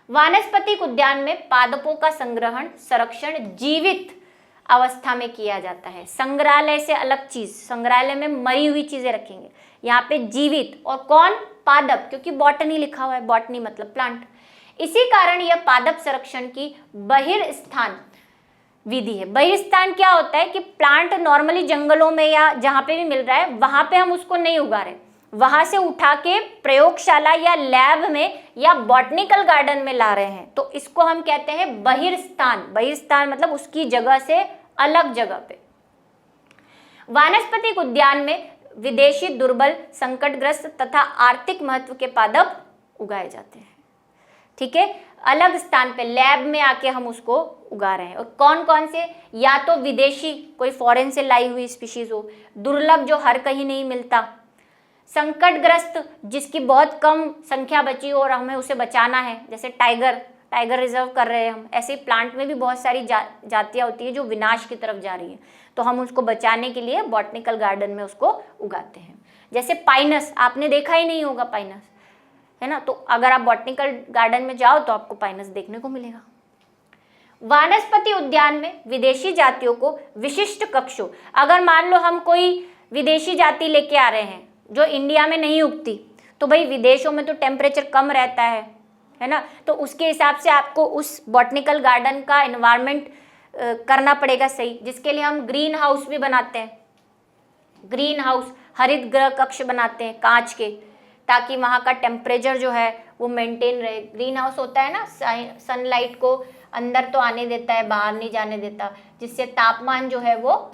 वानस्पतिक उद्यान में पादपों का संग्रहण संरक्षण जीवित अवस्था में किया जाता है। संग्रहालय से अलग चीज, संग्रहालय में मरी हुई चीजें रखेंगे, यहाँ पे जीवित, और कौन, पादप, क्योंकि बॉटनी लिखा हुआ है, बॉटनी मतलब प्लांट। इसी कारण यह पादप संरक्षण की बहिर्स्थान विधि है। बहिर्स्थान क्या होता है कि प्लांट नॉर्मली जंगलों में या जहां पे भी मिल रहा है वहां पे हम उसको नहीं उगा रहे, वहां से उठा के प्रयोगशाला या लैब में या बॉटनिकल गार्डन में ला रहे हैं, तो इसको हम कहते हैं बहिर्स्थान। बहिर्स्थान मतलब उसकी जगह से अलग जगह पे। वानस्पतिक उद्यान में विदेशी, दुर्बल, संकटग्रस्त तथा आर्थिक महत्व के पादप उगाए जाते हैं, ठीक है। अलग स्थान पे लैब में आके हम उसको उगा रहे हैं। और कौन कौन से, या तो विदेशी, कोई फॉरेन से लाई हुई स्पीशीज हो, दुर्लभ जो हर कहीं नहीं मिलता, संकटग्रस्त जिसकी बहुत कम संख्या बची हो और हमें उसे बचाना है, जैसे टाइगर रिजर्व कर रहे हैं हम, ऐसे ही प्लांट में भी बहुत सारी जातियां होती है जो विनाश की तरफ जा रही है, तो हम उसको बचाने के लिए बॉटनिकल गार्डन में उसको उगाते हैं। जैसे पाइनस, आपने देखा ही नहीं होगा पाइनस, है ना, तो अगर आप बॉटनिकल गार्डन में जाओ तो आपको पाइनस देखने को मिलेगा। वानस्पति उद्यान में विदेशी जातियों को विशिष्ट कक्षों, अगर मान लो हम कोई विदेशी जाति लेके आ रहे हैं जो इंडिया में नहीं उगती, तो भाई विदेशों में तो टेम्परेचर कम रहता है ना, तो उसके हिसाब से आपको उस बॉटनिकल गार्डन का एनवायरनमेंट करना पड़ेगा सही, जिसके लिए हम ग्रीन हाउस भी बनाते हैं। ग्रीन हाउस, हरित गृह कक्ष बनाते हैं कांच के, ताकि वहाँ का टेम्परेचर जो है वो मेंटेन रहे। ग्रीन हाउस होता है ना, सनलाइट को अंदर तो आने देता है, बाहर नहीं जाने देता, जिससे तापमान जो है वो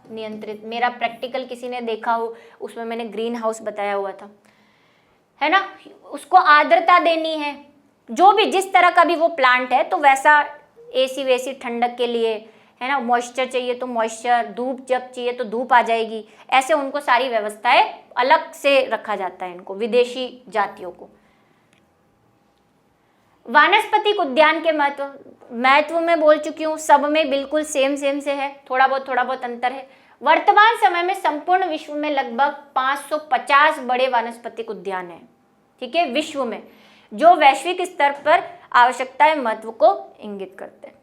नियंत्रित। मेरा प्रैक्टिकल किसी ने देखा हो, उसमें मैंने ग्रीन हाउस बताया हुआ था, है ना। उसको आर्द्रता देनी है, जो भी जिस तरह का भी वो प्लांट है, तो वैसा एसी वैसी ठंडक के लिए, है ना, मॉइस्चर चाहिए तो मॉइस्चर, धूप जब चाहिए तो धूप आ जाएगी, ऐसे उनको सारी व्यवस्थाएं अलग से रखा जाता है इनको, विदेशी जातियों को। वानस्पतिक उद्यान के महत्व में बोल चुकी हूँ, सब में बिल्कुल सेम से है, थोड़ा बहुत अंतर है। वर्तमान समय में संपूर्ण विश्व में लगभग 550 बड़े वानस्पतिक उद्यान हैं, ठीक है, विश्व में, जो वैश्विक स्तर पर आवश्यकता एवं महत्व को इंगित करते हैं।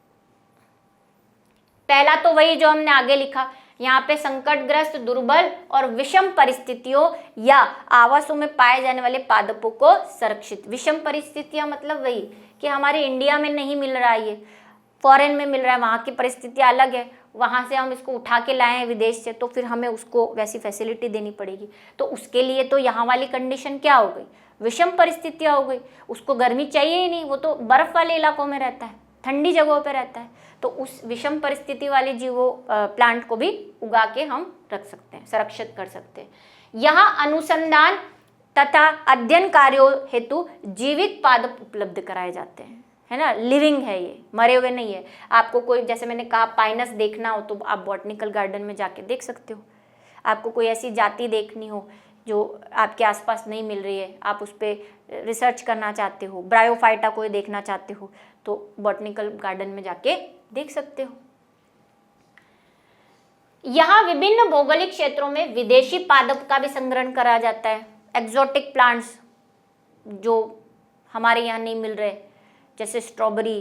पहला तो वही जो हमने आगे लिखा, यहाँ पे संकटग्रस्त, दुर्बल और विषम परिस्थितियों या आवासों में पाए जाने वाले पादपों को संरक्षित। विषम परिस्थितियां मतलब वही कि हमारे इंडिया में नहीं मिल रहा है, ये फॉरेन में मिल रहा है, वहाँ की परिस्थितियां अलग है, वहाँ से हम इसको उठा के लाए हैं विदेश से, तो फिर हमें उसको वैसी फैसिलिटी देनी पड़ेगी। तो उसके लिए तो यहाँ वाली कंडीशन क्या हो गई, विषम परिस्थितियाँ हो गई। उसको गर्मी चाहिए ही नहीं, वो तो बर्फ वाले इलाकों में रहता है, ठंडी जगहों पे रहता है। तो उस विषम परिस्थिति वाले जीवों प्लांट को भी उगा के हम रख सकते हैं, संरक्षित कर सकते हैं। यहाँ अनुसंधान तथा अध्ययन कार्यों हेतु जीवित पादप उपलब्ध कराए जाते हैं, है ना, लिविंग है ये, मरे हुए नहीं है। आपको कोई, जैसे मैंने कहा, पाइनस देखना हो तो आप बॉटनिकल गार्डन में जाके देख सकते हो। आपको कोई ऐसी जाति देखनी हो जो आपके आसपास नहीं मिल रही है, आप उस पर रिसर्च करना चाहते हो, ब्रायोफाइटा कोई देखना चाहते हो, तो बॉटनिकल गार्डन में जाके देख सकते हो। यहाँ विभिन्न भौगोलिक क्षेत्रों में विदेशी पादप का भी संग्रहण करा जाता है। एक्सोटिक प्लांट्स जो हमारे यहाँ नहीं मिल रहे, जैसे स्ट्रॉबेरी,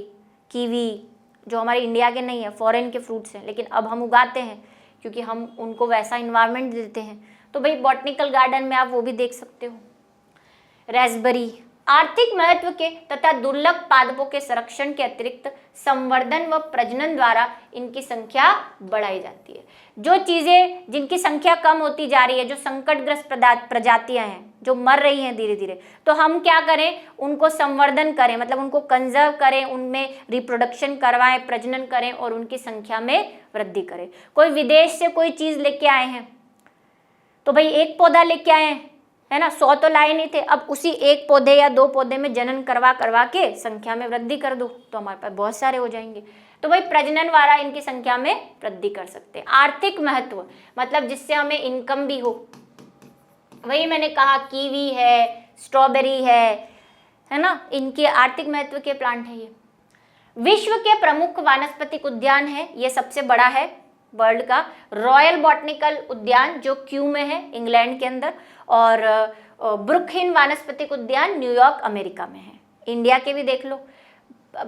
कीवी, जो हमारे इंडिया के नहीं है, फॉरेन के फ्रूट्स हैं, लेकिन अब हम उगाते हैं क्योंकि हम उनको वैसा इन्वायरमेंट देते हैं। तो भाई बॉटनिकल गार्डन में आप वो भी देख सकते हो। रेस्बेरी, आर्थिक महत्व के तथा दुर्लभ पादपों के संरक्षण के अतिरिक्त संवर्धन व प्रजनन द्वारा इनकी संख्या बढ़ाई जाती है। जो चीजें जिनकी संख्या कम होती जा रही है, जो संकटग्रस्त प्रजातियां हैं, जो मर रही हैं धीरे धीरे, तो हम क्या करें, उनको संवर्धन करें, मतलब उनको कंजर्व करें, उनमें रिप्रोडक्शन करवाएं, प्रजनन करें और उनकी संख्या में वृद्धि करें। कोई विदेश से कोई चीज लेके आए हैं तो भाई एक पौधा लेके आए हैं, है ना, 100 तो लाए नहीं थे, अब उसी एक पौधे या 2 पौधे में जनन करवा के संख्या में वृद्धि कर दो तो हमारे पास बहुत सारे हो जाएंगे। तो भाई प्रजनन द्वारा इनकी संख्या में वृद्धि कर सकते हैं। आर्थिक महत्व, मतलब जिससे हमें इनकम भी हो। वही मैंने कहा, कीवी है, स्ट्रॉबेरी है ना, इनके आर्थिक महत्व के प्लांट है ये। विश्व के प्रमुख वानस्पतिक उद्यान है, ये सबसे बड़ा है वर्ल्ड का, रॉयल बॉटनिकल उद्यान जो क्यू में है इंग्लैंड के अंदर, और ब्रुकहिन वानस्पतिक उद्यान न्यूयॉर्क अमेरिका में है। इंडिया के भी देख लो,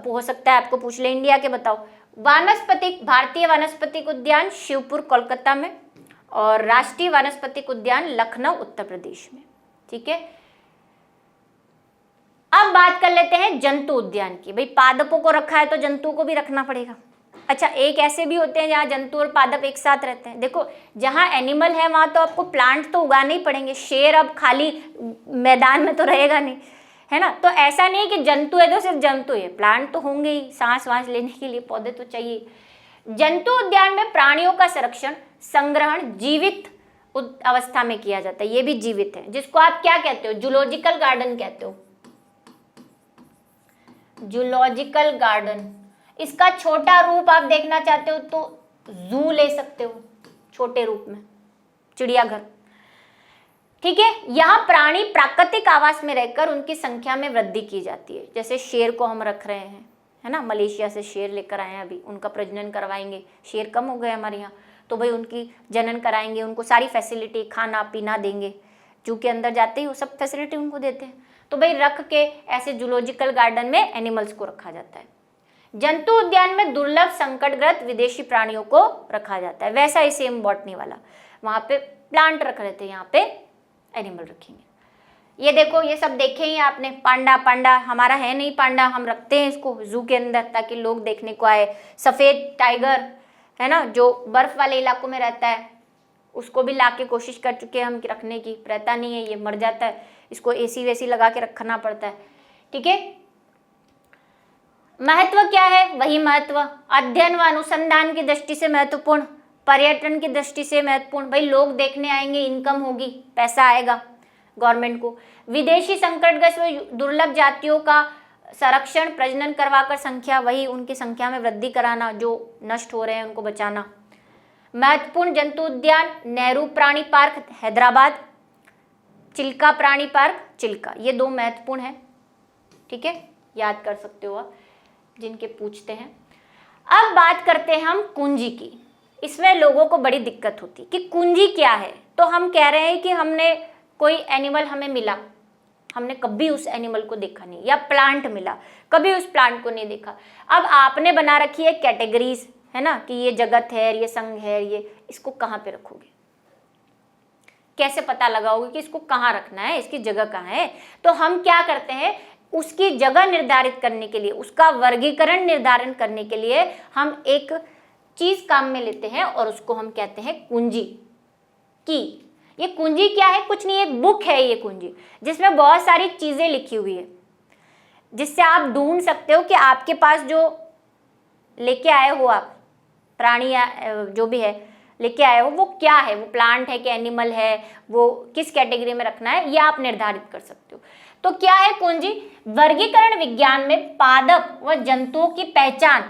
हो सकता है आपको पूछ ले इंडिया के बताओ। वानस्पतिक, भारतीय वानस्पतिक उद्यान शिवपुर कोलकाता में, और राष्ट्रीय वानस्पतिक उद्यान लखनऊ उत्तर प्रदेश में। ठीक है, अब बात कर लेते हैं जंतु उद्यान की। भाई पादपों को रखा है तो जंतु को भी रखना पड़ेगा। अच्छा, एक ऐसे भी होते हैं जहाँ जंतु और पादप एक साथ रहते हैं। देखो, जहाँ एनिमल है वहाँ तो आपको प्लांट तो उगाने ही पड़ेंगे। शेर अब खाली मैदान में तो रहेगा नहीं, है ना। तो ऐसा नहीं कि जंतु है तो सिर्फ जंतु है, प्लांट तो होंगे ही, सांस वांस लेने के लिए पौधे तो चाहिए। जंतु उद्यान में प्राणियों का संरक्षण, संग्रहण जीवित अवस्था में किया जाता है। ये भी जीवित है, जिसको आप क्या कहते हो, जूलॉजिकल गार्डन कहते हो। जूलॉजिकल गार्डन, इसका छोटा रूप आप देखना चाहते हो तो जू ले सकते हो, छोटे रूप में चिड़ियाघर। ठीक है, यहाँ प्राणी प्राकृतिक आवास में रहकर उनकी संख्या में वृद्धि की जाती है। जैसे शेर को हम रख रहे हैं, है ना, मलेशिया से शेर लेकर आए हैं, अभी उनका प्रजनन करवाएंगे। शेर कम हो गए हमारे यहाँ, तो भाई उनकी जनन कराएंगे, उनको सारी फैसिलिटी, खाना पीना देंगे। जू के अंदर जाते ही वो सब फैसिलिटी उनको देते हैं। तो भाई रख के ऐसे जूलॉजिकल गार्डन में एनिमल्स को रखा जाता है। जंतु उद्यान में दुर्लभ संकटग्रस्त विदेशी प्राणियों को रखा जाता है। वैसा ही सेम बॉटनी वाला, वहां पे प्लांट रख रहे थे, यहाँ पे एनिमल रखेंगे। ये देखो, ये सब देखे ही आपने, पांडा हमारा है नहीं, पांडा हम रखते हैं इसको जू के अंदर ताकि लोग देखने को आए। सफेद टाइगर, है ना, जो बर्फ वाले इलाकों में रहता है, उसको भी ला के कोशिश कर चुके हैं हम रखने की, रहता नहीं है, ये मर जाता है, इसको एसी वेसी लगा के रखना पड़ता है। ठीक है, महत्व क्या है, वही महत्व अध्ययन व अनुसंधान की दृष्टि से महत्वपूर्ण, पर्यटन की दृष्टि से महत्वपूर्ण। भाई लोग देखने आएंगे, इनकम होगी, पैसा आएगा गवर्नमेंट को। विदेशी संकटग्रस्त व दुर्लभ जातियों का संरक्षण, प्रजनन करवाकर संख्या, वही उनकी संख्या में वृद्धि कराना, जो नष्ट हो रहे हैं उनको बचाना। महत्वपूर्ण जंतु उद्यान नेहरू प्राणी पार्क हैदराबाद, चिल्का प्राणी पार्क चिल्का, ये 2 महत्वपूर्ण है। ठीक है, याद कर सकते हो आप जिनके पूछते हैं। अब बात करते हैं हम कुंजी की। इसमें लोगों को बड़ी दिक्कत होती कि कुंजी क्या है। तो हम कह रहे हैं कि हमने कोई एनिमल हमें मिला, हमने कभी उस एनिमल को देखा नहीं, या प्लांट मिला, कभी उस प्लांट को नहीं देखा। अब आपने बना रखी है कैटेगरीज, है ना, कि ये जगत है, ये संघ है, ये, इसको कहाँ पे रखोगे, कैसे पता लगाओगे कि इसको कहाँ रखना है, इसकी जगह कहाँ है। तो हम क्या करते हैं, उसकी जगह निर्धारित करने के लिए, उसका वर्गीकरण निर्धारण करने के लिए हम एक चीज काम में लेते हैं और उसको हम कहते हैं कुंजी की। ये कुंजी क्या है? कुछ नहीं, एक बुक है ये कुंजी, जिसमें बहुत सारी चीजें लिखी हुई है, जिससे आप ढूंढ सकते हो कि आपके पास जो लेके आए हो आप प्राणी या जो भी है लेके आए हो वो क्या है, वो प्लांट है कि एनिमल है, वो किस कैटेगरी में रखना है, ये आप निर्धारित कर सकते हो। तो क्या है कुंजी? वर्गीकरण विज्ञान में पादप व जंतुओं की पहचान,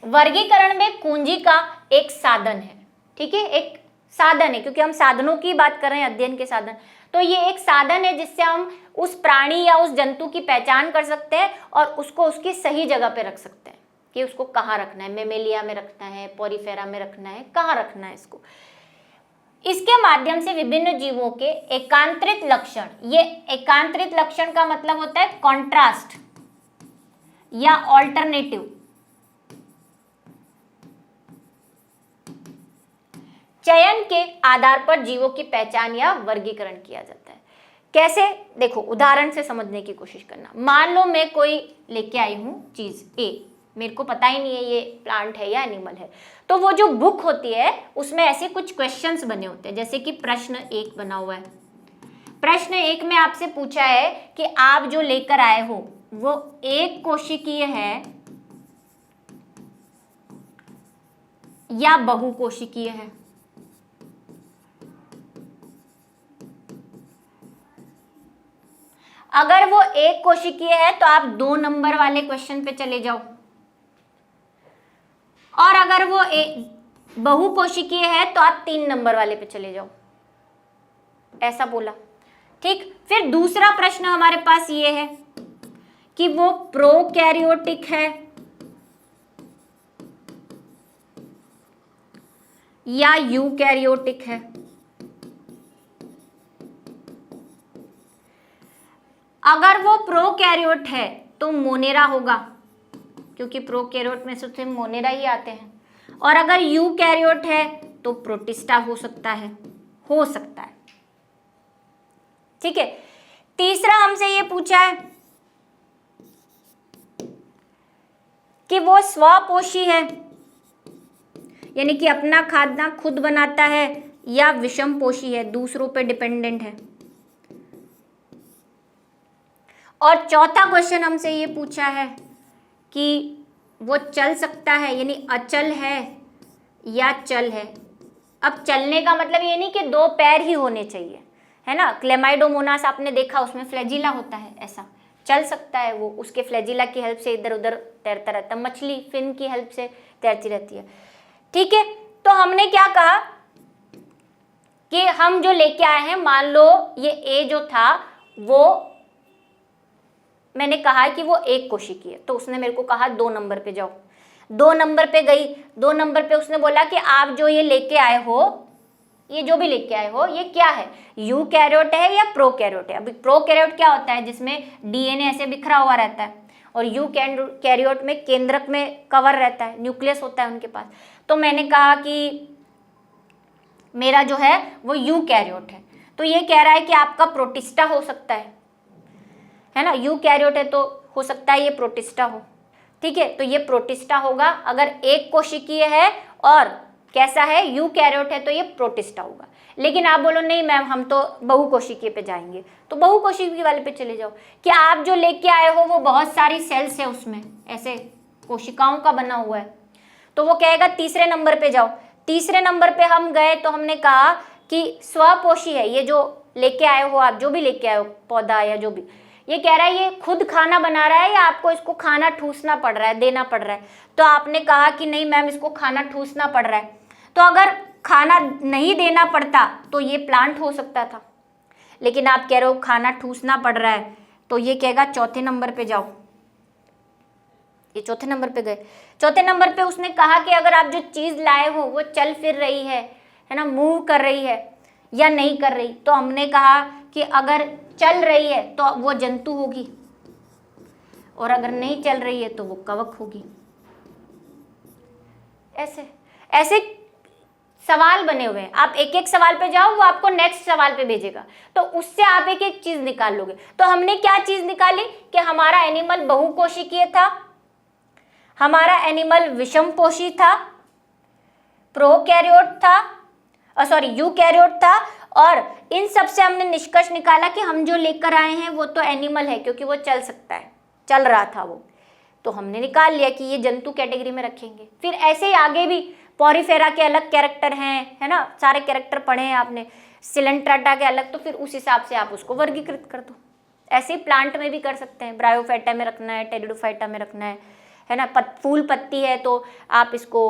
वर्गीकरण में कुंजी का एक साधन है। ठीक है, एक साधन है, क्योंकि हम साधनों की बात कर रहे हैं, अध्ययन के साधन। तो ये एक साधन है जिससे हम उस प्राणी या उस जंतु की पहचान कर सकते हैं और उसको उसकी सही जगह पे रख सकते हैं कि उसको कहाँ रखना है, मेमेलिया में रखना है, पोरीफेरा में रखना है, कहाँ रखना है इसको। इसके माध्यम से विभिन्न जीवों के एकांतरित लक्षण, ये एकांतरित लक्षण का मतलब होता है कॉन्ट्रास्ट या ऑल्टरनेटिव, चयन के आधार पर जीवों की पहचान या वर्गीकरण किया जाता है। कैसे? देखो, उदाहरण से समझने की कोशिश करना। मान लो मैं कोई लेके आई हूं चीज ए, मेरे को पता ही नहीं है ये प्लांट है या एनिमल है, तो वो जो बुक होती है उसमें ऐसे कुछ क्वेश्चंस बने होते हैं, जैसे कि प्रश्न 1 बना हुआ है। प्रश्न 1 में आपसे पूछा है कि आप जो लेकर आए हो वो एक कोशिकीय है या बहुकोशिकीय है। अगर वो एक कोशिकीय है तो आप 2 नंबर वाले क्वेश्चन पे चले जाओ, और अगर वो बहुकोशिकीय है तो आप 3 नंबर वाले पे चले जाओ, ऐसा बोला। ठीक, फिर दूसरा प्रश्न हमारे पास ये है कि वो प्रोकैरियोटिक है या यूकैरियोटिक है। अगर वो प्रोकैरियोट है तो मोनेरा होगा, क्योंकि प्रोकैरियोट में से मोनेरा ही आते हैं, और अगर यूकैरियोट है तो प्रोटिस्टा हो सकता है, ठीक है। तीसरा हमसे ये पूछा है कि वो स्वपोषी है, यानी कि अपना खाना खुद बनाता है, या विषमपोषी है, दूसरों पे डिपेंडेंट है। और चौथा क्वेश्चन हमसे ये पूछा है कि वो चल सकता है, यानी अचल है या चल है। अब चलने का मतलब ये नहीं कि 2 पैर ही होने चाहिए, है ना। क्लेमाइडोमोनास आपने देखा, उसमें फ्लैजिला होता है, ऐसा चल सकता है वो, उसके फ्लैजिला की हेल्प से इधर उधर तैरता रहता है। मछली फिन की हेल्प से तैरती रहती है, ठीक है। तो हमने क्या कहा कि हम जो लेके आए हैं, मान लो ये ए जो था वो, मैंने कहा कि वो एक कोशिकीय है, तो उसने मेरे को कहा 2 नंबर पे जाओ। 2 नंबर पे गई, 2 नंबर पे उसने बोला कि आप जो ये लेके आए हो, ये जो भी लेके आए हो, ये क्या है, यूकैरियोट है या प्रोकैरियोट है। अभी प्रोकैरियोट क्या होता है, जिसमें डीएनए ऐसे बिखरा हुआ रहता है, और यूकैरियोट में केंद्रक में कवर रहता है, न्यूक्लियस होता है उनके पास। तो मैंने कहा कि मेरा जो है वो यूकैरियोट है, तो ये कह रहा है कि आपका प्रोटिस्टा हो सकता है ना। यूकैरियोट है तो हो सकता है ये प्रोटिस्टा हो, ठीक है। तो ये प्रोटिस्टा होगा अगर एक कोशिकीय है, और कैसा है, यूकैरियोट है तो ये प्रोटिस्टा होगा। लेकिन आप बोलो नहीं मैम हम तो बहुकोशिकीय पे जाएंगे, तो बहुकोशिकीय वाले पे चले जाओ। कि आप जो लेके आए हो वो बहुत सारी सेल्स है, उसमें ऐसे कोशिकाओं का बना हुआ है, तो वो कहेगा तीसरे नंबर पे जाओ। तीसरे नंबर पे हम गए तो हमने कहा कि स्वपोषी है, ये जो लेके आए हो आप, जो भी लेके आए हो पौधा या जो भी, ये कह रहा है ये खुद खाना बना रहा है या आपको इसको खाना ठूसना पड़ रहा है, देना पड़ रहा है। तो आपने कहा कि नहीं मैम इसको खाना ठूसना पड़ रहा है। तो अगर खाना नहीं देना पड़ता तो ये प्लांट हो सकता था, लेकिन आप कह रहे हो खाना ठूसना पड़ रहा है, तो ये कहेगा चौथे नंबर पे जाओ। ये चौथे नंबर पे गए। चौथे नंबर पे उसने कहा कि अगर आप जो चीज लाए हो वो चल फिर रही है ना, मूव कर रही है या नहीं कर रही। तो हमने कहा कि अगर चल रही है तो वो जंतु होगी, और अगर नहीं चल रही है तो वो कवक होगी। ऐसे ऐसे सवाल बने हुए हैं, आप एक एक सवाल पे जाओ, वो आपको नेक्स्ट सवाल पे भेजेगा, तो उससे आप एक एक चीज निकाल लोगे। तो हमने क्या चीज निकाली कि हमारा एनिमल बहुकोशिकीय था, हमारा एनिमल विषमपोषी था, प्रोकैरियोट था, यूकैरियोट था, और इन सब से हमने निष्कर्ष निकाला कि हम जो लेकर आए हैं वो तो एनिमल है क्योंकि वो चल सकता है, चल रहा था वो, तो हमने निकाल लिया कि ये जंतु कैटेगरी में रखेंगे। फिर ऐसे ही आगे भी पॉरीफेरा के अलग कैरेक्टर हैं, है ना, सारे कैरेक्टर पढ़े हैं आपने, सिलेंट्राटा के अलग, तो फिर उस हिसाब से आप उसको वर्गीकृत कर दो। ऐसे ही प्लांट में भी कर सकते हैं, ब्रायोफाइटा में रखना है, टेरिडोफाइटा में रखना है ना, फूल पत्ती है तो आप इसको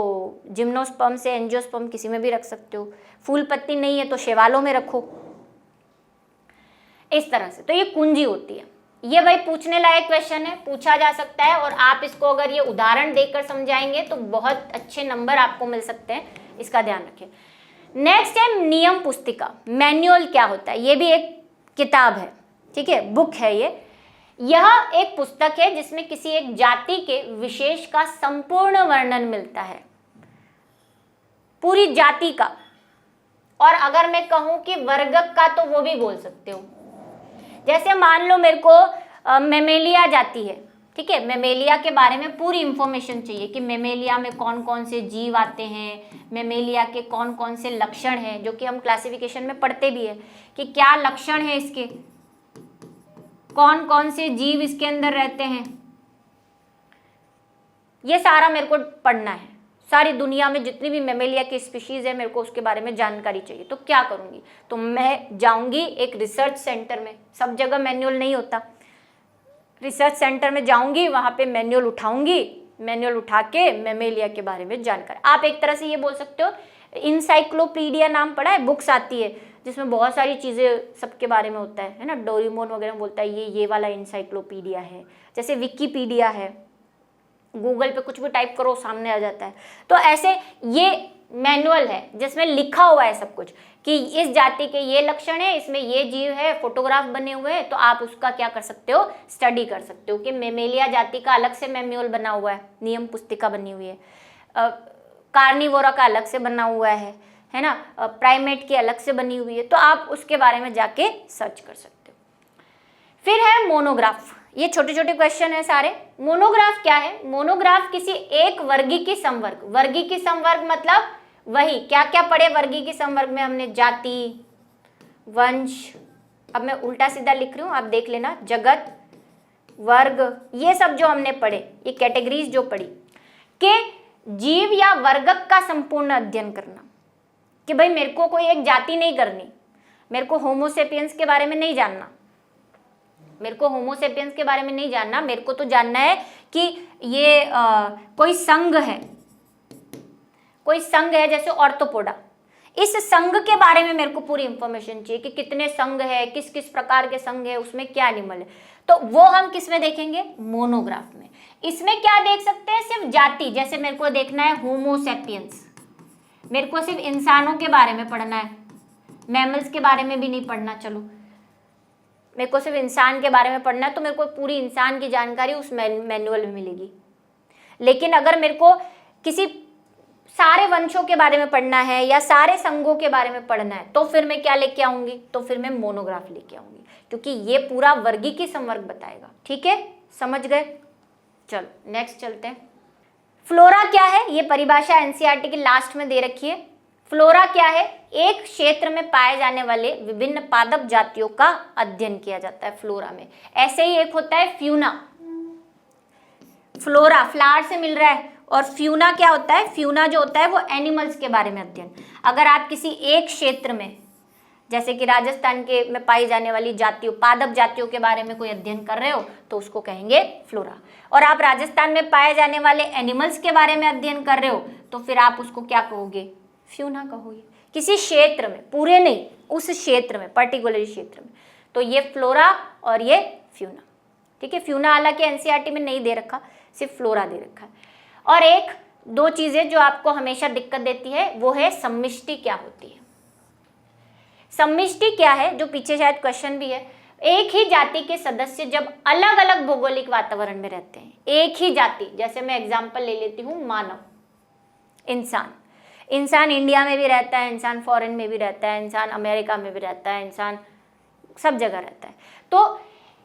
जिम्नोस्पर्म से एंजियोस्पर्म किसी में भी रख सकते हो, फूल पत्ती नहीं है तो शैवालों में रखो, इस तरह से। तो ये कुंजी होती है। ये भाई पूछने लायक क्वेश्चन है, पूछा जा सकता है, और आप इसको अगर ये उदाहरण देकर समझाएंगे तो बहुत अच्छे नंबर आपको मिल सकते हैं, इसका ध्यान रखें। नेक्स्ट है नियम पुस्तिका। मैनुअल क्या होता है? ये भी एक किताब है, ठीक है, बुक है ये। यह एक पुस्तक है जिसमें किसी एक जाति के विशेष का संपूर्ण वर्णन मिलता है, पूरी जाति का, और अगर मैं कहूं कि वर्गक का तो वो भी बोल सकते हो। जैसे मान लो मेरे को मेमेलिया जाति है, ठीक है, मेमेलिया के बारे में पूरी इंफॉर्मेशन चाहिए कि मेमेलिया में कौन कौन से जीव आते हैं, मेमेलिया के कौन कौन से लक्षण हैं, जो कि हम क्लासिफिकेशन में पढ़ते भी है कि क्या लक्षण है इसके, कौन कौन से जीव इसके अंदर रहते हैं, ये सारा मेरे को पढ़ना है। सारी दुनिया में जितनी भी मेमेलिया की स्पीशीज है मेरे को उसके बारे में जानकारी चाहिए। तो क्या करूंगी? तो मैं जाऊंगी एक रिसर्च सेंटर में, सब जगह मैनुअल नहीं होता, रिसर्च सेंटर में जाऊंगी, वहां पे मैनुअल उठाऊंगी, मैनुअल उठा के मेमेलिया के बारे में जानकारी। आप एक तरह से ये बोल सकते हो, इंसाइक्लोपीडिया नाम पढ़ा है, बुक्स आती है जिसमें बहुत सारी चीज़ें सबके बारे में होता है ना, डोरेमोन वगैरह बोलता है ये वाला इंसाइक्लोपीडिया है, जैसे विकिपीडिया है, गूगल पे कुछ भी टाइप करो सामने आ जाता है। तो ऐसे ये मैनुअल है जिसमें लिखा हुआ है सब कुछ कि इस जाति के ये लक्षण है, इसमें ये जीव है, फोटोग्राफ बने हुए हैं, तो आप उसका क्या कर सकते हो, स्टडी कर सकते हो कि मेमेलिया जाति का अलग से मैनुअल बना हुआ है, नियम पुस्तिका बनी हुई है, कार्निवोरा का अलग से बना हुआ है ना, प्राइमेट की अलग से बनी हुई है, तो आप उसके बारे में जाके सर्च कर सकते हो। फिर है मोनोग्राफ। ये छोटे छोटे क्वेश्चन है सारे। मोनोग्राफ क्या है? मोनोग्राफ किसी एक वर्गीकी संवर्ग, वर्गीकी संवर्ग मतलब वही क्या क्या पढ़े वर्गीकी संवर्ग में हमने, जाति, वंश, अब मैं उल्टा सीधा लिख रही हूँ, आप देख लेना, जगत, वर्ग, ये सब जो हमने पढ़े, ये कैटेगरीज जो पढ़ी, के जीव या वर्गक का संपूर्ण अध्ययन करना, कि भाई मेरे को कोई एक जाति नहीं करनी, मेरे को होमोसेपियंस के बारे में नहीं जानना, मेरे को होमोसेपियंस के बारे में नहीं जानना, मेरे को तो जानना है कि ये कोई संघ है, कोई संघ है जैसे ऑर्थोपोडा, इस संघ के बारे में मेरे को पूरी इंफॉर्मेशन चाहिए कि कितने संघ है, किस किस प्रकार के संघ है, उसमें क्या एनिमल है, तो वो हम किस में देखेंगे? मोनोग्राफ में। इसमें क्या देख सकते हैं? सिर्फ जाति, जैसे मेरे को देखना है होमोसेपियंस, मेरे को सिर्फ इंसानों के बारे में पढ़ना है, मैमल्स के बारे में भी नहीं पढ़ना, चलो मेरे को सिर्फ इंसान के बारे में पढ़ना है, तो मेरे को पूरी इंसान की जानकारी उस मैनुअल में मिलेगी। लेकिन अगर मेरे को किसी सारे वंशों के बारे में पढ़ना है या सारे संघों के बारे में पढ़ना है, तो फिर मैं क्या लेके आऊंगी? तो फिर मैं मोनोग्राफ लेके आऊंगी, क्योंकि ये पूरा वर्गीकी संवर्ग बताएगा। ठीक है, समझ गए? चलो नेक्स्ट चलते हैं। फ्लोरा क्या है? ये परिभाषा एनसीईआरटी की लास्ट में दे रखी है। फ्लोरा क्या है? एक क्षेत्र में पाए जाने वाले विभिन्न पादप जातियों का अध्ययन किया जाता है फ्लोरा में। ऐसे ही एक होता है फ्यूना। फ्लोरा फ्लावर से मिल रहा है, और फ्यूना क्या होता है? फ्यूना जो होता है वो एनिमल्स के बारे में अध्ययन। अगर आप किसी एक क्षेत्र में, जैसे कि राजस्थान के में पाई जाने वाली जातियों, पादप जातियों के बारे में कोई अध्ययन कर रहे हो तो उसको कहेंगे फ्लोरा। और आप राजस्थान में पाए जाने वाले एनिमल्स के बारे में अध्ययन कर रहे हो तो फिर आप उसको क्या कहोगे? फ्यूना कहोगे। किसी क्षेत्र में, पूरे नहीं, उस क्षेत्र में, पर्टिकुलर क्षेत्र में, तो ये फ्लोरा और ये फ्यूना। ठीक है, फ्यूना हालांकि एनसीईआरटी में नहीं दे रखा, सिर्फ फ्लोरा दे रखा है। और एक दो चीजें जो आपको हमेशा दिक्कत देती है वो है सम्मिष्टि क्या होती है। सम्मिष्टि क्या है, जो पीछे शायद क्वेश्चन भी है, एक ही जाति के सदस्य जब अलग अलग भौगोलिक वातावरण में रहते हैं, एक ही जाति, जैसे मैं एग्जांपल ले लेती हूँ, मानव, इंसान इंडिया में भी रहता है, इंसान फॉरेन में भी रहता है, इंसान अमेरिका में भी रहता है, इंसान सब जगह रहता है। तो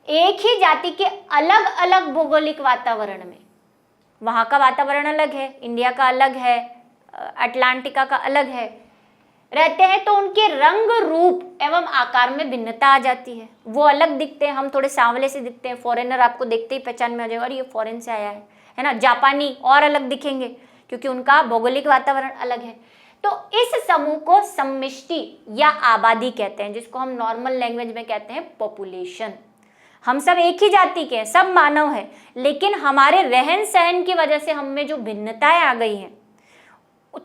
एक ही जाति के अलग अलग भौगोलिक वातावरण में वहाँ का वातावरण अलग है, इंडिया का अलग है, अटलांटिका का अलग है, रहते हैं, तो उनके रंग रूप एवं आकार में भिन्नता आ जाती है। वो अलग दिखते हैं, हम थोड़े सांवले से दिखते हैं, फॉरेनर आपको देखते ही पहचान में आ जाएगा और ये फॉरेन से आया है ना। जापानी और अलग दिखेंगे क्योंकि उनका भौगोलिक वातावरण अलग है। तो इस समूह को समष्टि या आबादी कहते हैं, जिसको हम नॉर्मल लैंग्वेज में कहते हैं पॉपुलेशन। हम सब एक ही जाति के हैं, सब मानव हैं, लेकिन हमारे रहन सहन की वजह से हम में जो भिन्नताएं आ गई हैं,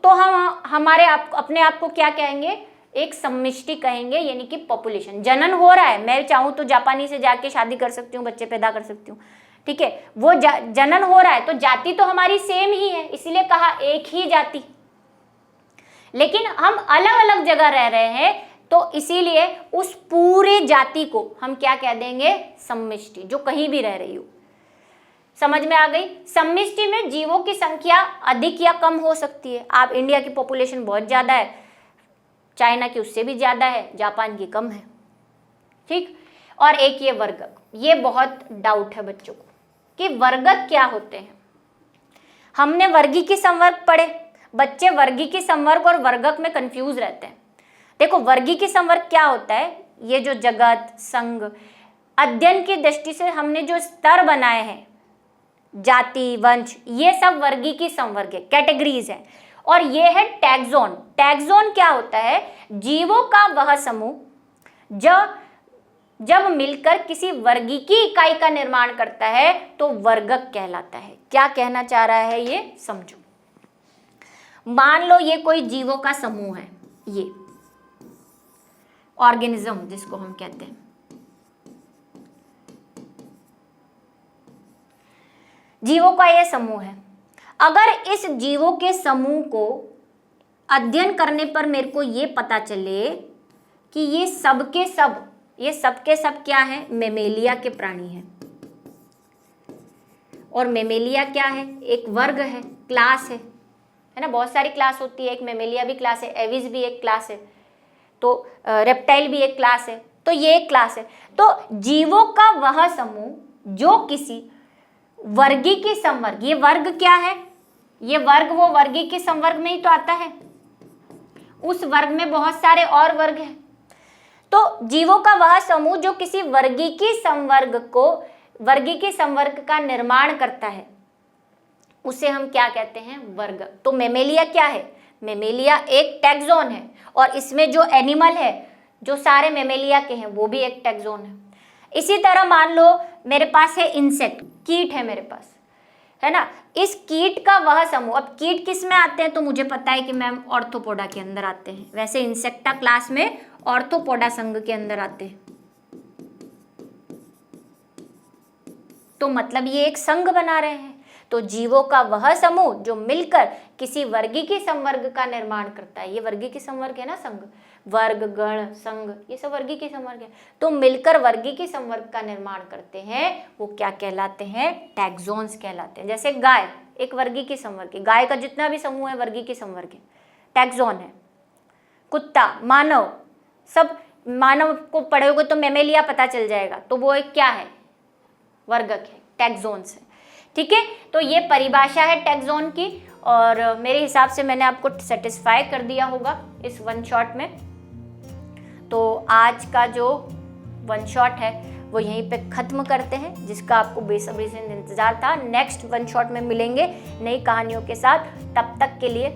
तो हम हमारे अपने आप को क्या कहेंगे, एक समष्टि कहेंगे, यानी कि पॉपुलेशन। जनन हो रहा है, मैं चाहूँ तो जापानी से जाके शादी कर सकती हूँ, बच्चे पैदा कर सकती हूँ, ठीक है, वो जनन हो रहा है, तो जाति तो हमारी सेम ही है, इसीलिए कहा एक ही जाति। लेकिन हम अलग अलग जगह रह रहे हैं, तो इसीलिए उस पूरे जाति को हम क्या कह देंगे, समष्टि, जो कहीं भी रह रही हो। समझ में आ गई। समष्टि में जीवों की संख्या अधिक या कम हो सकती है। आप इंडिया की पॉपुलेशन बहुत ज्यादा है, चाइना की उससे भी ज्यादा है, जापान की कम है, ठीक। और एक ये वर्गक, ये बहुत डाउट है बच्चों को कि वर्गक क्या होते हैं। हमने वर्गीकी संवर्ग पढ़े, बच्चे वर्गीकी संवर्ग और वर्गक में कंफ्यूज रहते हैं। देखो वर्गीकी संवर्ग क्या होता है, ये जो जगत संघ अध्ययन की दृष्टि से हमने जो स्तर बनाए हैं, जाति वंश, ये सब वर्गीकी संवर्ग है, कैटेगरीज है। और ये है टैक्सोन। टैक्सोन क्या होता है, जीवों का वह समूह जब मिलकर किसी वर्गीकी इकाई का निर्माण करता है तो वर्गक कहलाता है। क्या कहना चाह रहा है ये समझो। मान लो ये कोई जीवों का समूह है, ये ऑर्गेनिज्म जिसको हम कहते हैं, जीवों का ये समूह है। अगर इस जीवों के समूह को अध्ययन करने पर मेरे को ये पता चले कि ये सब के सब क्या है, मेमेलिया के प्राणी हैं। और मेमेलिया क्या है, एक वर्ग है, क्लास है ना, बहुत सारी क्लास होती है, एक मेमेलिया भी क्लास है, एविस भी एक क्लास है, तो रेप्टाइल भी एक क्लास है, तो ये एक क्लास है। तो जीवों का वह समूह जो किसी वर्गीकी संवर्ग, ये वर्ग क्या है, ये वर्ग वो वर्गीकी संवर्ग में ही तो आता है, उस वर्ग में बहुत सारे और वर्ग हैं। तो जीवों का वह समूह जो किसी वर्गीकी संवर्ग का निर्माण करता है, उसे हम क्या कहते हैं, वर्ग। तो मेमेलिया क्या है, मेमेलिया एक टैक्सोन है, और इसमें जो एनिमल है, जो सारे मेमेलिया के हैं, वो भी एक टैक्सोन है। इसी तरह मान लो मेरे पास है इंसेक्ट, कीट है मेरे पास, है ना, इस कीट का वह समूह। अब कीट किस में आते हैं, तो मुझे पता है कि मैम ऑर्थोपोडा के अंदर आते हैं, वैसे इंसेक्टा क्लास में ऑर्थोपोडा संघ के अंदर आते हैं। तो मतलब ये एक संघ बना रहे हैं। तो जीवों का वह समूह जो मिलकर किसी वर्गीकी संवर्ग का निर्माण करता है, ये वर्गीकी संवर्ग है ना, संघ, वर्ग गण संघ, ये सब वर्गीकी संवर्ग है। तो मिलकर वर्गीकी संवर्ग का निर्माण करते हैं, वो क्या कहलाते हैं, टैक्सोन्स कहलाते हैं। जैसे गाय एक वर्गीकी संवर्ग है, गाय का जितना भी समूह है वर्गीकी संवर्ग है, टैक्सोन है। कुत्ता, मानव, सब मानव को पढ़ोगे तो मेमेलिया पता चल जाएगा, तो वो एक क्या है, वर्गक है, टैक्सोन्स है, ठीक है। तो ये परिभाषा है टैक्सोन की, और मेरे हिसाब से मैंने आपको सेटिस्फाई कर दिया होगा इस वन शॉट में। तो आज का जो वन शॉट है वो यहीं पे ख़त्म करते हैं, जिसका आपको बेसब्री से इंतज़ार था। नेक्स्ट वन शॉट में मिलेंगे नई कहानियों के साथ, तब तक के लिए